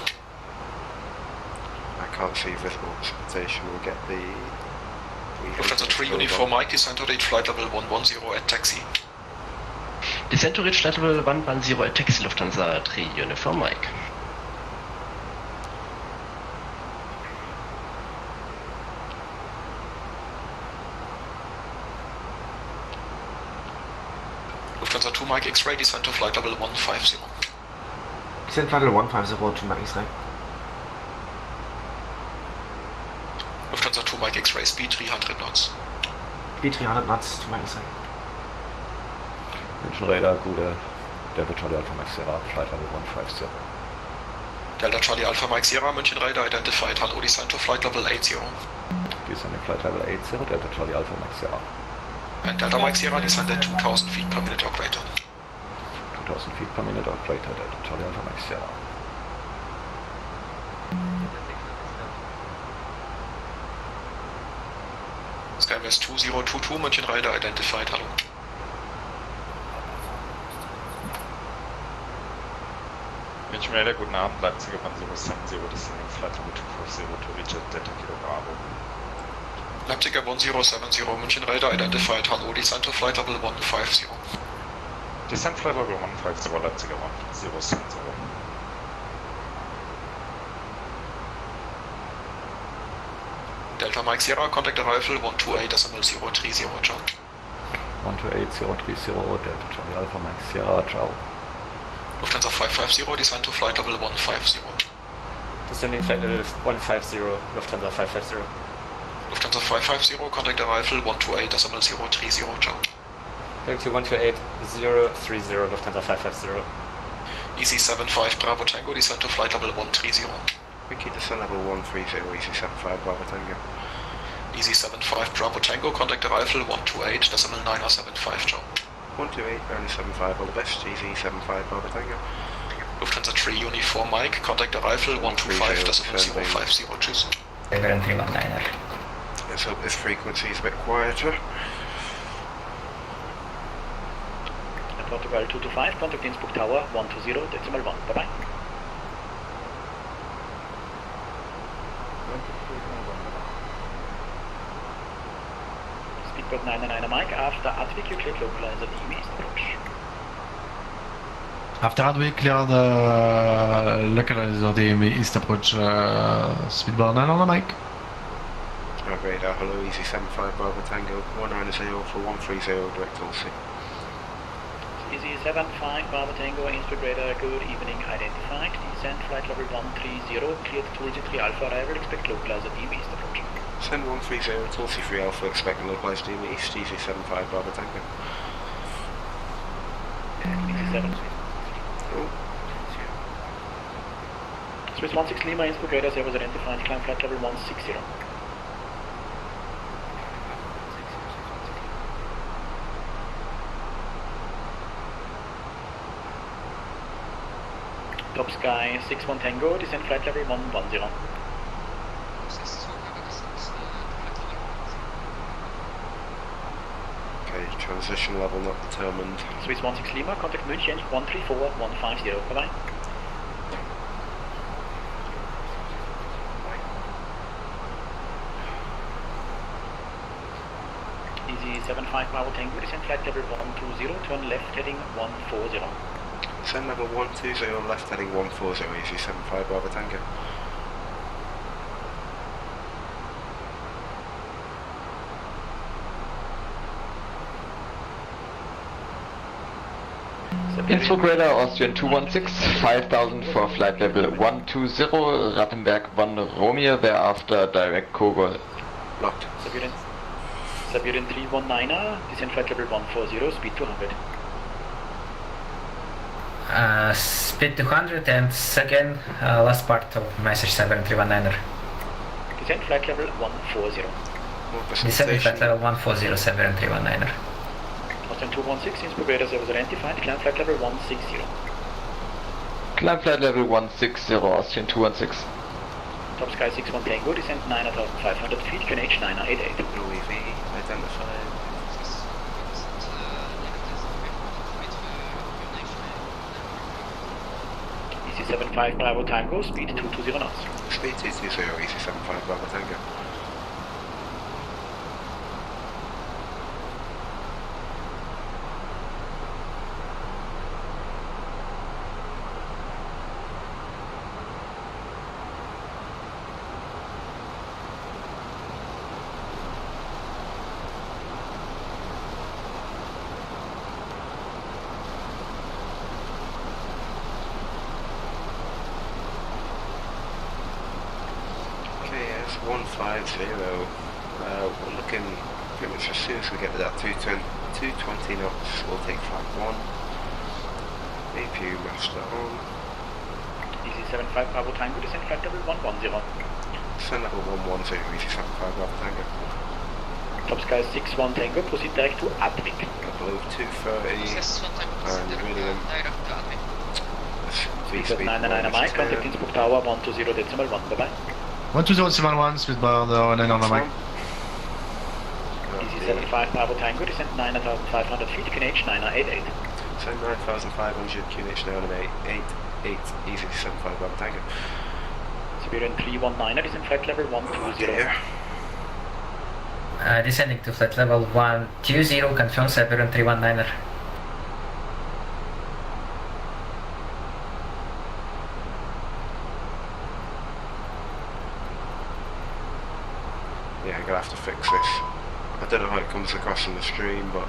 [SPEAKER 1] I can't see visible precipitation, we'll get the...
[SPEAKER 9] Lufthansa 3 Uniform Mike, descent to reach flight level 110 at taxi.
[SPEAKER 20] Descent to reach flight level 110 at taxi, Lufthansa 3 Uniform Mike.
[SPEAKER 9] Lufthansa 2 Mike X-Ray, descent to flight level 150.
[SPEAKER 6] Descent flight level 150 to Mike X-Ray.
[SPEAKER 9] Lufthansa 2 Mike X-Ray, speed 300 knots.
[SPEAKER 6] Speed 300 knots to Mike X-Ray.
[SPEAKER 18] München Radar, gute Delta Charlie Alpha Mike Sierra, flight level 150.
[SPEAKER 9] Delta Charlie Alpha Mike Sierra, München Radar identified, hello, descent to flight level 80.
[SPEAKER 18] Descending flight level 80, Delta Charlie Alpha Mike Sierra.
[SPEAKER 9] And Delta Mike Sierra, descend at 2000 feet per minute or greater.
[SPEAKER 18] 2000 feet per minute or greater, Delta Charlie Alpha Mike Sierra.
[SPEAKER 9] Skywest 2022, München Radar identified, hello.
[SPEAKER 4] München Radar, guten Abend, Leipziger 1070, descending flight level 240 to reach at Delta Kilo Bravo.
[SPEAKER 9] Leipziger 1070, München Radar identified, hello, descent to flight level 150.
[SPEAKER 4] Descent flight level 150, Leipziger 1070.
[SPEAKER 9] Delta Delta Mike Sierra, contact arrival 128.030, ciao.
[SPEAKER 18] 128.030, Delta Charlie Alpha Mike Sierra, ciao.
[SPEAKER 9] Lufthansa 550, descend to flight level 150.
[SPEAKER 19] Descending flight level 150, Lufthansa 550.
[SPEAKER 9] Lufthansa 550, contact arrival 128.030, ciao.
[SPEAKER 19] Going to 128.030, Lufthansa 550.
[SPEAKER 9] Easy 75 Bravo Tango, descend to flight level 130.
[SPEAKER 1] Wiki descend level 130, Easy 75 Bravo Tango.
[SPEAKER 9] Easy 75 Bravo Tango, contact arrival 128.975, ciao.
[SPEAKER 1] 128.975, all the best, Easy 75 Bravo Tango.
[SPEAKER 9] Lufthansa 3 Uniform Mike, contact arrival 125.050, tschüss.
[SPEAKER 7] 319er.
[SPEAKER 1] Let's hope this frequency is a bit quieter.
[SPEAKER 5] Portugal 225, contact Innsbruck Tower 120.1, bye bye. Speedbird 99 Mike, after Atwick you cleared localizer DB east approach.
[SPEAKER 13] After Atwick cleared localizer DB east approach, Speedbird 99 Mike.
[SPEAKER 1] Radar, hello, Easy 75 Bravo Tango, 190 for 130, direct all C.
[SPEAKER 5] Easy 75 Bravo Tango, Innsbruck radar, good evening, identified. Descend flight level 130, cleared to Region 3 Alpha arrival, expect localizer DB east approach.
[SPEAKER 1] Send 130 to C3 Alpha, expect localized DB east, Easy 75 Bravo Tango.
[SPEAKER 5] Easy 7.
[SPEAKER 1] Oh.
[SPEAKER 5] Swiss 16 Lima, Innsbruck radar, servers identified, climb flight level 160. Top Sky 61 Tango, descend flight level 110.
[SPEAKER 1] Okay, transition level not determined.
[SPEAKER 5] Swiss 16 Lima, contact München 134.150, bye bye. Easy 75 Bravo Tango, descend flight level 120, turn left heading 140.
[SPEAKER 1] Send level 120, left heading 140, Easy 75 Bravo Tango.
[SPEAKER 21] Innsbruck radar, Austrian 216, 5000 for flight level 120, Rattenberg 1 Romeo, thereafter direct Kogol.
[SPEAKER 1] Locked.
[SPEAKER 5] Siberian 319er, descend flight level 140, speed 200.
[SPEAKER 7] Speed 200 and second last part of message Siberian 319er.
[SPEAKER 5] Descend flight level 140.
[SPEAKER 7] Descending flight level 140 Siberian 319er.
[SPEAKER 5] Austrian 216, Innsbruck radar servers identified, climb flight level 160.
[SPEAKER 21] Climb flight level 160, Austrian 216.
[SPEAKER 5] Top Sky 61 Tango, descend 9,500 feet, QNH 988.
[SPEAKER 1] UAV identified.
[SPEAKER 5] Easy 75 Bravo Tango, speed 220 knots.
[SPEAKER 1] Speed 220, Easy 75 Bravo Tango. KS 150, we're looking pretty much as soon as we get to that 220 knots, we'll take flight 1. APU master on.
[SPEAKER 5] Easy 75 Bravo Tango, descend flight level 110.
[SPEAKER 1] Send level 110, Easy 75 Bravo Tango.
[SPEAKER 5] Top Sky 61 Tango, proceed direct to Atwick.
[SPEAKER 1] Below 230 and really
[SPEAKER 5] Speedbird 99 Mike, contact Innsbruck Tower 120.1, bye bye.
[SPEAKER 13] 120.1, Speedbird 99 Mike.
[SPEAKER 5] Easy 75 Bravo Tango, descend 9,500 feet, QNH 988.
[SPEAKER 1] Send 9,500, QNH 988, Easy 75 Bravo Tango.
[SPEAKER 5] Siberian 319er, descend flight level 120.
[SPEAKER 7] Descending to flight level 120, confirm Siberian 319er.
[SPEAKER 1] Yeah, I don't know how it comes across on the stream, but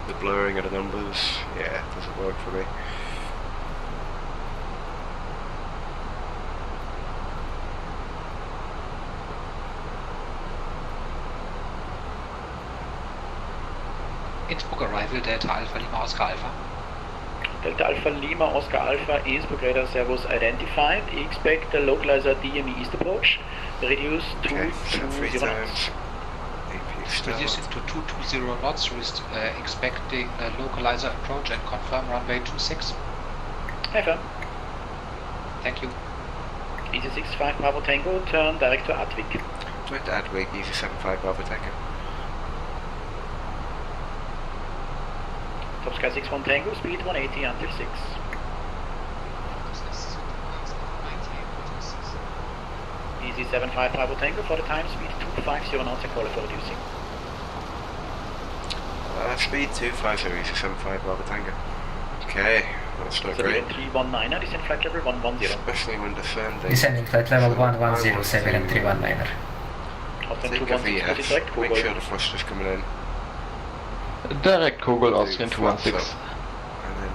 [SPEAKER 1] the blurring of the numbers, yeah, it doesn't work for me.
[SPEAKER 15] Innsbruck arrival, Delta Alpha Lima Oscar Alpha.
[SPEAKER 5] Delta Alpha Lima Oscar Alpha, Innsbruck radar servos identified. Expect the localizer DME east approach. Reduce to 220 knots.
[SPEAKER 15] Reduce it to 220 knots, expecting a localizer approach and confirm runway 26.
[SPEAKER 5] Affirm.
[SPEAKER 15] Thank you.
[SPEAKER 5] Easy 65 Bravo Tango, turn direct to Advik.
[SPEAKER 1] Direct to Advik, Easy 75 Bravo Tango.
[SPEAKER 5] Top Sky 61 Tango, speed 180 until 6. Easy 75 Bravo Tango for the time, speed 250 knots and call for reducing.
[SPEAKER 1] Speed 250, Easy 75 Bravo Tango. Okay, that's not great.
[SPEAKER 5] 319er, descend flight level 110.
[SPEAKER 1] Especially when descending.
[SPEAKER 7] Descending flight level 110, Severin 319er.
[SPEAKER 1] Think of the F, make sure the thruster's coming in.
[SPEAKER 21] Direct Kugel, Austrian 216.
[SPEAKER 1] And then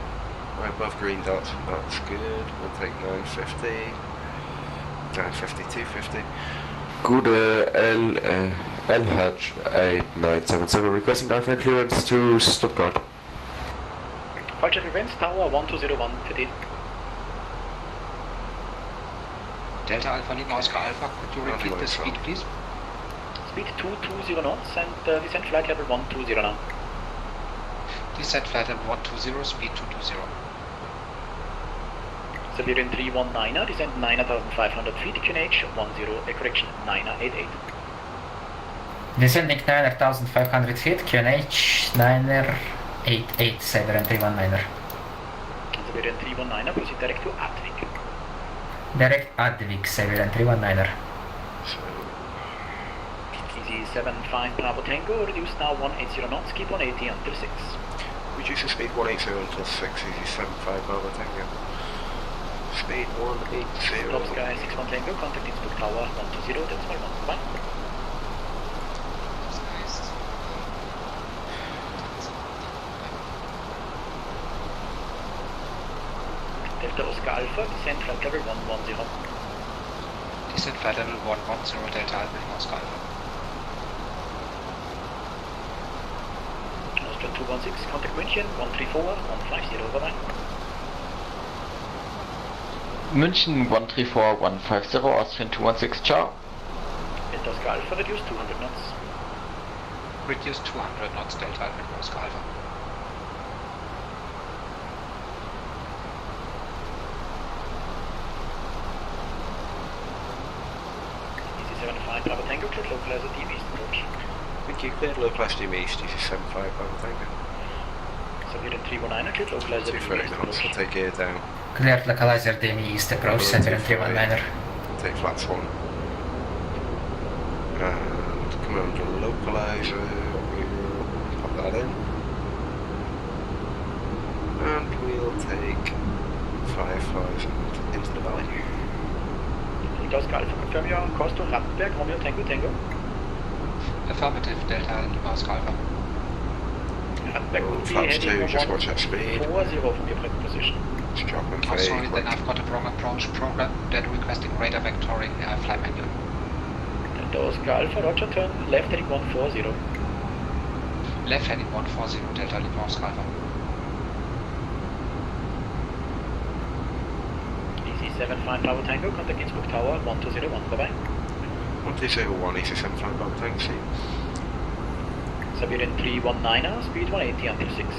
[SPEAKER 1] right above green dots, that's good. We'll take 950. 950, 250.
[SPEAKER 3] Good L hatch 8977 requesting dive clearance to Stuttgart.
[SPEAKER 5] Falscher Frequenz, Tower 1201 TD.
[SPEAKER 15] Delta Alpha Lima Oscar Alpha, could you repeat the speed please?
[SPEAKER 5] Speed 220 knots and descend flight level 120 now.
[SPEAKER 15] Descent flight level 120, speed 220.
[SPEAKER 5] Siberian 319er, descend 9,500 feet, QNH 10, correction 988.
[SPEAKER 7] Descending 9,500 feet, QNH 988, Siberian 319er.
[SPEAKER 5] Siberian 319er, proceed direct to Advik.
[SPEAKER 7] Direct Advik, Siberian 319er.
[SPEAKER 5] Easy 75 Bravo Tango, reduce now 180 knots, keep 180 until 6.
[SPEAKER 1] Reduce the speed 180 until 6, Easy 75 Bravo Tango. Speed 180.
[SPEAKER 5] Top Sky 61 Tango, contact Innsbruck Tower 120, that's my 1, bye. Delta Oscar Alpha, descend flight level 110.
[SPEAKER 15] Descent flight level 110, Delta Alpha Lima Oscar Alpha.
[SPEAKER 5] Austrian 216, contact München 134, 150, bye bye.
[SPEAKER 21] München 134, 150, Austrian 216, ciao.
[SPEAKER 5] Delta Oscar Alpha, reduce 200 knots.
[SPEAKER 15] Reduce 200 knots, Delta Alpha Lima Oscar Alpha.
[SPEAKER 5] Easy 75 Bravo Tango, clear localizer DME east approach.
[SPEAKER 1] Thank you, cleared localizer DME east, Easy 75 Bravo Tango.
[SPEAKER 5] Siberian 319er, clear localizer DME east approach.
[SPEAKER 1] We'll take gear down.
[SPEAKER 7] Cleared localizer DME east approach, Siberian 319er.
[SPEAKER 1] We'll take flat swan. And come on to localizer, we'll pop that in. And we'll take 5,000 into the valley.
[SPEAKER 5] Oscar Alpha, confirm your course to Rattenberg, Romeo Tango Tango.
[SPEAKER 15] Affirmative, Delta Lima Oscar Alpha.
[SPEAKER 5] Rattenberg will be
[SPEAKER 1] Flaps
[SPEAKER 5] heading
[SPEAKER 1] 2, just watch that speed.
[SPEAKER 5] 40 from your present position.
[SPEAKER 1] Just drop and
[SPEAKER 15] Oh, sorry, then I've got a wrong approach program, then requesting radar vectoring flight manual.
[SPEAKER 5] Delta Oscar Alpha, roger, turn left heading 140.
[SPEAKER 15] Left heading 140, Delta Lima Oscar Alpha.
[SPEAKER 5] Easy 75 Bravo Tango, contact Innsbruck Tower 1201, bye bye.
[SPEAKER 1] 1201, Easy 75 Bravo Tango, see.
[SPEAKER 5] Siberian 319er, speed 180 until 6.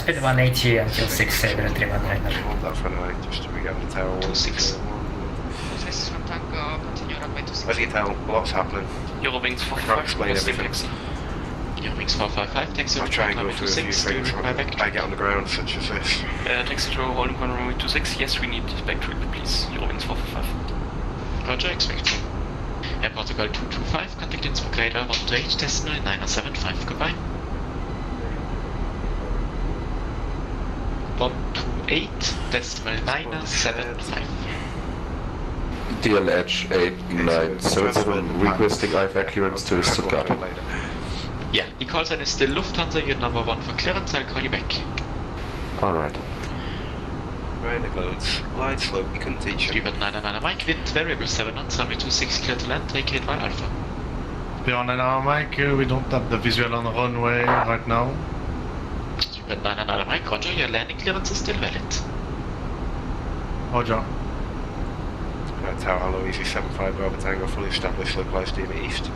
[SPEAKER 7] Speed 180 until 6, Siberian 319er.
[SPEAKER 1] Hold that for now, just to regain the tower.
[SPEAKER 11] 26. This from Tango, continue runway 26.
[SPEAKER 1] As you can tell, lots happening.
[SPEAKER 11] Eurowings
[SPEAKER 1] I can't explain everything.
[SPEAKER 11] Eurowings 455, taxi
[SPEAKER 1] I
[SPEAKER 11] to
[SPEAKER 1] try and go
[SPEAKER 11] runway
[SPEAKER 1] through a few
[SPEAKER 11] 26,
[SPEAKER 1] things when I get on the ground, such as this.
[SPEAKER 11] taxi to holding on runway 26, yes, we need back trip, please. Eurowings 455.
[SPEAKER 20] Roger, expecting. Air Protocol 225, contact Innsbruck radar 128, decimal 975, goodbye. 128, decimal 975.
[SPEAKER 3] DLH 8977 requesting IFR clearance to Stuttgart.
[SPEAKER 11] Yeah, the call sign is still Lufthansa, you're number 1 for clearance, I'll call you back.
[SPEAKER 3] Alright.
[SPEAKER 1] Right, it loads. Light slope, you couldn't teach
[SPEAKER 11] Speedbird 999 Mike, wind variable 7 knots, runway 26 clear to land, take 8 while Alpha.
[SPEAKER 13] Speedbird 999 Mike, we don't have the visual on the runway right now.
[SPEAKER 11] Speedbird 999 Mike, roger, your landing clearance is still valid.
[SPEAKER 13] Roger.
[SPEAKER 1] Tower Hello, Easy 75 Bravo Tango, fully established, localized steam east.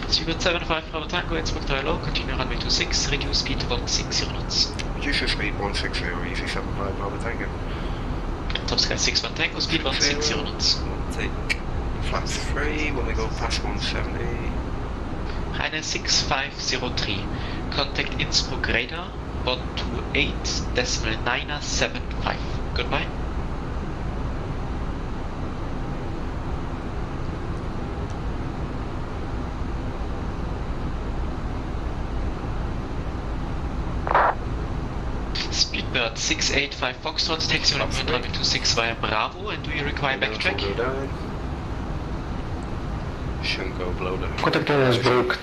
[SPEAKER 11] Speedbird 75 Bravo Tango, Innsbruck Tower Hello, continue runway 26, reduce speed to 160 knots.
[SPEAKER 1] Reduce your speed 160, Easy 75 Bravo Tango.
[SPEAKER 11] Top Sky 61 Tango, speed 160 knots.
[SPEAKER 1] We'll take flat 3 when we go past 170.
[SPEAKER 11] Heine 6503, contact Innsbruck radar, 128.975. Goodbye. Speedbird 685 Foxtrot, taxi on point runway 26 via Bravo, and do you require backtrack?
[SPEAKER 1] Shouldn't go below the...
[SPEAKER 6] Contact Innsbruck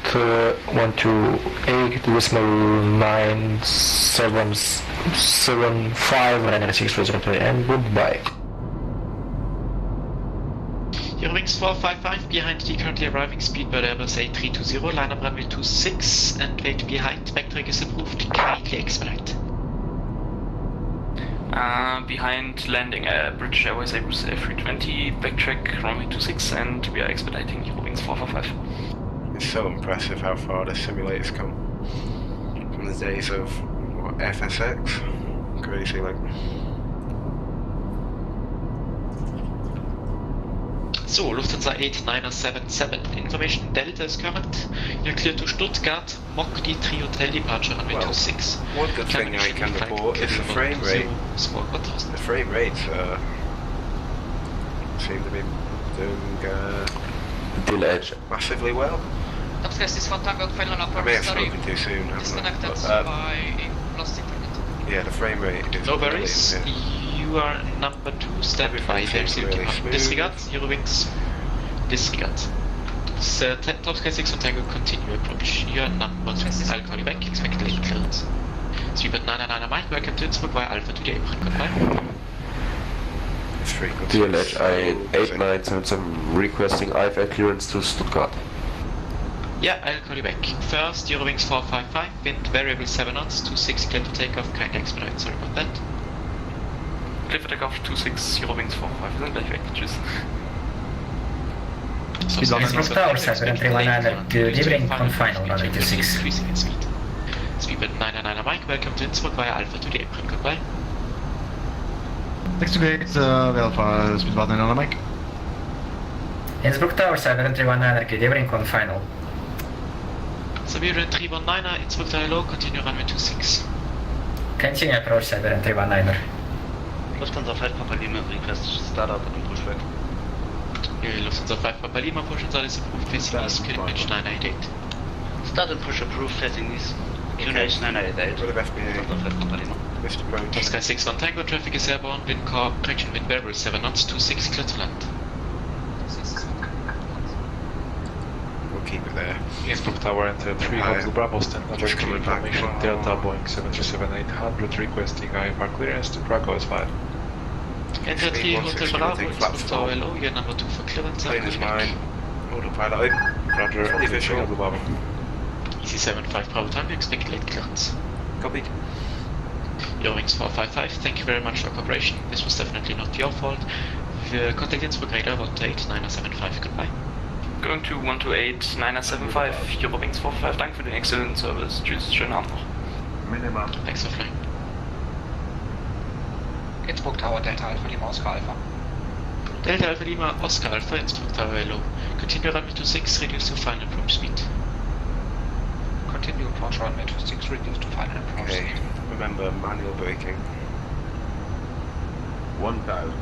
[SPEAKER 6] 128.975, runway 6 and goodbye.
[SPEAKER 11] Your wings 455 behind the currently arriving Speedbird Airbus A320, line up runway 26 and wait behind, backtrack is approved, kindly expedite.
[SPEAKER 19] Behind landing British Airways Airbus A320, backtrack runway 26, and we are expediting Eurowings 445.
[SPEAKER 1] It's so impressive how far the simulators come from the days of what, FSX. Crazy, like.
[SPEAKER 11] So, Lufthansa 8977, information Delta is current. You're clear to Stuttgart, Mokdi 3 Hotel departure runway 26.
[SPEAKER 1] One good thing I can report is the frame rate. The frame rates seem to be doing massively well. I may have spoken too soon.
[SPEAKER 11] Disconnected by lost internet.
[SPEAKER 1] Yeah, the frame rate is.
[SPEAKER 11] No worries. You are number 2, stand by, there's really disregard, Eurowings, disregard. Top Sky 6 on Tango, continue approach. You are number 2, I'll call you back, expect late clearance. Speedbird 999 Mike, welcome to Innsbruck via Alpha to the apron, goodbye.
[SPEAKER 3] DLH 8977 requesting IFR clearance to Stuttgart.
[SPEAKER 11] Yeah, I'll call you back. First, Eurowings 455, wind variable 7 knots, 26 clear to take off, kind expedite, sorry about that.
[SPEAKER 19] Clear for takeoff 26, Eurowings 45, wir sind gleich weg, tschüss.
[SPEAKER 7] Innsbruck Tower 7319, good evening, on final runway 26.
[SPEAKER 11] Speedbird 999 Mike, welcome to Innsbruck via Alpha to the apron, goodbye.
[SPEAKER 13] Next to gate, Alpha, Speedbird 999 Mike.
[SPEAKER 7] Innsbruck Tower 7319, good evening, on final.
[SPEAKER 11] Siberian 319er, Innsbruck Tower low, continue runway 26.
[SPEAKER 7] Continue approach Siberian 319er.
[SPEAKER 12] Lufthansa 5 Papa Lima, request startup and pushback.
[SPEAKER 11] Lufthansa 5 Papa Lima, push inside is approved, facing east, QNH 988.
[SPEAKER 12] Start and push approved, facing east, QNH 988. Lufthansa 5 Papa Lima.
[SPEAKER 11] Top Sky 61 Tango, traffic is airborne, wind core, correction wind variable 7 knots, 26 clear to land.
[SPEAKER 1] We'll keep it there.
[SPEAKER 4] Innsbruck Tower enter 3 Hotel Bravo, stand number 3 information Delta Boeing 737-800 requesting IFR clearance to Krakow S5.
[SPEAKER 11] Enter 3 Hotel Bravo, Innsbruck Tower low, you're number 2 for clearance.
[SPEAKER 1] Plane is mine. Autopilot open.
[SPEAKER 4] Roger,
[SPEAKER 1] fully visual.
[SPEAKER 4] Bravo.
[SPEAKER 11] Easy 75 Bravo Tango, expect late clearance.
[SPEAKER 1] Copied.
[SPEAKER 11] Eurowings 455, thank you very much for cooperation. This was definitely not your fault. Contact Innsbruck radar 128.975, goodbye.
[SPEAKER 19] Going to 128.975, Eurowings 45, danke für den excellent service. Tschüss, schönen Abend noch.
[SPEAKER 12] Minimum.
[SPEAKER 11] Thanks for flying.
[SPEAKER 15] Innsbruck Tower, Delta Alpha Lima, Oscar Alpha.
[SPEAKER 11] Delta Alpha Lima, Oscar Alpha, Innsbruck Tower hello. Continue runway 26, reduce to final approach speed.
[SPEAKER 15] Continue approach runway 26, reduce to final approach speed.
[SPEAKER 1] Remember, manual braking.
[SPEAKER 12] 1000.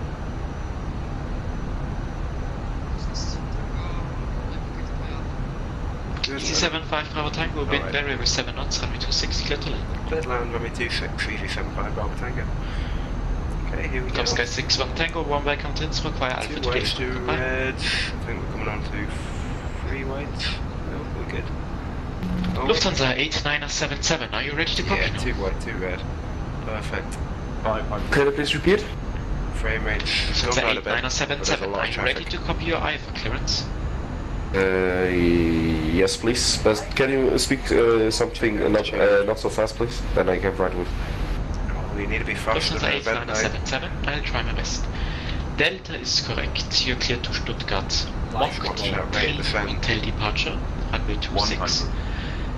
[SPEAKER 11] Easy 75 Bravo Tango, wind variable 7 knots, runway 26, clear to land.
[SPEAKER 1] Clear to land, runway 26, easy 75 Bravo Tango. Okay, here we go.
[SPEAKER 11] Top Sky 6-1 Tango, one way come to Innsbruck via Alpha
[SPEAKER 1] 2 whites, 2 reds. I think we're coming on to 3 whites. No, we're good. Oh.
[SPEAKER 11] Lufthansa 8977, are you ready to copy?
[SPEAKER 1] Yeah, 2 white, 2 red. Perfect.
[SPEAKER 3] Can you please repeat?
[SPEAKER 1] Frame rates.
[SPEAKER 11] Lufthansa 8977, are you ready to copy your IFA clearance?
[SPEAKER 3] Yes, please. But can you speak something not so fast, please? Then I can write with.
[SPEAKER 1] We need to be faster.
[SPEAKER 11] Lufthansa 8977, I'll try my best. Delta is correct. You're clear to Stuttgart. Mach 3 hotel departure, runway 26.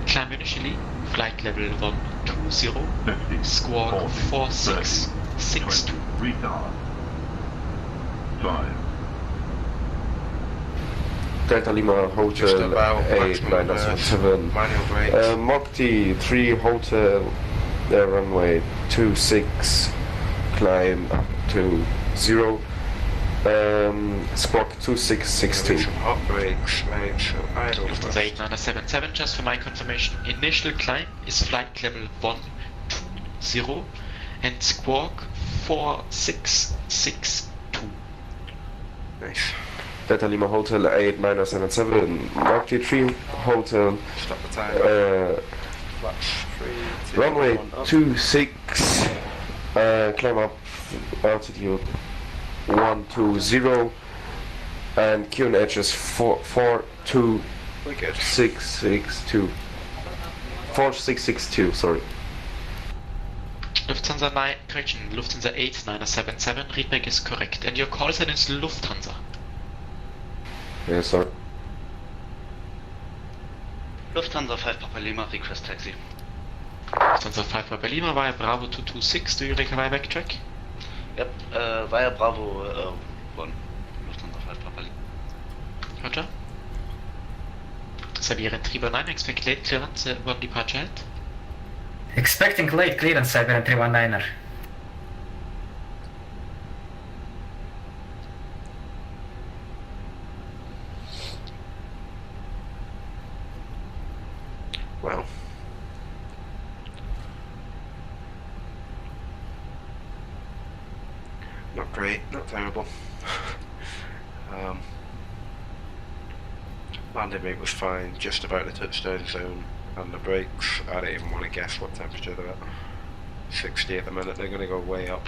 [SPEAKER 11] Climb initially, flight level 120, squawk 4662.
[SPEAKER 10] Retard. 5.
[SPEAKER 3] Delta Lima Hotel 8977. Mach 3 Hotel runway 26, climb up to 0. Squawk 2662.
[SPEAKER 1] Some hot brakes, right? So idle.
[SPEAKER 11] Lufthansa 8977, just for my confirmation. Initial climb is flight level 120 and squawk 4662.
[SPEAKER 1] Nice.
[SPEAKER 3] Delta Lima Hotel 8977, Mach 3 Hotel.
[SPEAKER 1] Stop the time.
[SPEAKER 3] Runway 26, climb up altitude 120, and QNH is 4662. 4662, sorry.
[SPEAKER 11] Lufthansa 9, correction, Lufthansa 8977, readback is correct. And your call sign is Lufthansa.
[SPEAKER 3] Yes, sir.
[SPEAKER 12] Lufthansa 5 Papa Lima, request taxi.
[SPEAKER 11] Lufthansa 5 Papa Lima via Bravo 226, do you require backtrack?
[SPEAKER 12] Yep, via Bravo 1. Lufthansa 5 Papa Lima.
[SPEAKER 11] Roger. Siberian 319, expect late clearance, 1 departure head.
[SPEAKER 7] Expecting late clearance, Siberian 319er.
[SPEAKER 1] Well. Not great, not terrible. Landing rate was fine, just about the touchdown zone, and the brakes, I don't even want to guess what temperature they're at. 60 at the minute, they're going to go way up.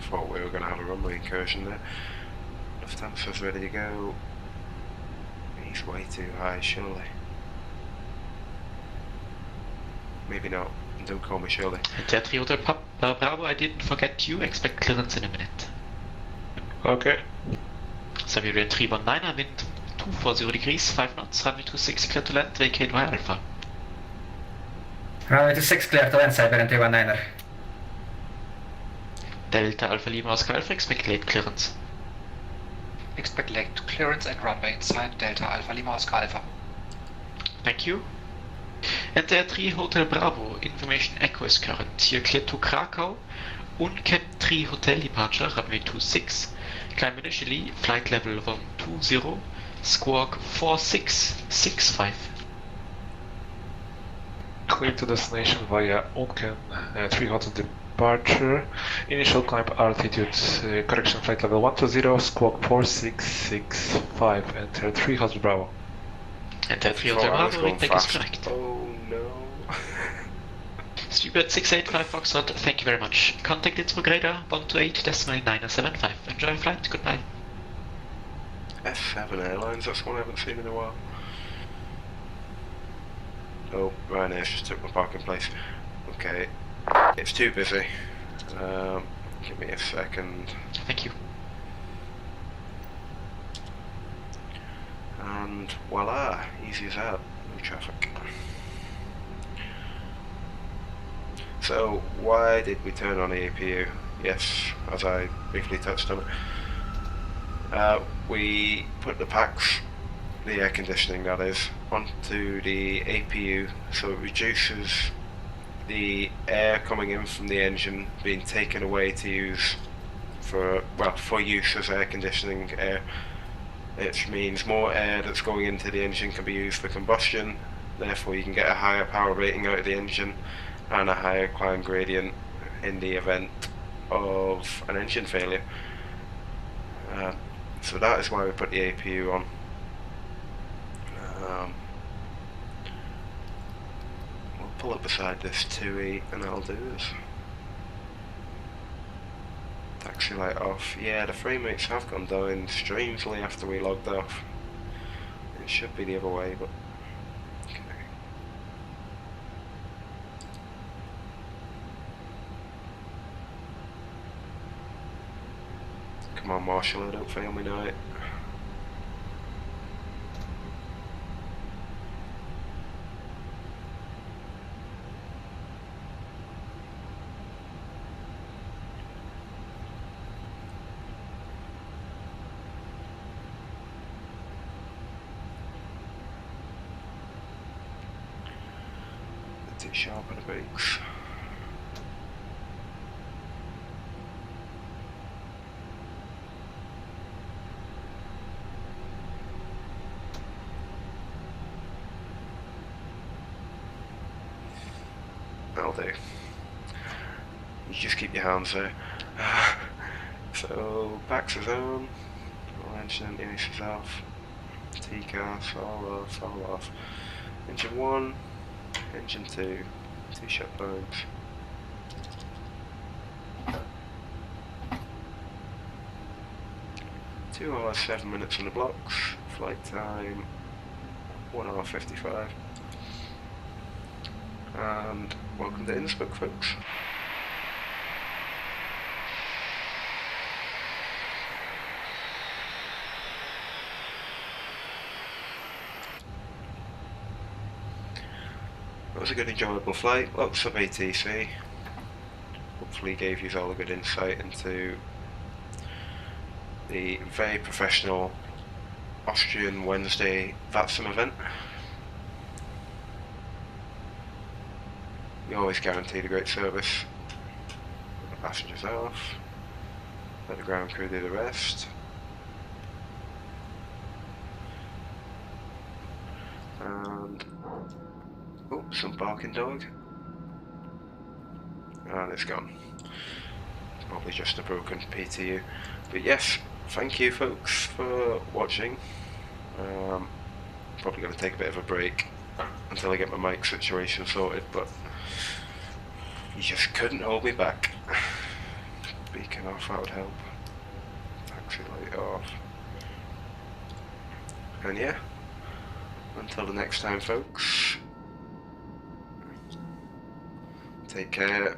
[SPEAKER 1] Thought we were going to have a runway incursion there. Lufthansa's ready to go. He's way too high, surely. Maybe not. Don't call me Shirley.
[SPEAKER 11] Inter 3 Hotel Bravo, I didn't forget you. Expect clearance in a minute.
[SPEAKER 4] Okay.
[SPEAKER 11] Siberian 319er, wind 240 degrees, 5 knots, runway 26, clear to land, vacate via Alpha.
[SPEAKER 7] Runway 26, clear to land, Siberian 319er.
[SPEAKER 11] Delta Alpha Lima Oscar Alpha, expect late clearance.
[SPEAKER 15] Expect late clearance and runway inside Delta Alpha Lima Oscar Alpha.
[SPEAKER 11] Thank you. Enter 3 Hotel Bravo, information echo is current. You're clear to Krakow, uncapped 3 Hotel departure, runway 26, climb initially, flight level 120, squawk 4665.
[SPEAKER 4] Clear to destination via Unken 3 Hotel departure, initial climb altitude, correction flight level 120, squawk 4665, enter 3 Hotel Bravo.
[SPEAKER 11] Enter 3 Hotel Bravo, readback is correct.
[SPEAKER 1] Oh no.
[SPEAKER 11] Stupid 685 Foxtrot, thank you very much. Contact Innsbruck radar 128.975. Enjoy flight, goodbye.
[SPEAKER 1] F7 Airlines, that's one I haven't seen in a while. Oh, Ryanair just took my parking place. Okay, it's too busy. Give me a second.
[SPEAKER 11] Thank you.
[SPEAKER 1] And voila, easy as that, no traffic. So, why did we turn on the APU? Yes, as I briefly touched on it. We put the packs, the air conditioning that is, onto the APU so it reduces the air coming in from the engine being taken away to use for use as air conditioning air. which means more air that's going into the engine can be used for combustion, therefore you can get a higher power rating out of the engine and a higher climb gradient in the event of an engine failure. So that is why we put the APU on. We'll pull up beside this 2E and that'll do us. Taxi light off. Yeah, the frame rates have gone down strangely after we logged off. It should be the other way, but okay. Come on, Marshall, don't fail me now. Too sharp on the brakes. That'll do. You just keep your hands there. So, backs is on. Engine emptiness is off. T-gas, all off. Engine 1. Engine 2, 2 shutdowns. Two hours 7 minutes on the blocks. Flight time 1 hour 55. And welcome to Innsbruck, folks. It was a good enjoyable flight, lots of ATC. Hopefully gave you all a good insight into the very professional Austrian Wednesday VATSIM event. You always guaranteed a great service. Let the passengers off. Let the ground crew do the rest. And oh, some barking dog. And it's gone. It's probably just a broken PTU. But yes, thank you folks for watching. Probably going to take a bit of a break until I get my mic situation sorted, but you just couldn't hold me back. Beacon off, that would help. Taxi light off. And yeah, until the next time folks, take care,